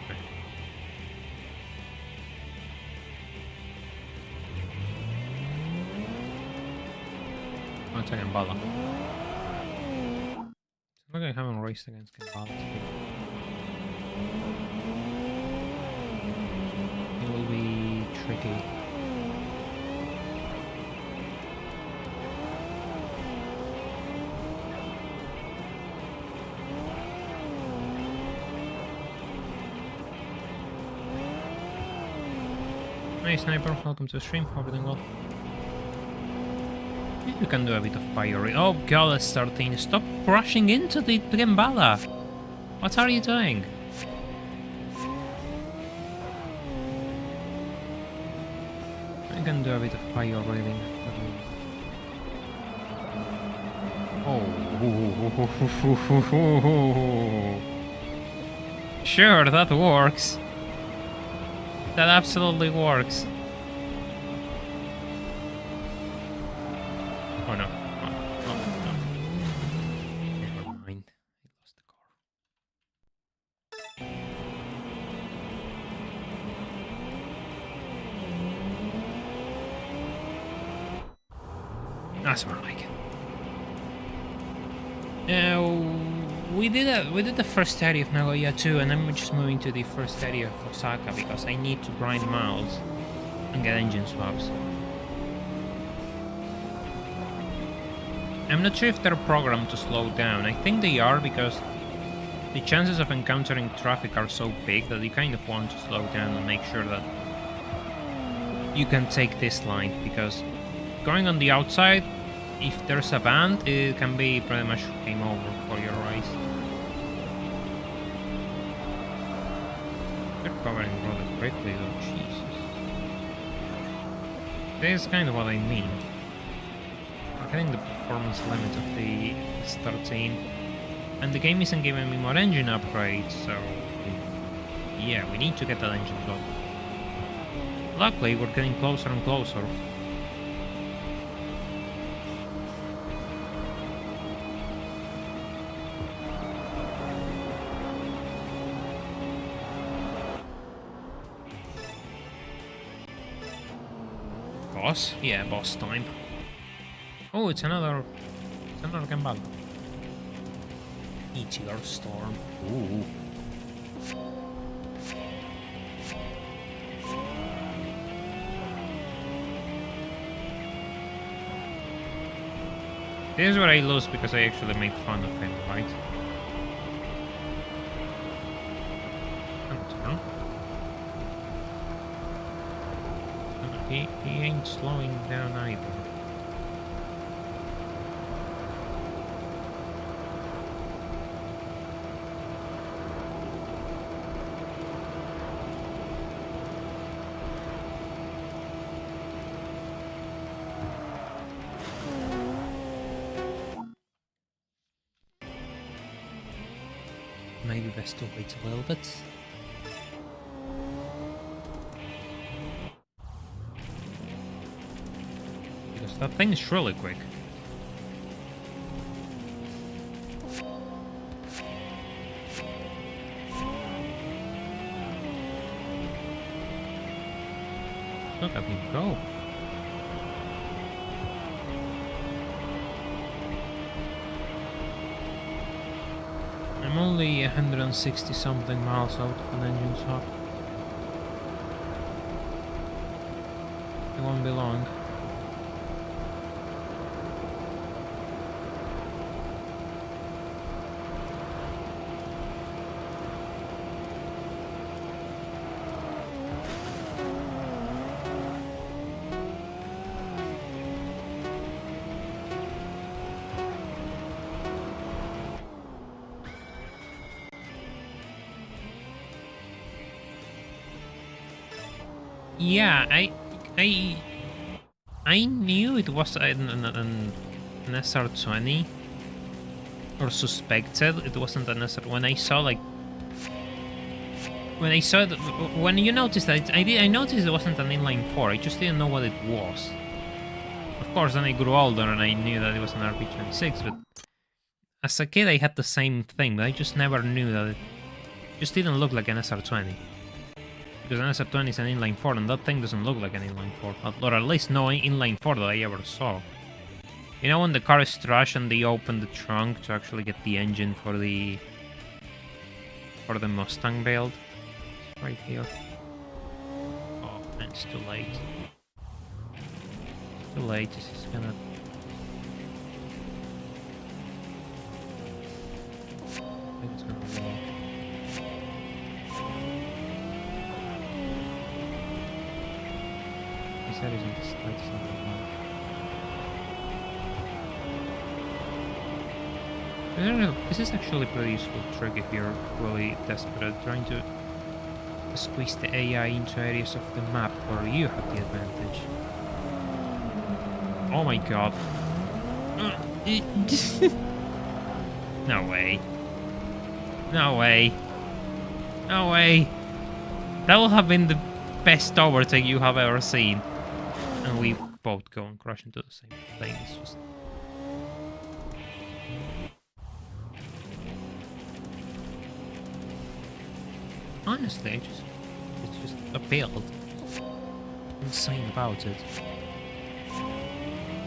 Okay. Oh, it's a Gambala. It's like I haven't raced against Gambalas. It will be tricky. Hey Sniper, welcome to the stream, hope you're doing well. Maybe we can do a bit of pyro. Oh god, that's 13. Stop crashing into the Gambala! What are you doing? I can do a bit of pyro reading. Oh. Sure, that works. That absolutely works. Oh no. Oh, no. Never mind. I lost the car. That's more like it. We did the first area of Nagoya too, and I'm just moving to the first area of Osaka because I need to grind miles and get engine swaps. I'm not sure if they're programmed to slow down. I think they are because the chances of encountering traffic are so big that you kind of want to slow down and make sure that you can take this line, because going on the outside, if there's a band, it can be pretty much game over for your race. They're covering rather quickly though, Jesus. This is kind of what I mean. I'm hitting the performance limit of the S13, and the game isn't giving me more engine upgrades, so yeah, we need to get that engine up. Luckily, we're getting closer and closer. Boss? Yeah, boss time. Oh, it's another Gambala. Meteor storm. Ooh. This is where I lose because I actually made fun of him, right? He ain't slowing down either. Maybe best to wait a little bit. Because that thing is really quick. Look at him go. I'm only 160 something miles out of an engine swap. It won't be long. Yeah, I knew it was an SR20, or suspected it wasn't an SR. When I saw when you noticed that I noticed it wasn't an inline 4. I just didn't know what it was. Of course, then I grew older and I knew that it was an RP26. But as a kid, I had the same thing, but I just never knew that it just didn't look like an SR20. Because an SR20 is an inline 4, and that thing doesn't look like an inline 4. Or at least no inline 4 that I ever saw. You know when the car is trashed and they open the trunk to actually get the engine for the Mustang build? It's right here. Oh, man, it's too late. It's too late. This is gonna... I think it's gonna work. This area isn't the slightest of the mark. I don't know, this is actually a pretty useful trick if you're really desperate, trying to squeeze the AI into areas of the map where you have the advantage. Oh my god. No way. No way. No way. That will have been the best overtake you have ever seen. And we both go and crash into the same thing. It's just... Honestly, it's just a build. Insane about it.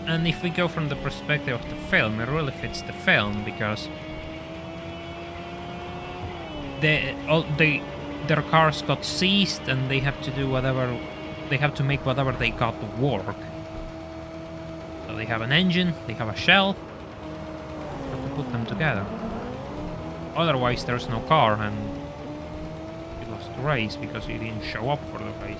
And if we go from the perspective of the film, it really fits the film because their cars got seized and they have to do whatever, they have to make whatever they got work. So they have an engine, they have a shell, have to put them together. Otherwise there's no car and you lost the race because you didn't show up for the race.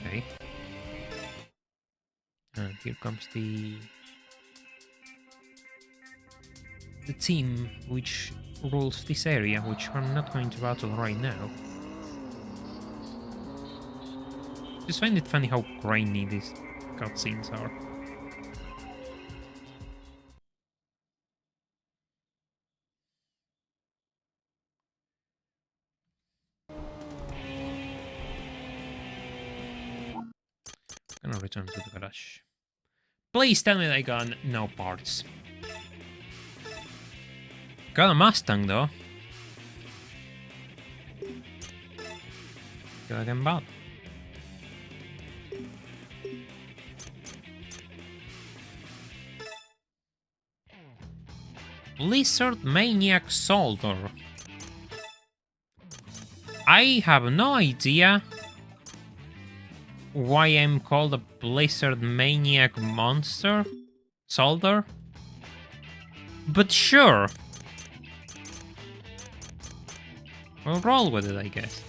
Okay. And here comes the team which rules this area, which I'm not going to battle right now. Just find it funny how grainy these cutscenes are. I'm gonna return to the garage. Please tell me they got no parts. Got a Mustang though. Good again, bad. Blizzard Maniac Soldier. I have no idea why I'm called a Blizzard Maniac Monster Soldier, but sure. We'll roll with it, I guess.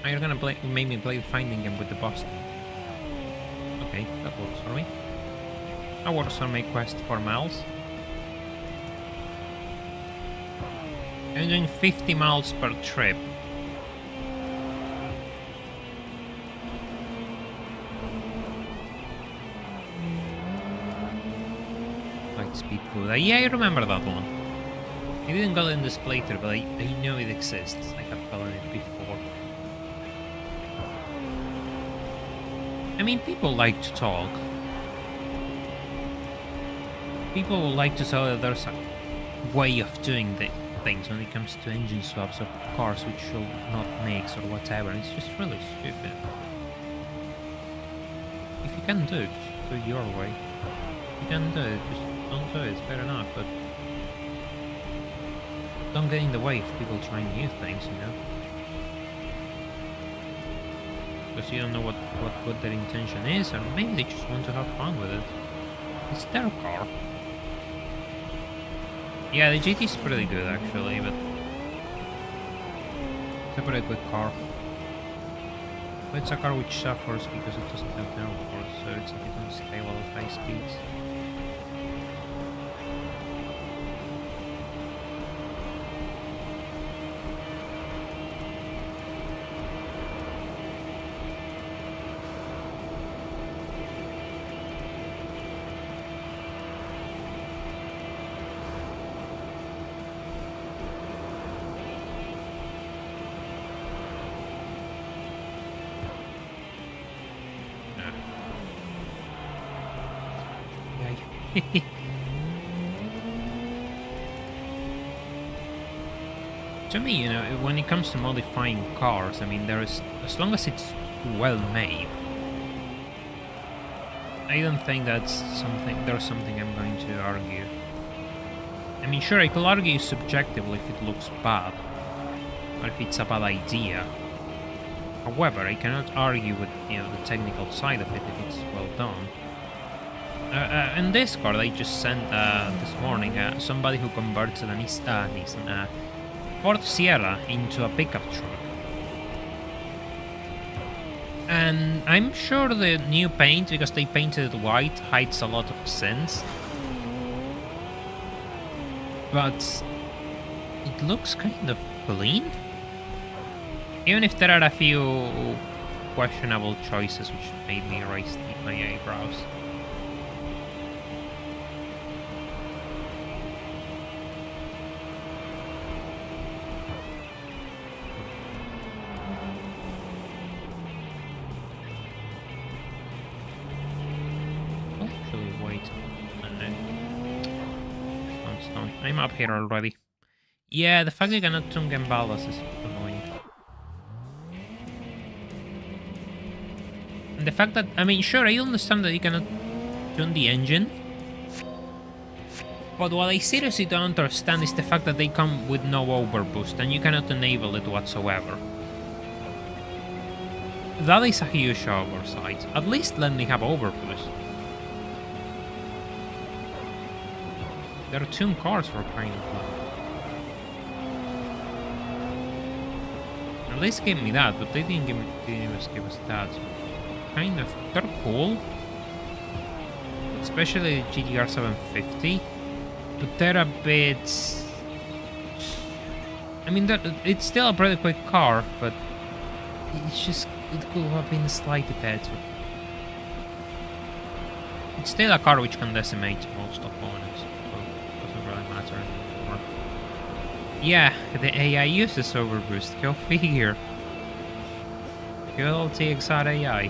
Are you gonna make me play finding him with the boss? Okay, that works for me. That works on my quest for miles. I'm doing 50 miles per trip. Light speed Buddha. Yeah, I remember that one. I didn't got it in this playthrough, but I know it exists. I have gotten it before. I mean, people like to talk. People would like to tell that there's a way of doing the things when it comes to engine swaps of cars which should not mix or whatever. It's just really stupid. If you can do it, just do it your way. If you can do it, just don't do it. It's fair enough, but don't get in the way of people trying new things, you know? Because you don't know what their intention is, or maybe they just want to have fun with it. It's their car. Yeah, the GT is pretty good actually, but it's a pretty good car. But it's a car which suffers because it doesn't have downforce, so it's a bit unstable at high speeds. To me, you know, when it comes to modifying cars, I mean, as long as it's well made, I don't think there's something I'm going to argue. I mean, sure, I could argue subjectively if it looks bad, or if it's a bad idea. However, I cannot argue with, you know, the technical side of it if it's well done. In Discord, I just sent this morning somebody who converted a Nissan Ford Sierra into a pickup truck. And I'm sure the new paint, because they painted it white, hides a lot of sins. But it looks kind of clean. Even if there are a few questionable choices which made me raise my eyebrows. I'm up here already. Yeah, the fact that you cannot tune Gambalas is annoying. And the fact that, I mean, sure, I understand that you cannot tune the engine. But what I seriously don't understand is the fact that they come with no overboost and you cannot enable it whatsoever. That is a huge oversight. At least let me have overboost. There are tuned cars for crying out loud. At least give me that, but they didn't give us that. Kind of, they're cool. Especially the GTR 750. But they're a bit... I mean, it's still a pretty quick car, but it's just, it could have been slightly better. It's still a car which can decimate most opponents, so it doesn't really matter anymore. Yeah, the AI uses overboost, go figure. Good old TXR AI.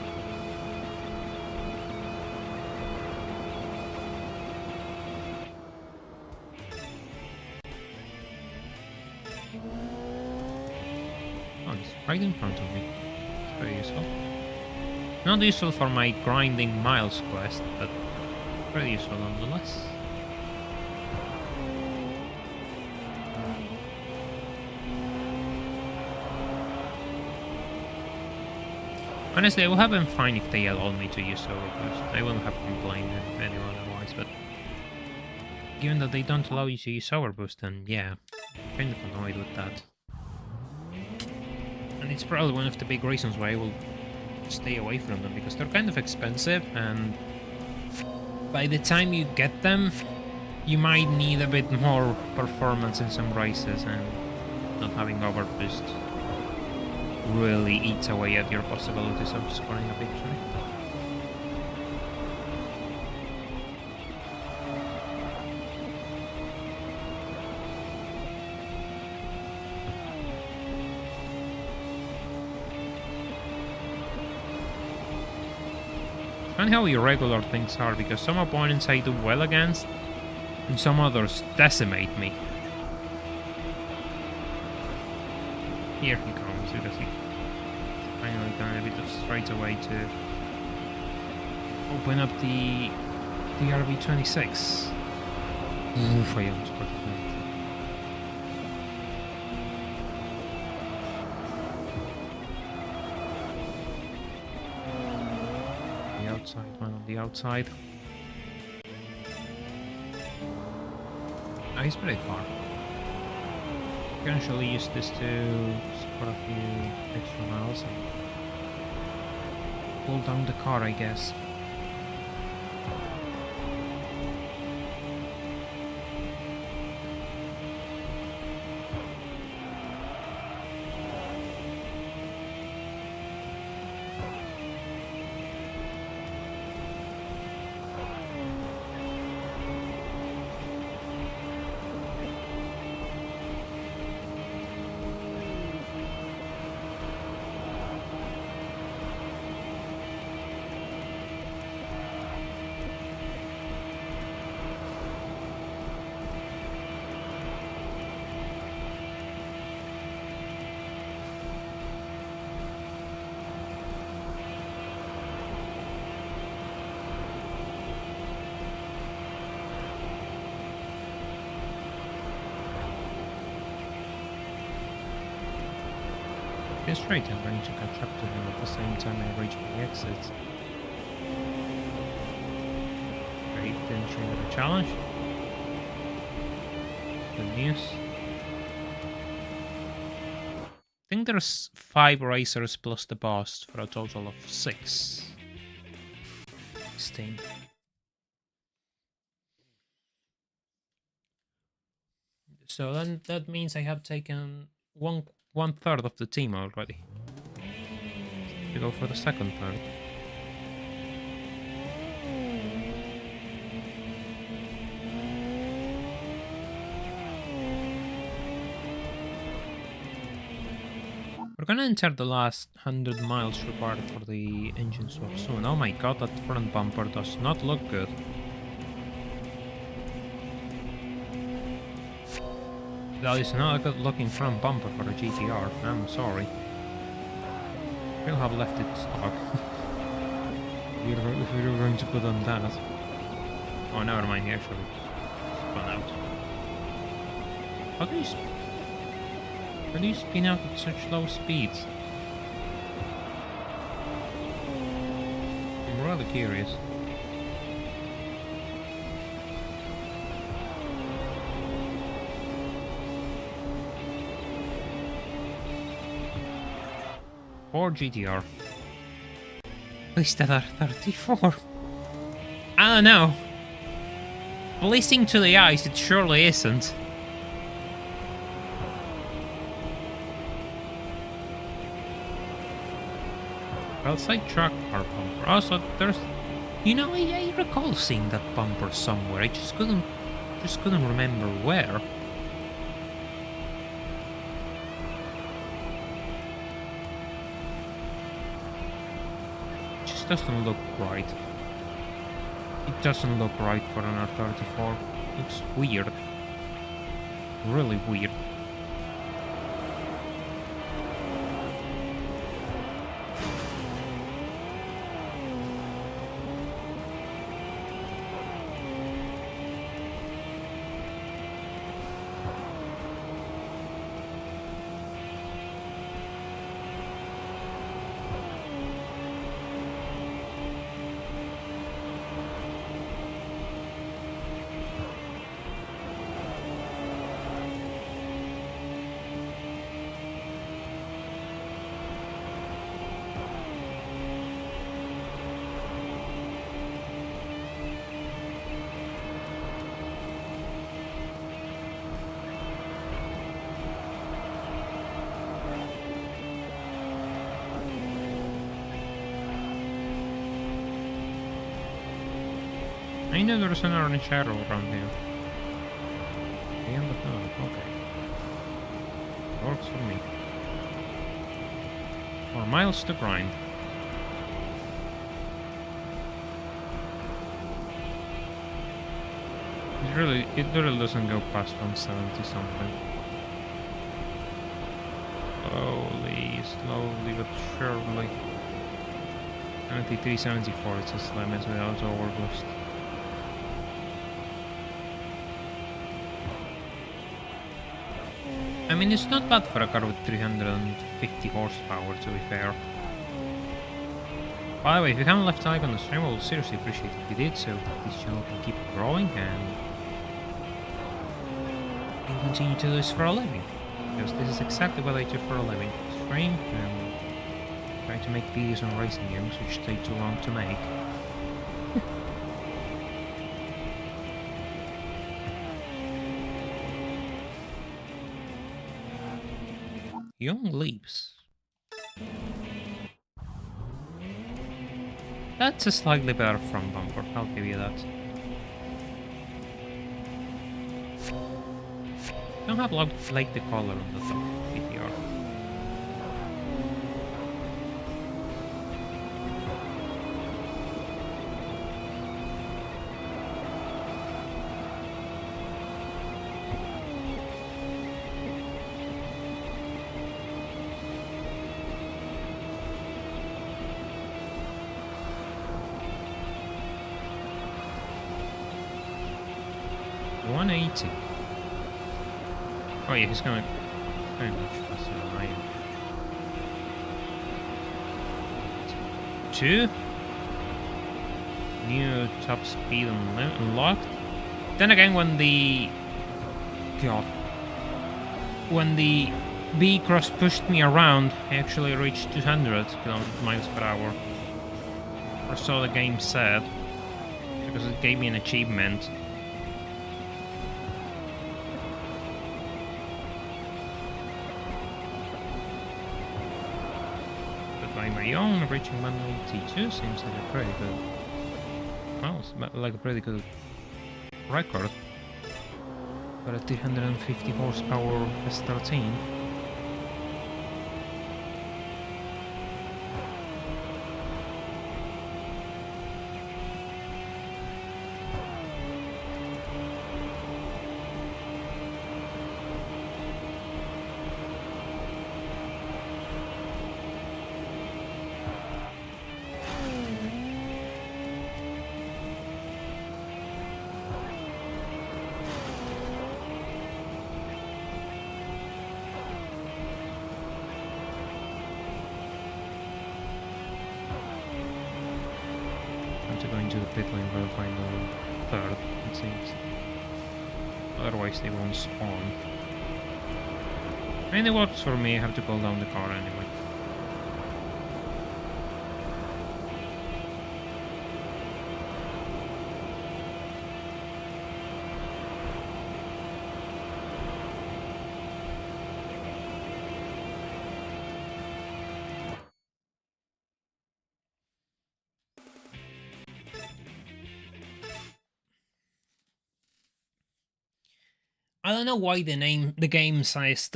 Oh, it's right in front of me. It's very useful. Not useful for my grinding miles quest, but very useful nonetheless. Honestly, I would have been fine if they allowed me to use overboost. I wouldn't have complained anyone otherwise, but given that they don't allow you to use overboost, then yeah, I'm kind of annoyed with that. And it's probably one of the big reasons why I will stay away from them, because they're kind of expensive, and by the time you get them, you might need a bit more performance in some races, and not having overboost really eats away at your possibilities of scoring a victory. Funny how irregular things are, because some opponents I do well against, and some others decimate me. Here he comes, because he finally got a bit of straightaway to open up the RB26. Oof, I almost got it. One on the outside. Oh, he's pretty far. You can actually use this to score a few extra miles and pull down the car, I guess. Okay, straight. I'm going to catch up to him at the same time I reach the exit. Great, didn't trigger the challenge. Good news. I think there's 5 racers plus the boss for a total of 6. 16. So then that means I have taken one third of the team already. To go for the second third. We're gonna enter the last 100 miles required for the engine swap soon. Oh my god, that front bumper does not look good. That is not a good looking front bumper for a GTR, I'm sorry. We'll have left it stock. if we were going to put on that. Oh, never mind, he actually spun out. How do you spin out at such low speeds? I'm rather curious. Or GTR. At least that are 34. I don't know. Blazing to the eyes, it surely isn't. Outside truck car bumper. Also, there's, you know, I recall seeing that bumper somewhere. I just couldn't remember where. It just doesn't look right. It doesn't look right for an R34. Looks weird. Really weird. I know there's an orange arrow around here. The end of that, okay. Works for me. 4 miles to grind. It really doesn't go past 170 something. Slowly but surely. 7374 it's its limit without overboost. I mean, it's not bad for a car with 350 horsepower, to be fair. By the way, if you haven't left a like on the stream, I will seriously appreciate it if you did, so that this channel can keep growing and continue to do this for a living. Because this is exactly what I do for a living. Stream and try to make videos on racing games, which take too long to make. Young leaves. That's a slightly better front bumper, I'll give you that. Don't have like the color on the top PTR. Oh yeah, he's going much faster than I am. 2. New top speed unlocked. Then again, when the B-Cross pushed me around, I actually reached 200 miles per hour. Or so the game said, because it gave me an achievement. But by my own, reaching 182 seems like a pretty good... Well, it's like a pretty good record for a 350 horsepower S13. To go into the pit lane for the final third, it seems. Otherwise they won't spawn. And it works for me, I have to cool down the car anyway. I don't know why the game says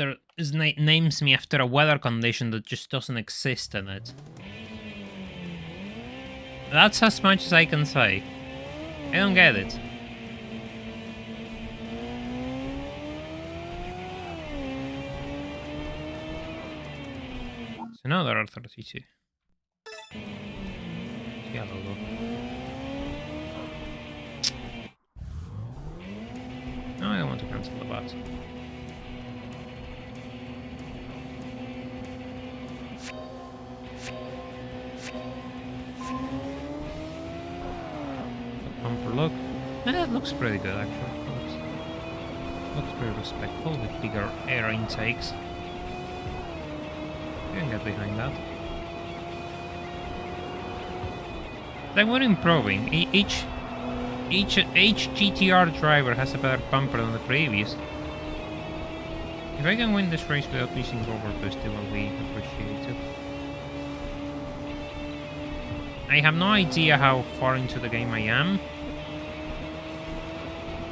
names me after a weather condition that just doesn't exist in it. That's as much as I can say. I don't get it. So now there are 32. Yellow though. No, I don't want to cancel the bat. Bumper look. That looks pretty good actually. Looks pretty respectful with bigger air intakes. You can get behind that. They were improving. Each GTR driver has a better bumper than the previous. If I can win this race without using overboost, it will be appreciated. I have no idea how far into the game I am.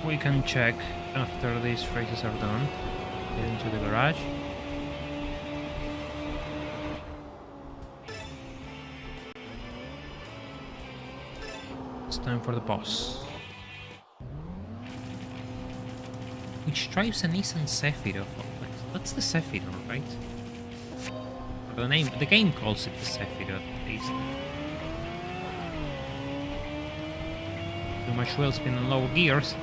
We can check after these races are done. Get into the garage. It's time for the boss. Which drives a Nissan Zephyr. That's the Zephyr, right? Or the game calls it the Zephyr at least. Too much wheel spin and low gears.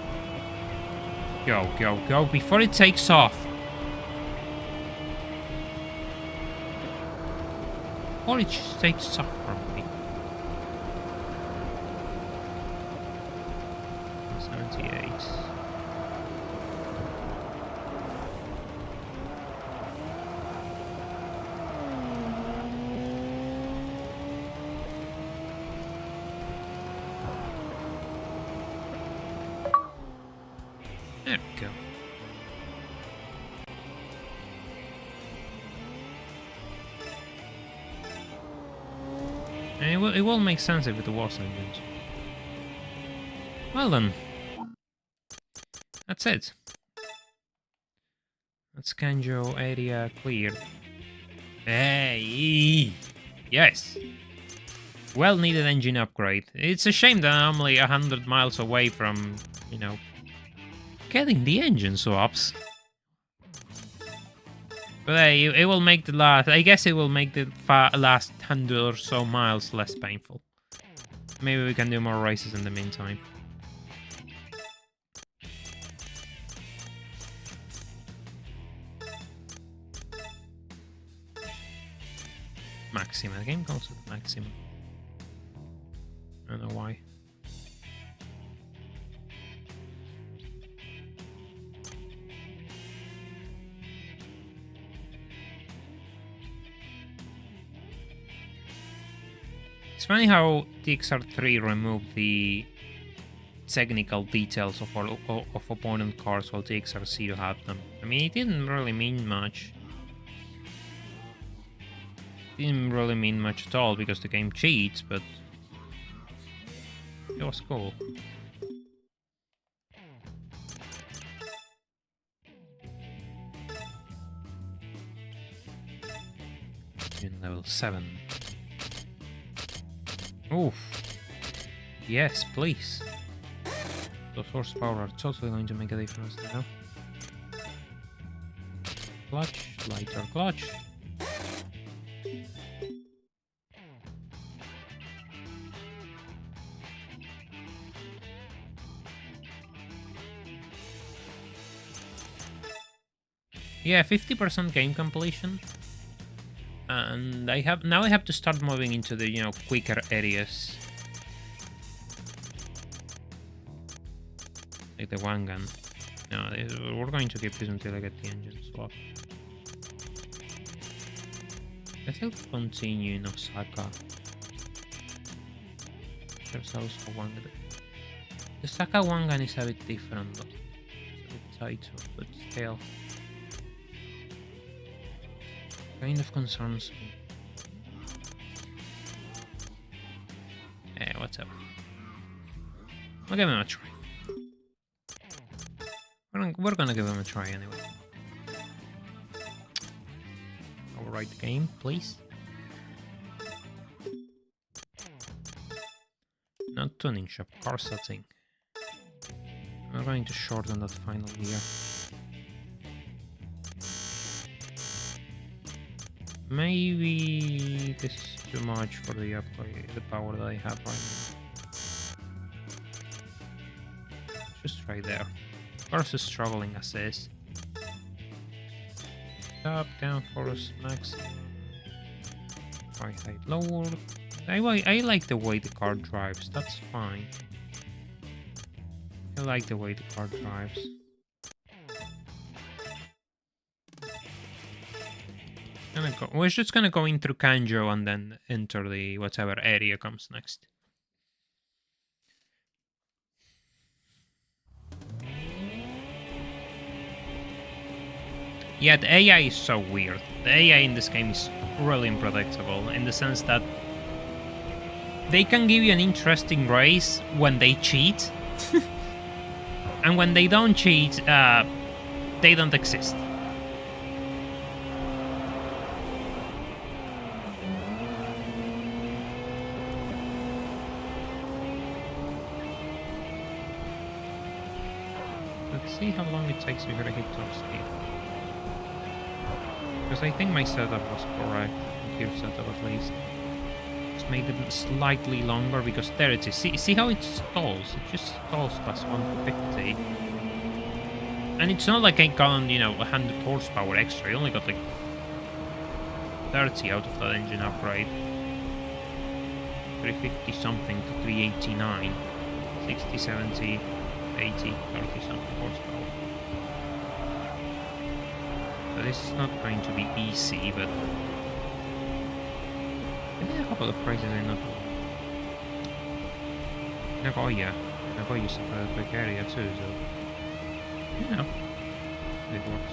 Go, go, go, before it takes off. Or it just takes off from me. 78. There we go. And it will make sense if it was engines. Well then. That's it. That's Kanjo area cleared. Hey! Yes! Well needed engine upgrade. It's a shame that I'm only 100 miles away from, you know, getting the engine swaps. But hey, it will make the last... I guess it will make the last 100 or so miles less painful. Maybe we can do more races in the meantime. Maxima. The game calls it Maxima. I don't know why. It's funny how TXR3 removed the technical details of opponent cars while TXR0 had them. I mean, it didn't really mean much. It didn't really mean much at all because the game cheats, but it was cool. In level 7. Oof. Yes, please. Those horsepower are totally going to make a difference now. Clutch, lighter clutch. Yeah, 50% game completion. And I have to start moving into the, you know, quicker areas. Like the one gun. No, we're going to keep this until I get the engine swap. I think we'll continue in Osaka. There's also one gun. The Osaka one gun is a bit different though. It's a bit tighter, but still. Kind of concerns me. Whatever. We'll give him a try. We're gonna give him a try anyway. Overwrite the game, please. Not tuning shop, car setting. We're going to shorten that final gear. Maybe this is too much for the upgrade, the power that I have right now. Just right there. Course is struggling as is. Up, down, force, max. Right height lowered. I like the way the car drives, that's fine. I like the way the car drives. We're just gonna go in through Kanjo and then enter the whatever area comes next. Yeah, the AI is so weird. The AI in this game is really unpredictable in the sense that they can give you an interesting race when they cheat, and when they don't cheat, they don't exist. Let's see how long it takes before I hit top speed. Because I think my setup was correct. Gear setup at least. Just made it slightly longer because there it is. See how it stalls? It just stalls past 150. And it's not like I got, you know, 100 horsepower extra. I only got like 30 out of that engine upgrade. 350 something to 389. 60, 70, 80, 30 something horsepower. So this is not going to be easy, but I think a couple of races are not. Nagoya is a big area too, so you know, it works.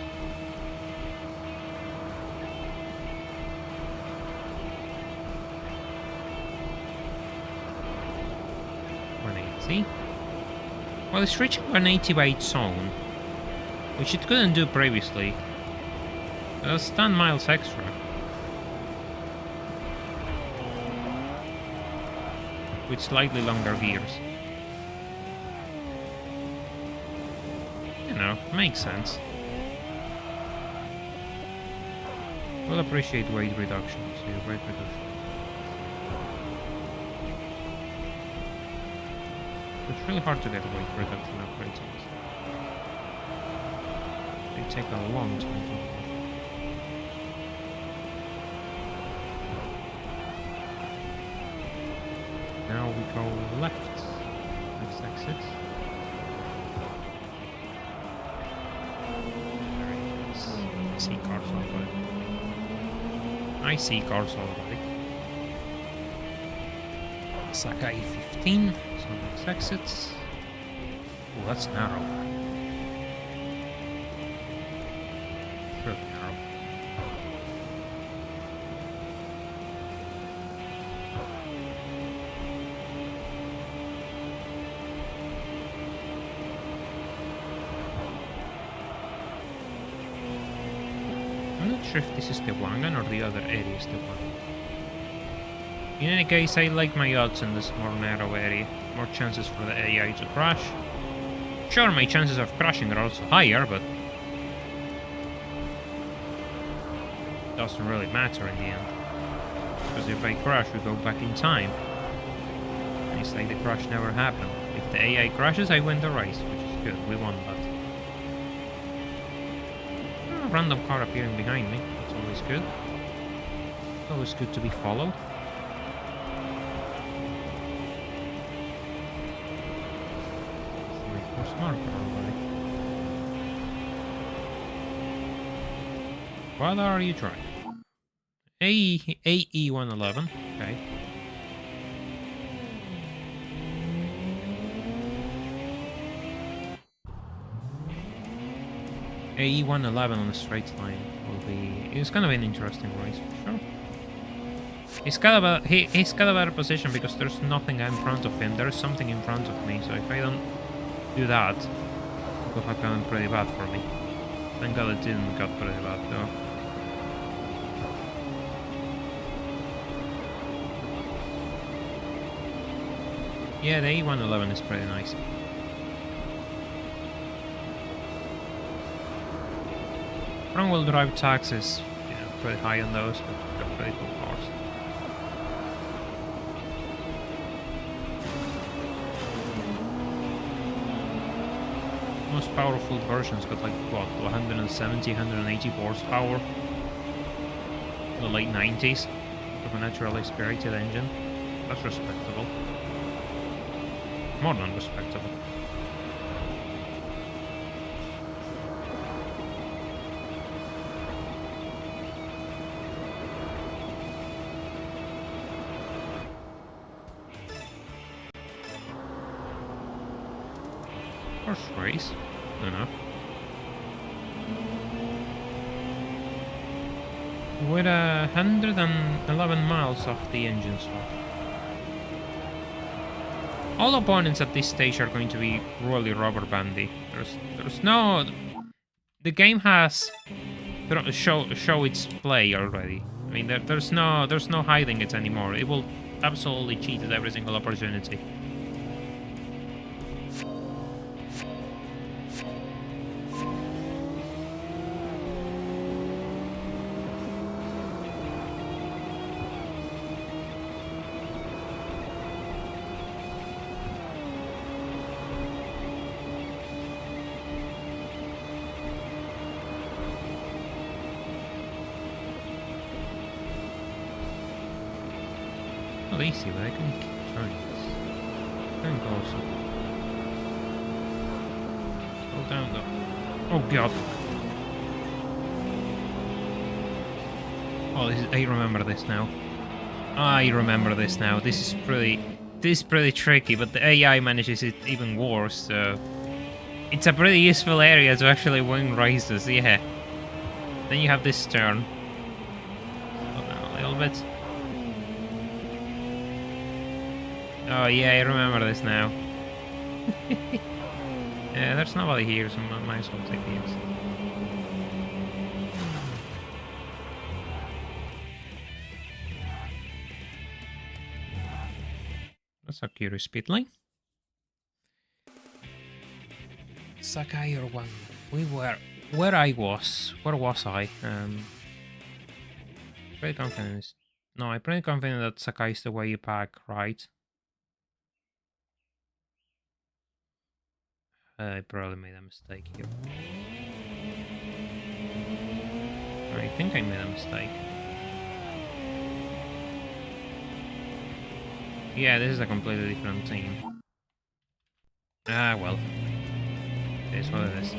Well, it's reaching 180 by its own, which it couldn't do previously. That's 10 miles extra. With slightly longer gears. You know, makes sense. We'll appreciate weight reduction. See, weight reduction. It's really hard to get weight reduction upgrades. They take a long time to do. Now we go left. Next exit. I see cars already. I see cars already. Sakai 15. So next exits. Oh, that's narrow. Really narrow. I'm not sure if this is the Wangan or the other area is the one. In any case, I like my odds in this more narrow area. More chances for the AI to crash. Sure, my chances of crashing are also higher, but doesn't really matter in the end. Because if I crash, we go back in time. And it's like the crash never happened. If the AI crashes, I win the race, which is good. We won that. A random car appearing behind me. That's always good. It's always good to be followed. What are you trying? AE111, okay. AE111 on a straight line will be... It's gonna be an interesting race for sure. He's got a better position because there's nothing in front of him. There's something in front of me, so if I don't do that, it could have gone pretty bad for me. Thank God it didn't got pretty bad though. Yeah, the A111 is pretty nice. Front-wheel drive tax is, pretty high on those, but they're pretty cool cars. Most powerful versions got like, what, 170, 180 horsepower? In the late 90s, with a naturally aspirated engine. That's respectable. More than respectable. First race, enough. With 111 miles off the engine slot. All opponents at this stage are going to be really rubber bandy. There's no... The game has show its play already. I mean, there's no hiding it anymore. It will absolutely cheat at every single opportunity. Easy, but I can keep trying this. Can go also. Slow down though. Oh god. Oh, I remember this now. I remember this now. This is pretty tricky, but the AI manages it even worse. So it's a pretty useful area to actually win races. Yeah. Then you have this turn. Slow down a little bit. Oh yeah, I remember this now. Yeah, there's nobody here, so I might as well take the exit. That's a curious speed line. Sakai or one? We were... Where was I? Pretty confident. No, I'm pretty confident that Sakai is the way you pack, right? I probably made a mistake here. I think I made a mistake. Yeah, this is a completely different team. Ah, well. It is what it is.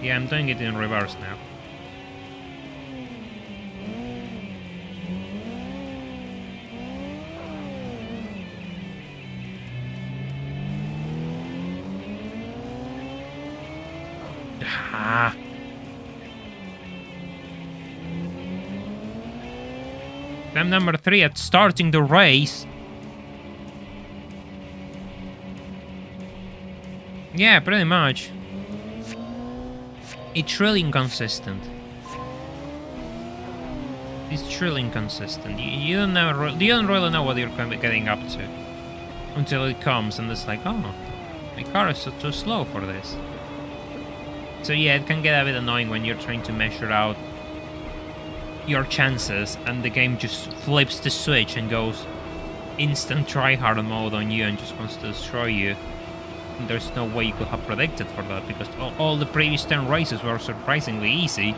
Yeah, I'm doing it in reverse now. Ah. I'm number 3 at starting the race. Yeah, pretty much. It's really inconsistent. It's truly inconsistent. You don't really know what you're getting up to until it comes, and it's like, oh, my car is too slow for this. So yeah, it can get a bit annoying when you're trying to measure out your chances, and the game just flips the switch and goes instant tryhard mode on you and just wants to destroy you. And there's no way you could have predicted for that, because all the previous 10 races were surprisingly easy.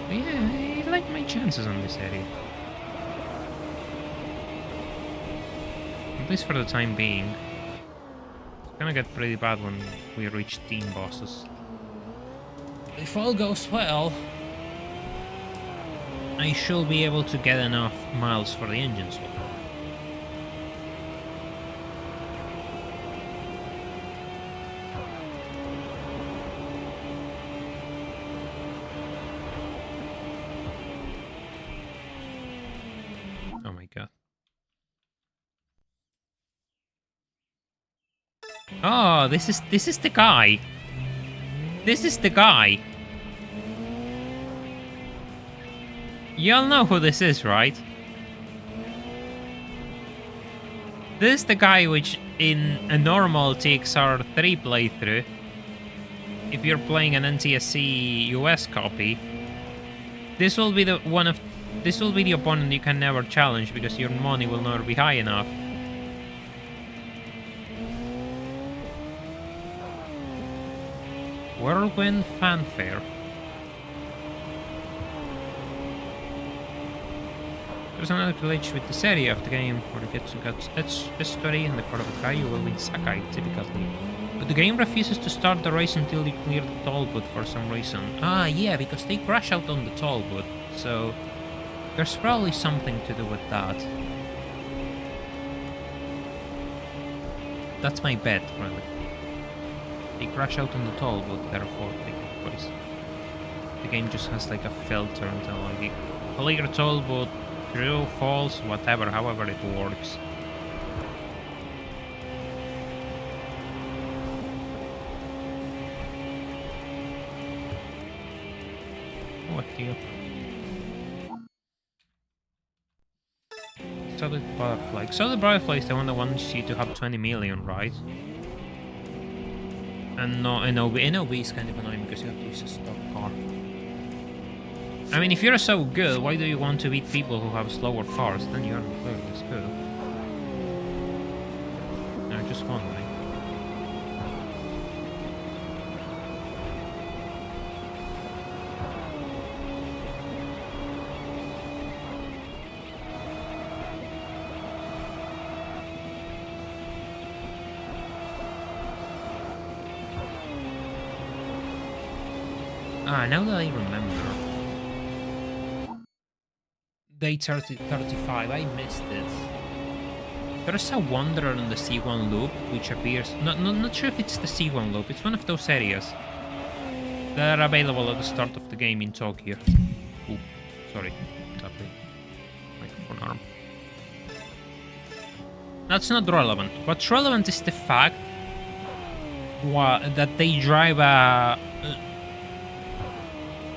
But yeah, I like my chances on this area. At least for the time being. It's gonna get pretty bad when we reach team bosses. If all goes well, I should be able to get enough miles for the engine swap. Oh my god. Oh, this is the guy. This is the guy. Y'all know who this is, right? This is the guy which, in a normal TXR3 playthrough, if you're playing an NTSC US copy, this will be the opponent you can never challenge because your money will never be high enough. Whirlwind Fanfare. There's another glitch with this area of the game where it gets history and the part of the guy you will win Sakai, typically. But the game refuses to start the race until you clear the toll booth for some reason. Ah, yeah, because they crash out on the toll booth, so there's probably something to do with that. That's my bet, really. They crash out on the toll booth, therefore the game just has like a filter until like clear toll booth, true, false, whatever, however it works. What here? Solid Butterfly. Solid Butterfly is the one that wants you to have 20 million, right? And no, NOB is kind of annoying because you have to use a stock car. I mean, if you're so good, why do you want to beat people who have slower cars? Then you aren't clearly as good. I'm just wondering. Ah, now that I remember. Day 35, I missed it. There's a Wanderer in the C1 loop, which appears... Not sure if it's the C1 loop, it's one of those areas that are available at the start of the game in Tokyo. Ooh, sorry. Got the microphone arm. That's not relevant. What's relevant is the fact that they drive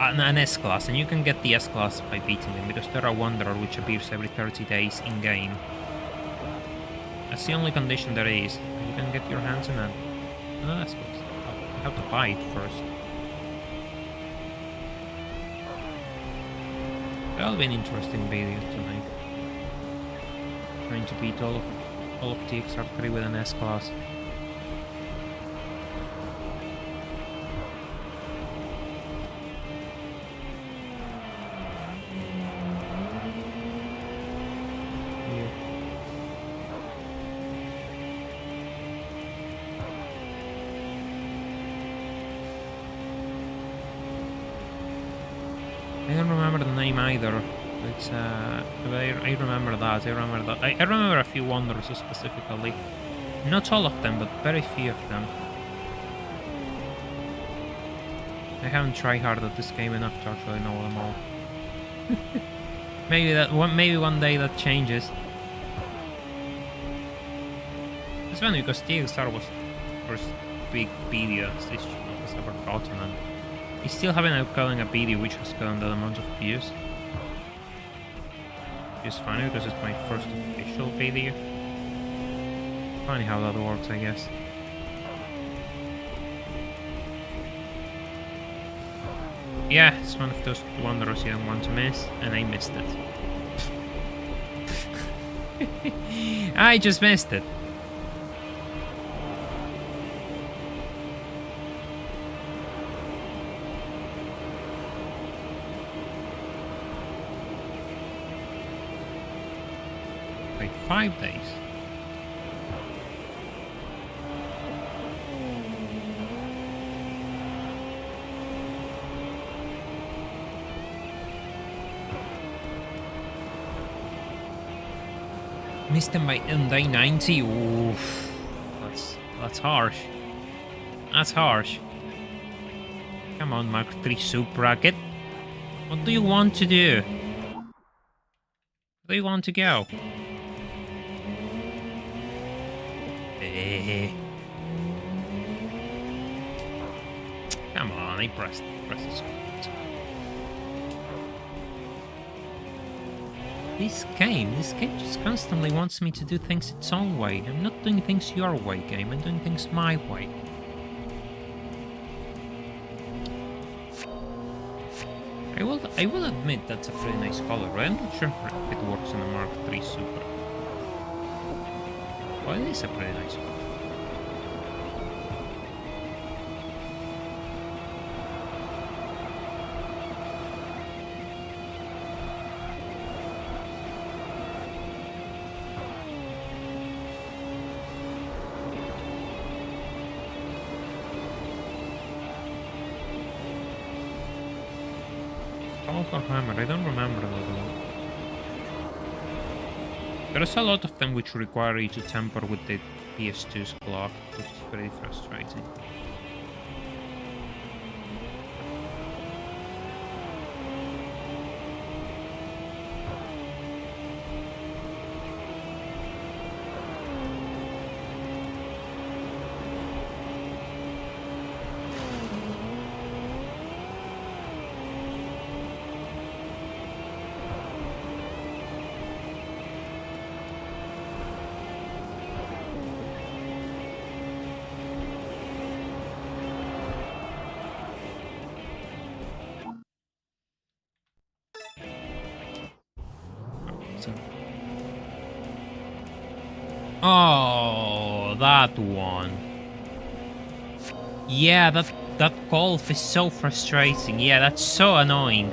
an S-Class, and you can get the S-Class by beating them, because there are Wanderer which appears every 30 days in-game. That's the only condition there is. You can get your hands on an S-Class. You have to buy it first. That'll be an interesting video tonight. Trying to beat all of TXR3 with an S-Class. I don't remember the name either. It's but I remember that. I remember a few wonders specifically. Not all of them, but very few of them. I haven't tried hard at this game enough to actually know them all. Maybe one day that changes. It's funny because TXR was the first big video this channel has ever gotten, and I still haven't outgotten a video which has gotten that amount of views. It's funny because it's my first official video. Funny how that works, I guess. Yeah, it's one of those wonders you don't want to miss, and I missed it. I just missed it. Like 5 days. Missed them by on day 90. Oof. That's harsh. That's harsh. Come on, Mark 3 Soup Bracket. What do you want to do? Where do you want to go? Come on, I pressed this. This game just constantly wants me to do things its own way. I'm not doing things your way, game. I'm doing things my way. I will admit that's a pretty nice color. I'm not sure if it works on a Mark III Super. Well, it is a pretty nice color. Hammer, I don't remember that one. There's a lot of them which require you to tamper with the PS2's clock, which is pretty frustrating. Oh, that one. Yeah, that golf is so frustrating. Yeah, that's so annoying.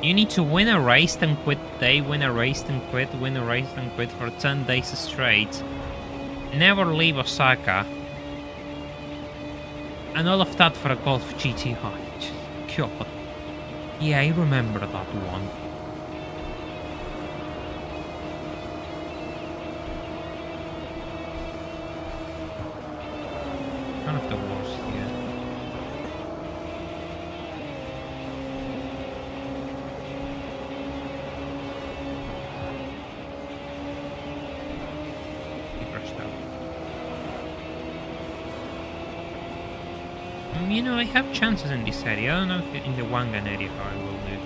You need to win a race and quit day, win a race and quit, win a race and quit for 10 days straight. Never leave Osaka. And all of that for a Golf GTI. God. Yeah, I remember that one. One of the worst, yeah. He brushed out. You know, I have chances in this area. I don't know if in the Wangan area how I will do.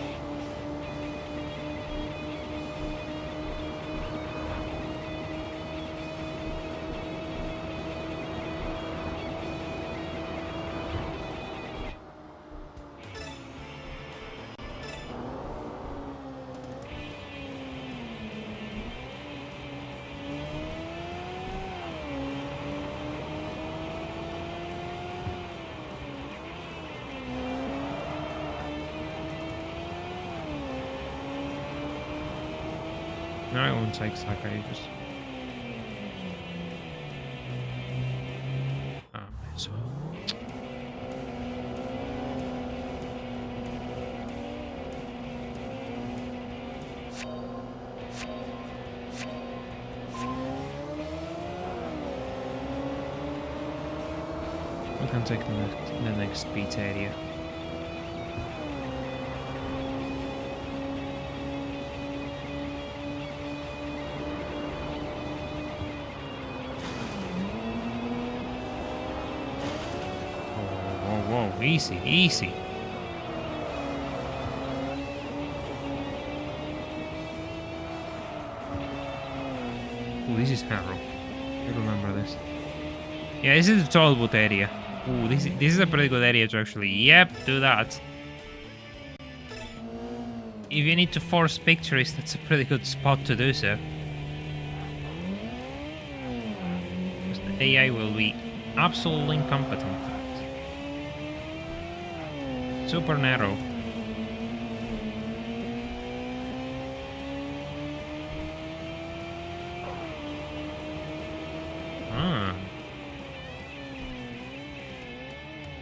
No, it won't take Saka ages. Oh, so. We can take the next pizza area. Whoa, easy, easy. Ooh, this is Harrow. I remember this. Yeah, this is the Tollwood area. Ooh, this is a pretty good area to actually... Yep, do that. If you need to force victories, that's a pretty good spot to do so. Because the AI will be absolutely incompetent. Super narrow.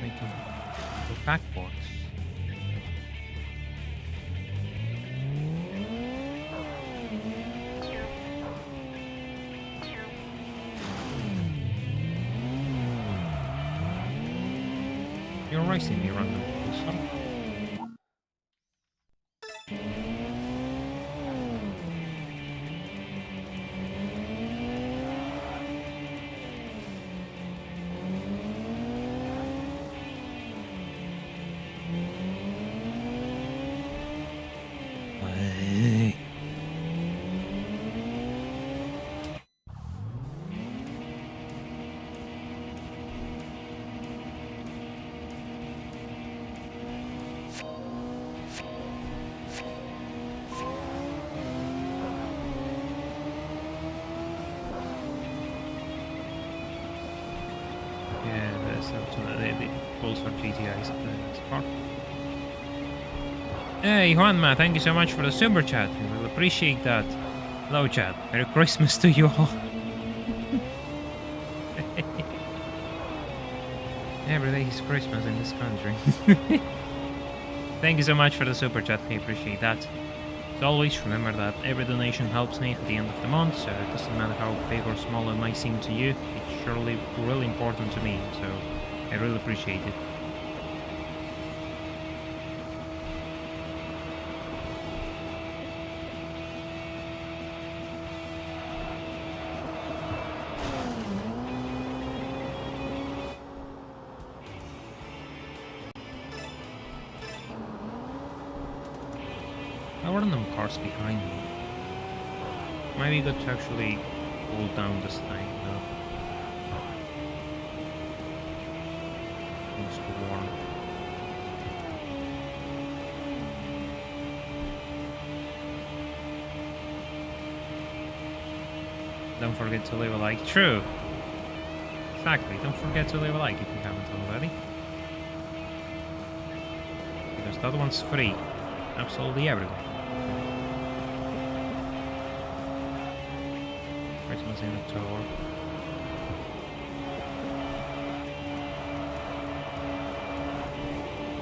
Making the backboards. You're racing me random also. The Pulsar GTIs at the next part. Hey, Juanma, thank you so much for the super chat. We will appreciate that. Hello, chat. Merry Christmas to you all. Every day is Christmas in this country. Thank you so much for the super chat. I appreciate that. As always, remember that every donation helps me at the end of the month, so it doesn't matter how big or small it might seem to you. It's surely really important to me, so I really appreciate it. There were random cars behind me. Maybe got to actually pull down this thing, though. Must be warm. Don't forget to leave a like. True. Exactly. Don't forget to leave a like if you haven't already. Because that one's free. Absolutely everywhere. Christmas in October.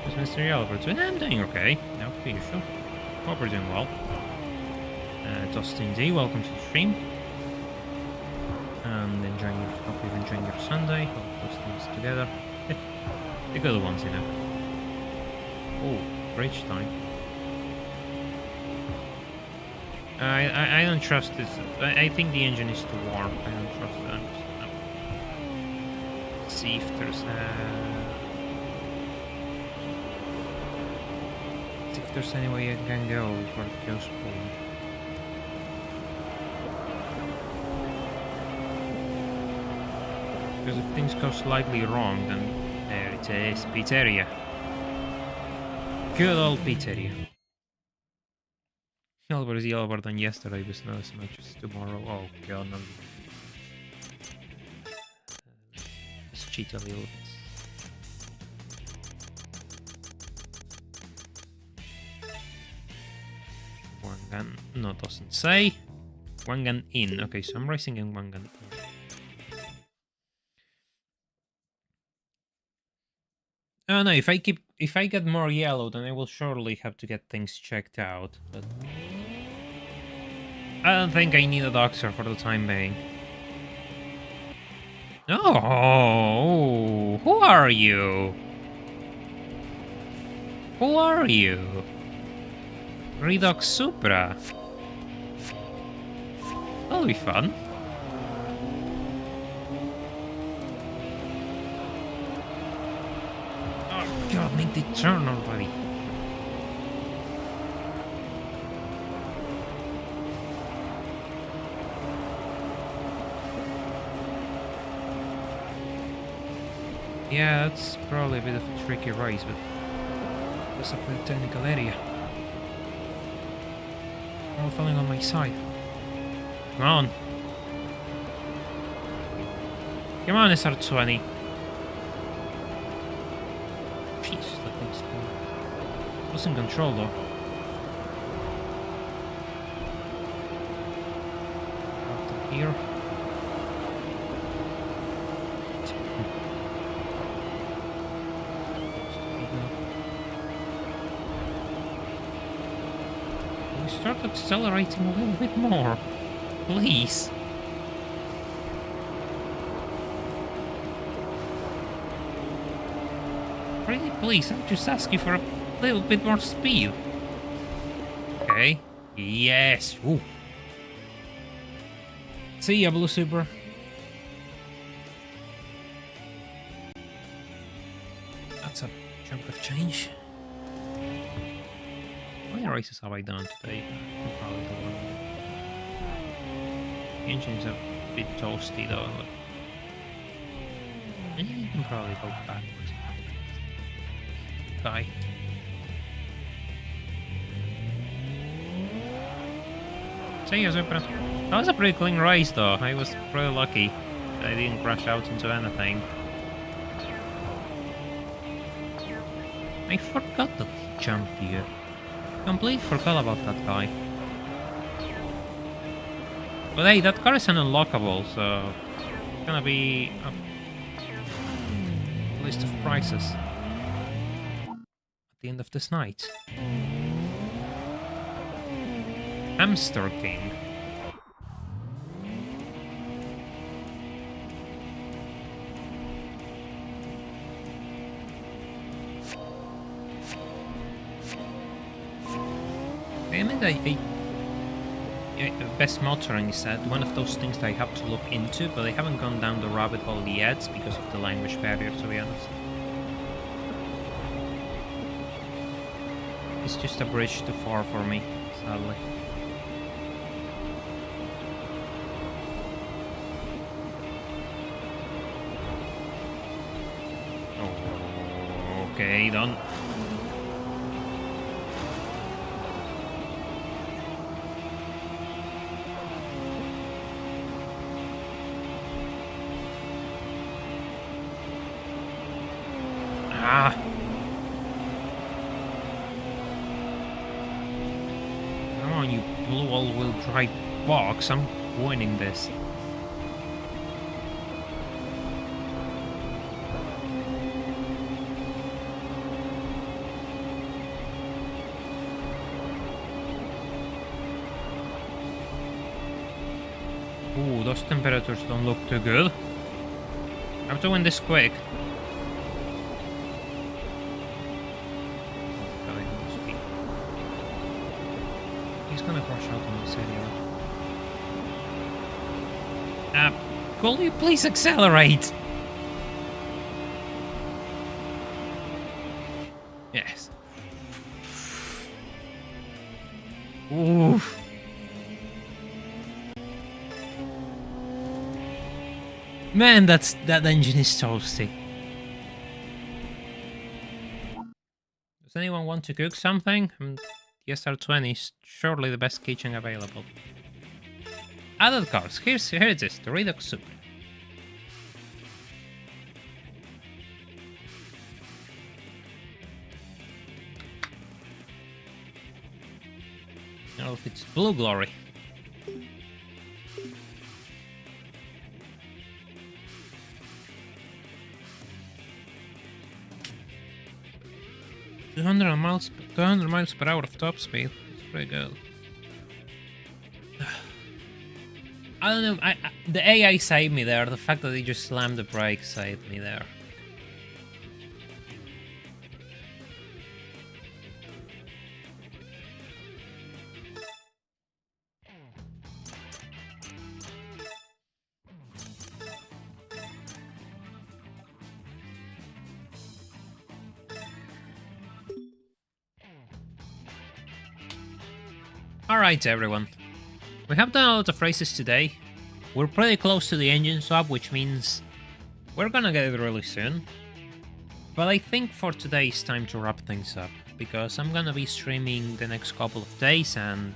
How's Mr. Yellowbird doing? I'm doing okay. No, per usual. Hope we're doing well. Dustin D, welcome to the stream. And hope you're enjoying your Sunday. Hope those things together. The good ones, you know. Oh, bridge time. I don't trust this. I think the engine is too warm. I don't trust that. No. Let's see if there's any way I can go before it goes cold. Because if things go slightly wrong, then there it is, pizzeria. Good old pizzeria. Yellowbird is Yellowbird than yesterday, but no as much as tomorrow. Oh god, no. Let's cheat a little bit. One gun, no, doesn't say. One gun in. Okay, so I'm racing in one gun in. Oh no, if I get more yellow, then I will surely have to get things checked out, but I don't think I need a doctor for the time being. No, who are you? Who are you? Redux Supra. That'll be fun. Oh god, make the turn already. Yeah, that's probably a bit of a tricky race, but it's up in the technical area. All falling on my side. Come on. Come on, SR20. Jeez, that thing's losing control though. Up to here. Start accelerating a little bit more, please. Really, please, I'm just asking for a little bit more speed. Okay. Yes. Ooh. See ya, Blue Super. That's a chunk of change. How many races have I done today? Probably the one. The engine's a bit toasty though. You can probably go backwards. Die. See you, Super. That was a pretty clean race though. I was pretty lucky that I didn't crash out into anything. I forgot that he jumped here. Completely forgot about that guy. But hey, that car is an unlockable, so it's gonna be a list of prices at the end of this night. Hamster King. I mean, best motoring is that one of those things that I have to look into, but I haven't gone down the rabbit hole yet because of the language barrier, to be honest. It's just a bridge too far for me, sadly. Oh, okay, done. Ah! Come on, you blue all-wheel drive box. I'm winning this. Ooh, those temperatures don't look too good. I have to win this quick. He's gonna crash out on this area. Could you please accelerate? Yes. Oof. Man, that engine is toasty. Does anyone want to cook something? The SR20 is surely the best kitchen available. Added cars. Here it is, the Redux Super. Now if it's Blue Glory. $200 miles per hour of top speed. It's pretty good. I don't know. The AI saved me there. The fact that they just slammed the brakes saved me there. Alright everyone, we have done a lot of races today. We're pretty close to the engine swap, which means we're gonna get it really soon. But I think for today it's time to wrap things up, because I'm gonna be streaming the next couple of days and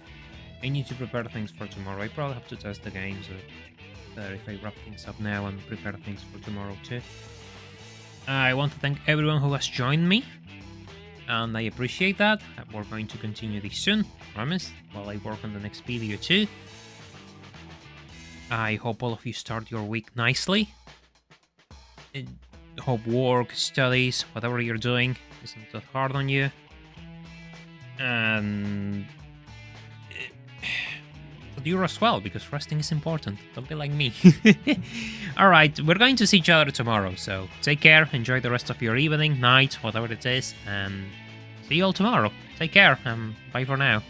I need to prepare things for tomorrow. I probably have to test the game, so if I wrap things up now and prepare things for tomorrow too. I want to thank everyone who has joined me, and I appreciate that. We're going to continue this soon, promise, while I work on the next video too. I hope all of you start your week nicely. I hope work, studies, whatever you're doing isn't that hard on you. And you as well, because resting is important. Don't be like me. Alright, we're going to see each other tomorrow, so take care, enjoy the rest of your evening, night, whatever it is, and see you all tomorrow. Take care, bye for now.